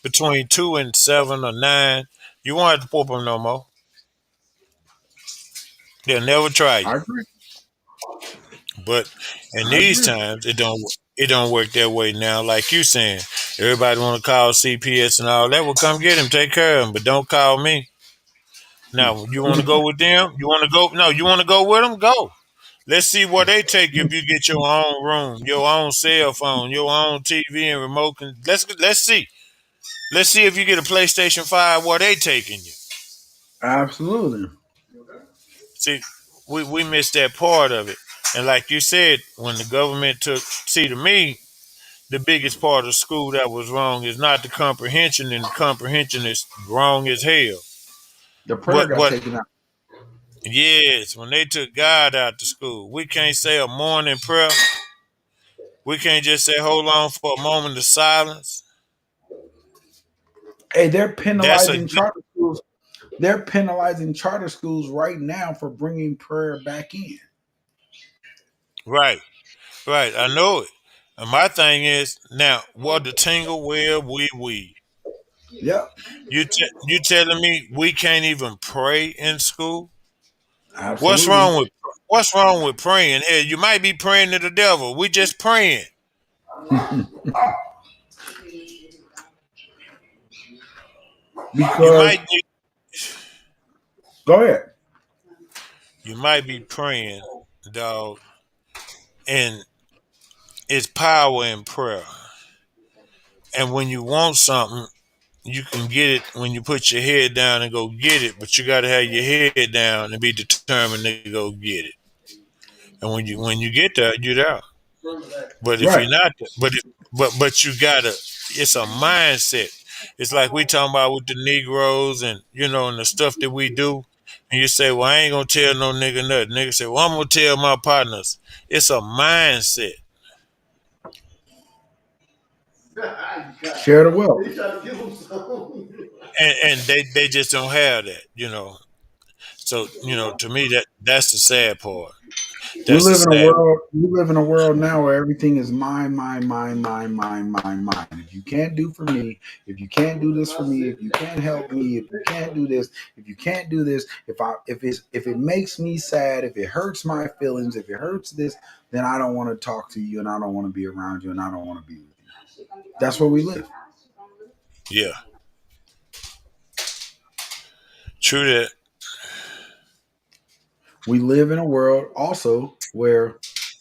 between 2 and 7 or 9, you won't have to whoop them no more. They'll never try you. I agree. But in I these agree. times, it don't work that way now. Like you saying, everybody want to call CPS and all that. Well, come get him, take care of him, but don't call me. Now, you want to go with them? You want to go? No, you want to go with them? Go. Let's see what they take if you get your own room, your own cell phone, your own TV and remote. Let's see. Let's see if you get a PlayStation 5. What they taking you? Absolutely. See, we missed that part of it. And like you said, when the government to me, the biggest part of school that was wrong is not the comprehension, and the comprehension is wrong as hell. The prayer But got taken out. yes, when they took God out to school, we can't say a morning prayer. We can't just say hold on for a moment of silence. Hey, they're That's a penalizing charter schools. They're penalizing charter schools right now for bringing prayer back in. right, right. I know it. And my thing is now, what the tingle where we. Yep. You telling me we can't even pray in school? What's Absolutely. wrong with What's wrong with praying? Hey, you might be praying to the devil. We just praying. You Because might be, go ahead. you might be praying, dog, and it's power in prayer. And when you want something, you can get it when you put your head down and go get it. But you got to have your head down and be determined to go get it. And when you get there, you're there. But if Right. you're not, but you gotta. It's a mindset. It's like we talking about with the Negroes and and the stuff that we do. And you say, "Well, I ain't gonna tell no nigga nothing." Nigga say, "Well, I'm gonna tell my partners." It's a mindset, Share the wealth. and they just don't have that. So to me that's the sad part. We That's the live in a sad. world. We live in a world now where everything is mine, mine, mine, mine, mine, mine, mine. If you can't do for me, if you can't do this for me, if you can't help me, if you can't do this, if you can't do this, if it makes me sad, if it hurts my feelings, if it hurts this, then I don't want to talk to you, and I don't want to be around you, and I don't want to be with you. That's where we live. Yeah, true that. We live in a world also where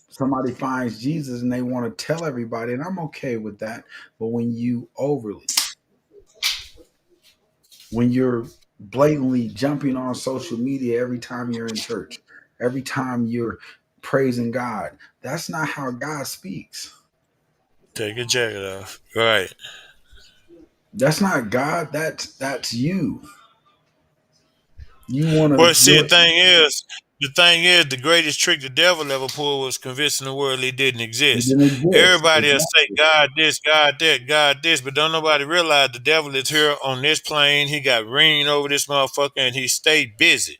somebody finds Jesus and they want to tell everybody, and I'm okay with that. But when you overly, when you're blatantly jumping on social media every time you're in church, every time you're praising God. That's not how God speaks. Take your jacket off. Right. That's not God. That's you. You want Well, to. see, the thing is, the greatest trick the devil ever pulled was convincing the world he didn't It exist. didn't exist. Everybody will say, Exactly. God this, God that, God this, but don't nobody realize the devil is here on this plane. He got ring over this motherfucker and he stayed busy.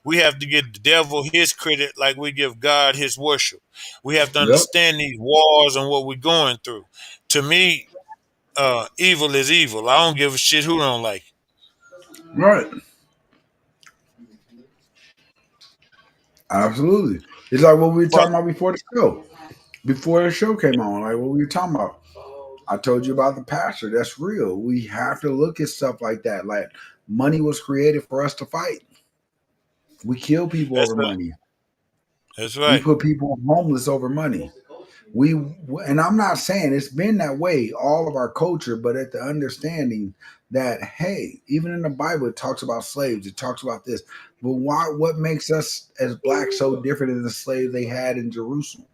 We have to give the devil his credit like we give God his worship. We have to Yep. understand these wars and what we're going through. To me, evil is evil. I don't give a shit who don't like it. Right. Absolutely. It's like what we were But talking about before the show. Before the show came on, like what we were talking about. I told you about the pastor. That's real. We have to look at stuff like that. Like money was created for us to fight. We kill people that's over right. money. That's We right. put people homeless over money. We and I'm not saying it's been that way all of our culture, but at the understanding that hey, even in the Bible it talks about slaves, it talks about this. But why? What makes us as blacks so different than the slaves they had in Jerusalem?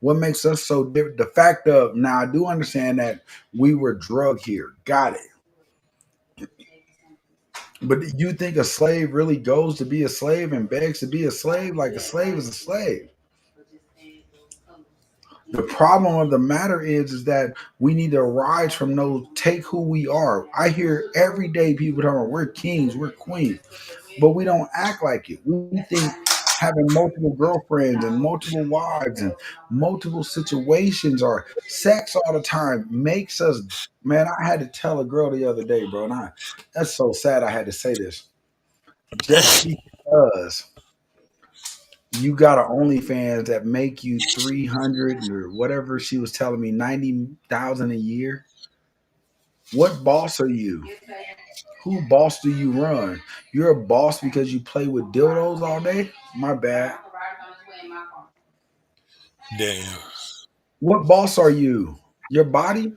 What makes us so different? The fact of now, I do understand that we were drug here. Got it. But do you think a slave really goes to be a slave and begs to be a slave? Like a slave is a slave. The problem of the matter is that we need to rise from those, take who we are. I hear every day people talking about we're kings, we're queens, but we don't act like it. We think having multiple girlfriends and multiple wives and multiple situations or sex all the time makes us. Man, I had to tell a girl the other day, bro, and that's so sad I had to say this. Just because you got an OnlyFans that make you 300 or whatever she was telling me, 90,000 a year. What boss are you? Who boss do you run? You're a boss because you play with dildos all day? My bad. Damn. What boss are you? Your body?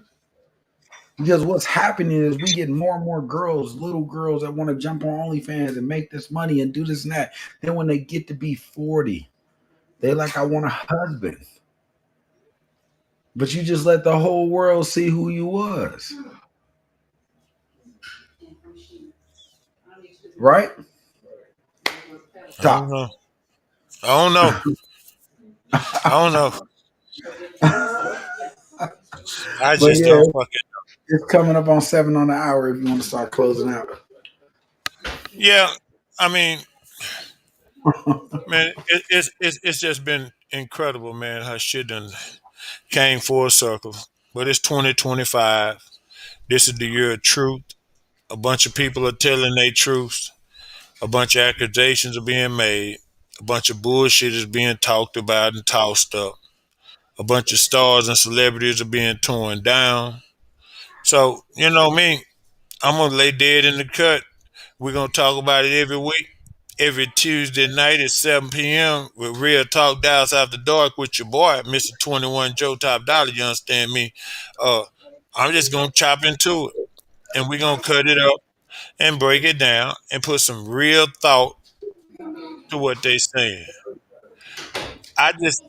Because what's happening is we get more and more girls, little girls that want to jump on OnlyFans and make this money and do this and that. Then when they get to be 40, they like, I want a husband. But you just let the whole world see who you was. Right? I don't Top. know. I don't know. I don't know. I But just yeah, don't fucking. it's coming up on 7 on the hour if you want to start closing out. Yeah, I mean, man, it's just been incredible, man. How shit done came full circle. But it's 2025. This is the year of truth. A bunch of people are telling their truths. A bunch of accusations are being made. A bunch of bullshit is being talked about and tossed up. A bunch of stars and celebrities are being torn down. So, you know me, I'm going to lay dead in the cut. We're going to talk about it every week. Every Tuesday night at 7 p.m. with Real Talk Dallas After Dark with your boy, Mr. 21 Joe Top Dollar. You understand me? Uh, I'm just going to chop into it and we're going to cut it up and break it down and put some real thought to what they saying. I just,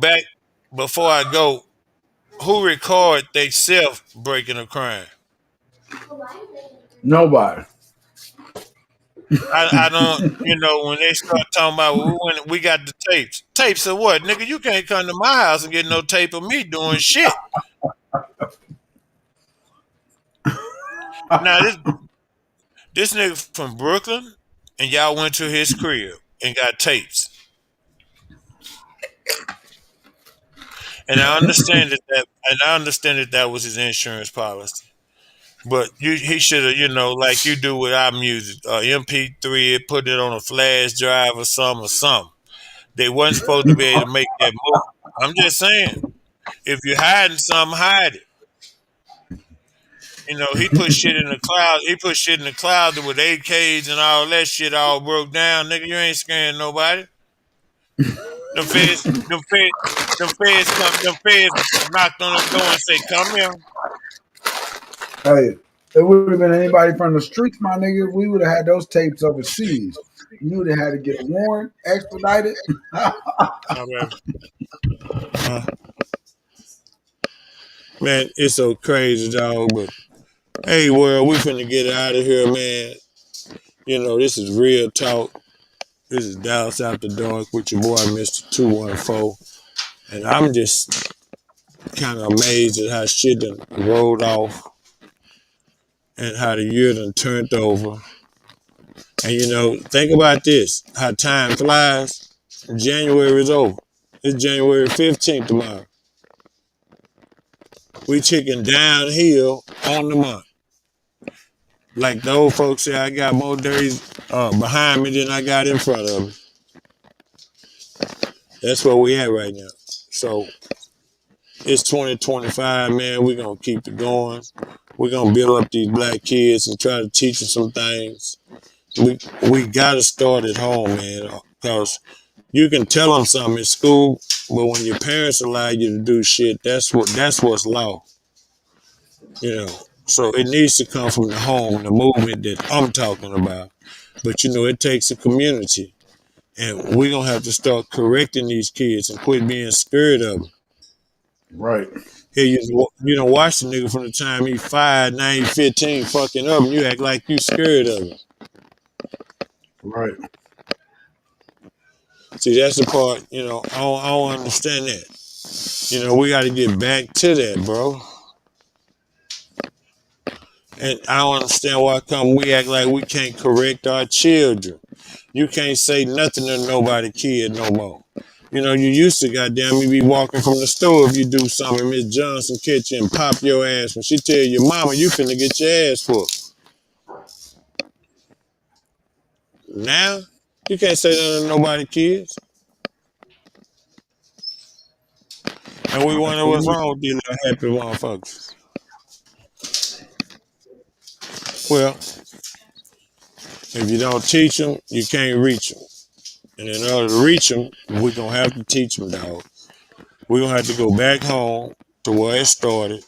back before I go, who record they self breaking a crime? Nobody. I don't, when they start talking about when we got the tapes. Tapes of what? Nigga, you can't come to my house and get no tape of me doing shit. Now this nigga from Brooklyn and y'all went to his crib and got tapes. And I understand that was his insurance policy. But he should have, like you do with our music, MP3, put it on a flash drive or something. They wasn't supposed to be able to make that move. I'm just saying, if you're hiding something, hide it. He put shit in the cloud. He put shit in the cloud with AKs and all that shit all broke down. Nigga, you ain't scaring nobody. Them feds, them feds, them feds knocked on the door and say, "Come here." Hey, it would have been anybody from the streets, my nigga. We would have had those tapes overseas. You would have had to get a warrant, expedited. Man, man, it's so crazy, dog. But hey, world, we finna get out of here, man. You know, this is real talk. This is Dallas After Dark with your boy, Mr. 214. And I'm just kind of amazed at how shit done rolled off and how the year done turned over. And you know, think about this, how time flies. January is over. It's January 15th tomorrow. We ticking downhill on the month. Like the old folks say, I got more days behind me than I got in front of me. That's where we at right now. So it's 2025, man. We're going to keep it going. We're going to build up these black kids and try to teach them some things. We got to start at home, man, because you can tell them something in school, but when your parents allow you to do shit, that's what's law. You know, so it needs to come from the home, the movement that I'm talking about. But you know, it takes a community, and we're gonna have to start correcting these kids and quit being scared of them. Right. Here you know, watch the nigga from the time he 5, now he 15, fucking up, and you act like you scared of him. Right. See, that's the part, you know, I don't understand that. You know, we got to get back to that, bro. And I don't understand why come we act like we can't correct our children. You can't say nothing to nobody kid no more. You know, you used to goddamn me be walking from the store if you do something, Miss Johnson catch you and pop your ass when she tell your mama you finna get your ass whooped. Now, you can't say nothing to nobody kids. And we wonder what's wrong with these little happy motherfuckers. Well, if you don't teach them, you can't reach them. And in order to reach them, we're going to have to teach them, dog. We're going to have to go back home to where it started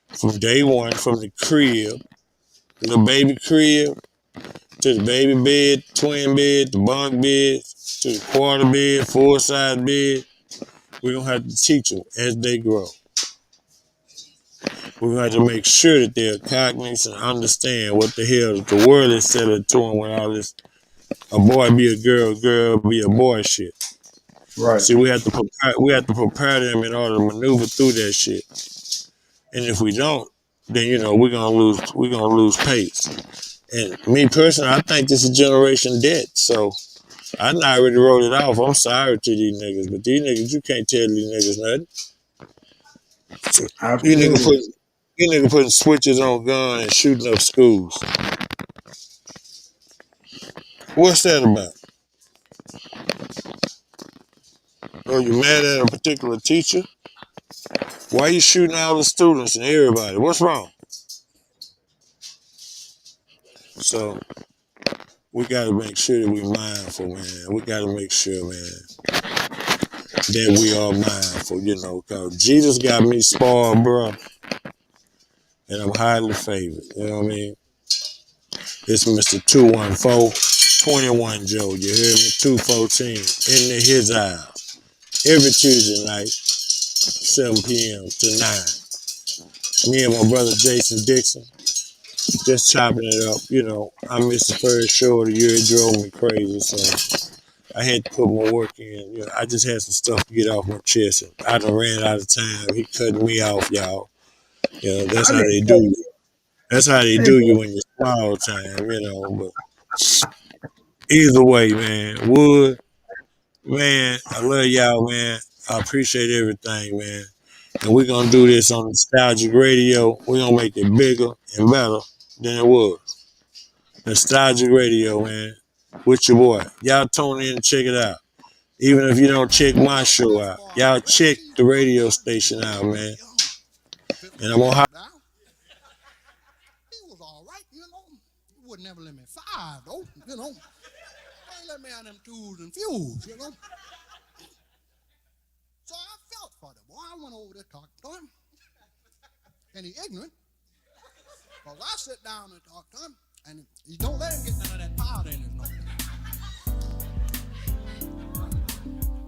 from day one, from the crib, the baby crib, to the baby bed, twin bed, the bunk bed, to the quarter bed, full-size bed. We're going to have to teach them as they grow. We're going to have to make sure that they're cognizant and understand what the hell the world is set up to them with all this a boy be a girl be a boy shit. Right. See, we have to prepare them in order to maneuver through that shit. And if we don't, then you know we're gonna lose pace. And me personally, I think this is generation debt. So I already wrote it off. I'm sorry to these niggas, but these niggas, you can't tell these niggas nothing. Absolutely. You nigga putting switches on guns and shooting up schools. What's that about? Are you mad at a particular teacher? Why are you shooting all the students and everybody? What's wrong? So we got to make sure that we mindful, man. We got to make sure, man, that we are mindful, you know, because Jesus got me spoiled, bro, and I'm highly favored. You know what I mean? It's Mr. 214, 21 Joe. You hear me? 214 in his house every Tuesday night, 7 p.m. to 9. Me and my brother Jason Dixon just chopping it up. You know, I missed the first show of the year. It drove me crazy, so I had to put more work in. You know, I just had some stuff to get off my chest. And I done ran out of time. He cutting me off, y'all. You know, that's how they do you. That's how they do you when you're small time, you know. But either way, man, Wood, man, I love y'all, man. I appreciate everything, man. And we're going to do this on Nostalgic Radio. We're going to make it bigger and better than it was. Nostalgic Radio, man. With your boy. Y'all tune in and check it out. Even if you don't check my show out, y'all check the radio station out, man. And I'm gonna He was all right, you know. He would never let me 5, though, you know. They let me on them 2s and fews, you know. So I felt for the boy. I went over there talking to him. And he ignorant. Because I sit down and talk to him, and you don't let him get none of that powder in his nose.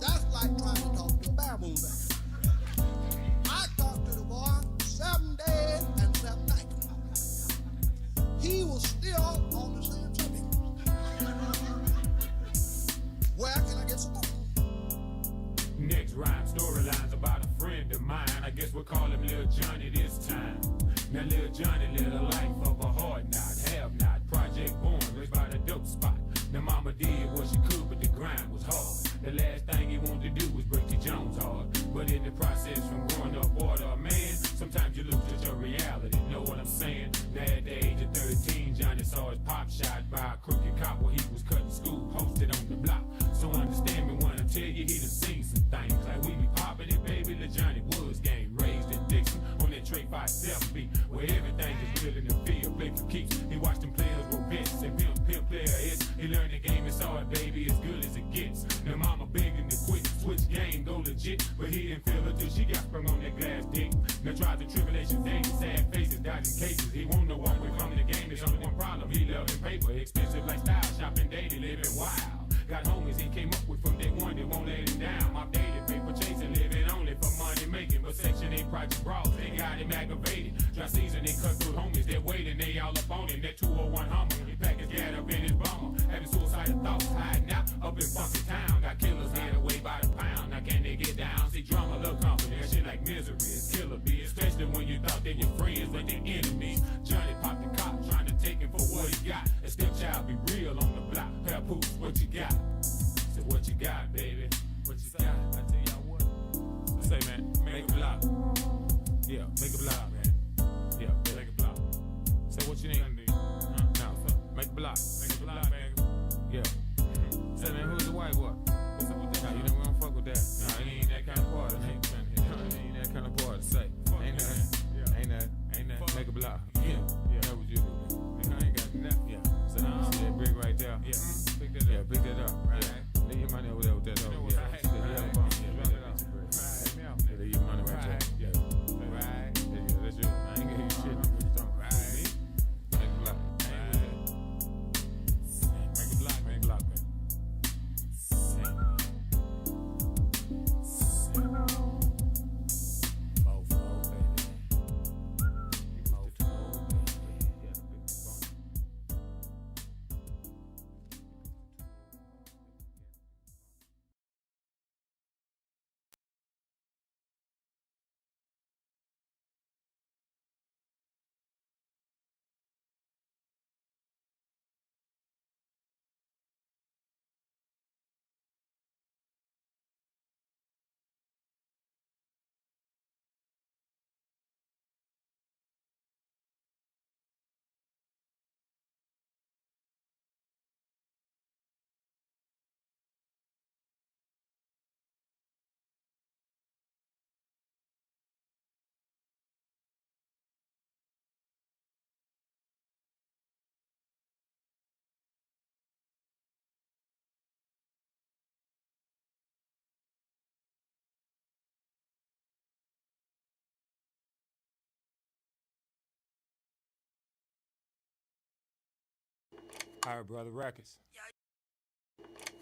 That's like trying to talk to a baboon bear. I talked to the boy 7 days and 7 nights. He was still on the same subject. Where can I get some more? Next rhyme, storylines about a friend of mine. I guess we'll call him Lil Johnny this time. Now Lil Johnny lived a life of a hard knot, have not. Project born, raised by the dope spot. Now mama did what she could, but the grind was hard. The last thing he wanted to do was break the Jones heart. But in the process from growing up order, man, sometimes you lose just your reality, know what I'm saying? Now at the age of 13, Johnny saw his pop shot by a crooked cop while he was cutting school, posted on the block. So understand me when I tell you he done seen some things. Like we be popping it, baby, the Johnny Woods game. Raised in Dixon on that Trey 5-7 beat, where everything is real in the field, play for keeps. He watched them players roll bets and pimp player hits. He learned the game and saw it, baby, as good as it gets. Now mama begging to quit, switch game, go legit. But he didn't feel it till she got sprung on that glass dick. Now trials and tribulations, dangerous, sad faces, dodging cases. He won't know walk away from the game, there's only one problem. He loving paper, expensive lifestyle, shopping daily, living wild. Got homies he came up with from day one that won't let him down. Updated, paper chasing, living only for money making. But Section 8 project brawls, they got him aggravated. Dry season, they cut through homies, they're waiting, they all up on him. That 201 Hummer, he packed his gat up in his bomber. Having suicidal thoughts, hiding out up in fucking town. Got killers head away by the pound. Now can they get down? See drama, look confident, shit like misery is killer bee. Especially when you thought they your friends, but they're enemies. Johnny popped the cop, trying to take him for what he got. A stepchild be real on the block. Papoose, what you got? So what you got, baby? What you got? I tell y'all what. Say, man, make a block. Yeah, make a block, man. Yeah, make a block. Say what you need. Now, make a block. Make a block, man. Yeah. Say, man, who's the white boy? What's up with that? Nah, you know we don't fuck with that. Nah, he ain't that kind of party. He ain't that kind of party. Say, ain't that. Make a block. Yeah. That was you do. I ain't got nothing. Yeah. So you see that brick right there? Yeah. Pick that up. Yeah, pick that up. Right. Leave your money over there with that hoe. Yeah. Leave your money right there. Yeah. Right. Yeah, that's you. I ain't gonna hear you shit. What you talking about? Right. Make a block. Make a block. Make a block, man. Higher Brother Records.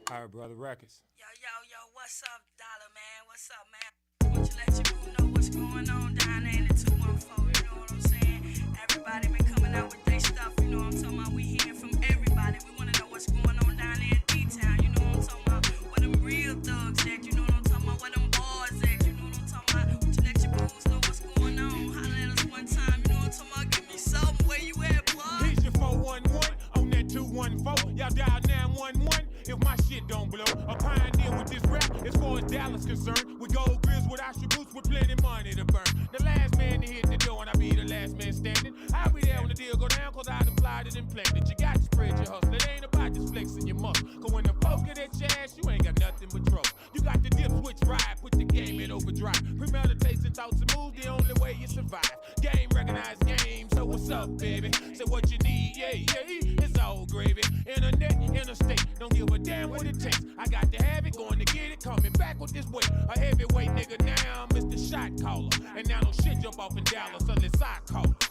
Higher Brother Records. Yo, what's up, Dollar Man? What's up, man? Want you let your crew know what's going on down there in the 214, you know what I'm saying? Everybody been coming out with their stuff, you know what I'm talking about? We hearing from everybody. We want to know what's going on down there in D-Town, you know what I'm talking about? Where them real thugs at, you know what I'm talking about? Where them boys at, you know what I'm talking about? Want you let your crews know what's going on? Holla at us one time, you know what I'm talking about? Give me something, where you at, boy? Here's your 411 on that 214. Y'all dial 911 if my shit don't blow. A pioneer with this rap as far as Dallas concerned. With gold grills, with attributes, with plenty money to burn. The last man to hit the door and I be the last man standing. I'll be there when the deal go down cause I done applied it and planned it. You got to spread your hustle. It ain't about just flexing your muscle. Cause when the folks get at your ass, you ain't got nothing but trouble. You got the dip switch ride, put the game in overdrive. Premeditation thoughts and moves, the only way you survive. Game recognized game, so what's up, baby? Say what you need, yeah, it's all gravy. Internet, interstate, don't give a damn what it takes. I got to have it, going to get it, coming back with this weight. A heavyweight nigga now, Mr. Shot Caller. And now don't shit jump off in Dallas unless I call it.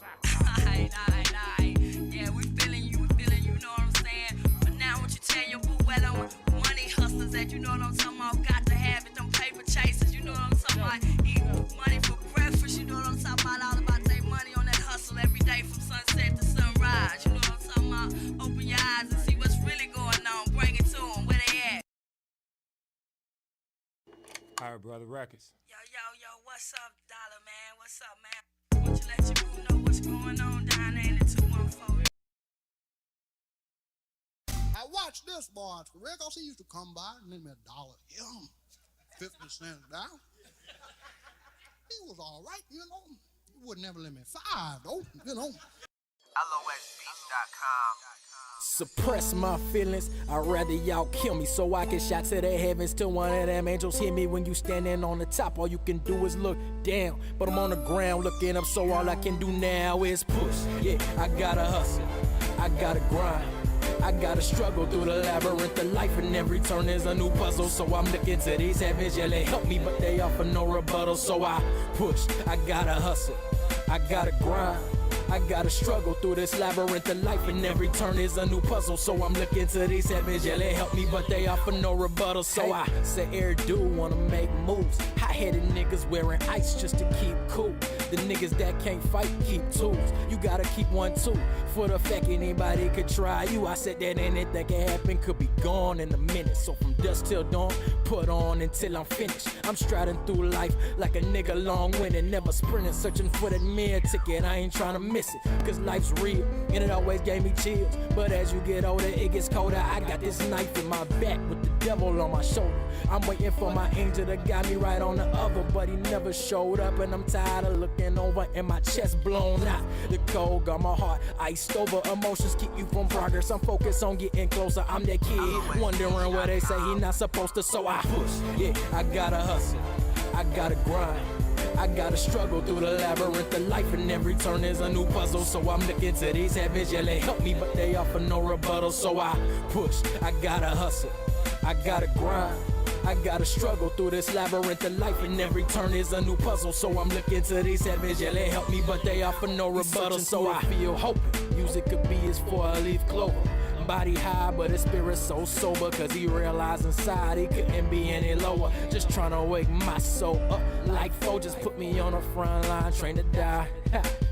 Alright, that, you know what I'm talking about? Got to have it, them paper chasers, you know what I'm talking about? Eat money for breakfast, you know what I'm talking about? All about their money on that hustle every day from sunset to sunrise, you know what I'm talking about? Open your eyes and see what's really going on, bring it to them, where they at? All right, brother, records. Yo, what's up, Dollar Man? What's up, man? Want you let your crew know what's going on down there in the 214? I watched this boy, Rick. He used to come by and lend me $1. Yeah, 50 cents down. He was all right, you know. He would never lend me $5, though, you know. Suppress my feelings, I'd rather y'all kill me so I can shout to the heavens till one of them angels hit me. When you standing on the top, all you can do is look down, but I'm on the ground looking up, so all I can do now is push. Yeah, I gotta hustle, I gotta grind, I gotta struggle through the labyrinth of life, and every turn is a new puzzle. So I'm looking to these heavens, yeah, they help me, but they offer no rebuttal. So I push, I gotta hustle, I gotta grind, I gotta struggle through this labyrinth of life, and every turn is a new puzzle. So I'm looking to these heavens, yeah, they help me, but they offer no rebuttal. So I say, every dude wanna make moves. Hot-headed niggas wearing ice just to keep cool. The niggas that can't fight keep tools. You gotta keep one too, for the fact anybody could try you. I said that anything can happen, could be gone in a minute. So from dusk till dawn, put on until I'm finished. I'm striding through life like a nigga long-winded, never sprinting, searching for that mirror ticket. I ain't trying to miss it, cause life's real, and it always gave me chills. But as you get older, it gets colder. I got this knife in my back with the devil on my shoulder. I'm waiting for my angel to guide me right on the other, but he never showed up, and I'm tired of looking over and my chest blown out. The cold got my heart iced over. Emotions keep you from progress. I'm focused on getting closer. I'm that kid wondering where they say he not supposed to, so I push. Yeah, I gotta hustle, I gotta grind, I gotta struggle through the labyrinth of life, and every turn is a new puzzle. So I'm looking to these heavens, yeah, they help me, but they offer no rebuttal. So I push, I gotta hustle, I gotta grind, I gotta struggle through this labyrinth of life, and every turn is a new puzzle. So I'm looking to these heavens, yeah, they help me, but they offer no rebuttal. So I feel hoping music could be his 4-leaf clover. Body high, but his spirit so sober, cause he realized inside he couldn't be any lower. Just trying to wake my soul up like foe. Just put me on the front line, train to die.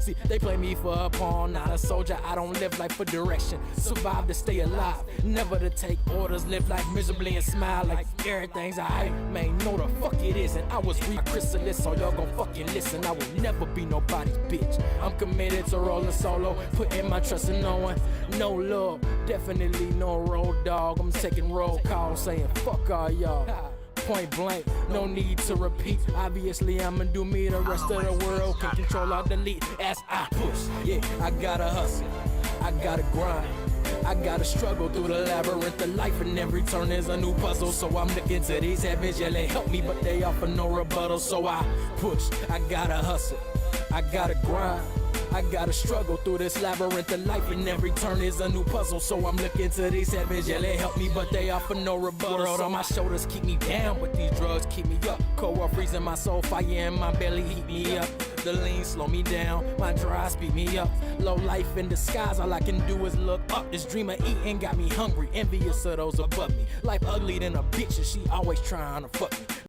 See, they play me for a pawn, not a soldier. I don't live life for direction, survive to stay alive, never to take orders. Live life miserably and smile like everything's alright. Man, no the fuck it isn't. I was re-chrysalis, so y'all gon' fucking listen. I will never be nobody's bitch. I'm committed to rolling solo, putting my trust in no one. No love, definitely no road dog. I'm taking roll calls, saying fuck all y'all. Point blank, no need to repeat. Obviously I'ma do me, the rest of the world can control or delete as I push. Yeah, I gotta hustle, I gotta grind, I gotta struggle through the labyrinth of life, and every turn is a new puzzle. So I'm looking to these heavens, yeah, they help me, but they offer no rebuttal. So I push, I gotta hustle, I gotta grind, I gotta struggle through this labyrinth of life, and every turn is a new puzzle. So I'm looking to these heavens, yeah, they help me, but they offer no rebuttal. World on my shoulders keep me down, but these drugs keep me up. Cold war freezing my soul, fire in my belly heat me up. The lean slow me down, my dry speed me up. Low life in disguise, all I can do is look up. This dream of eating got me hungry, envious of those above me. Life ugly than a bitch, and she always trying to fuck me.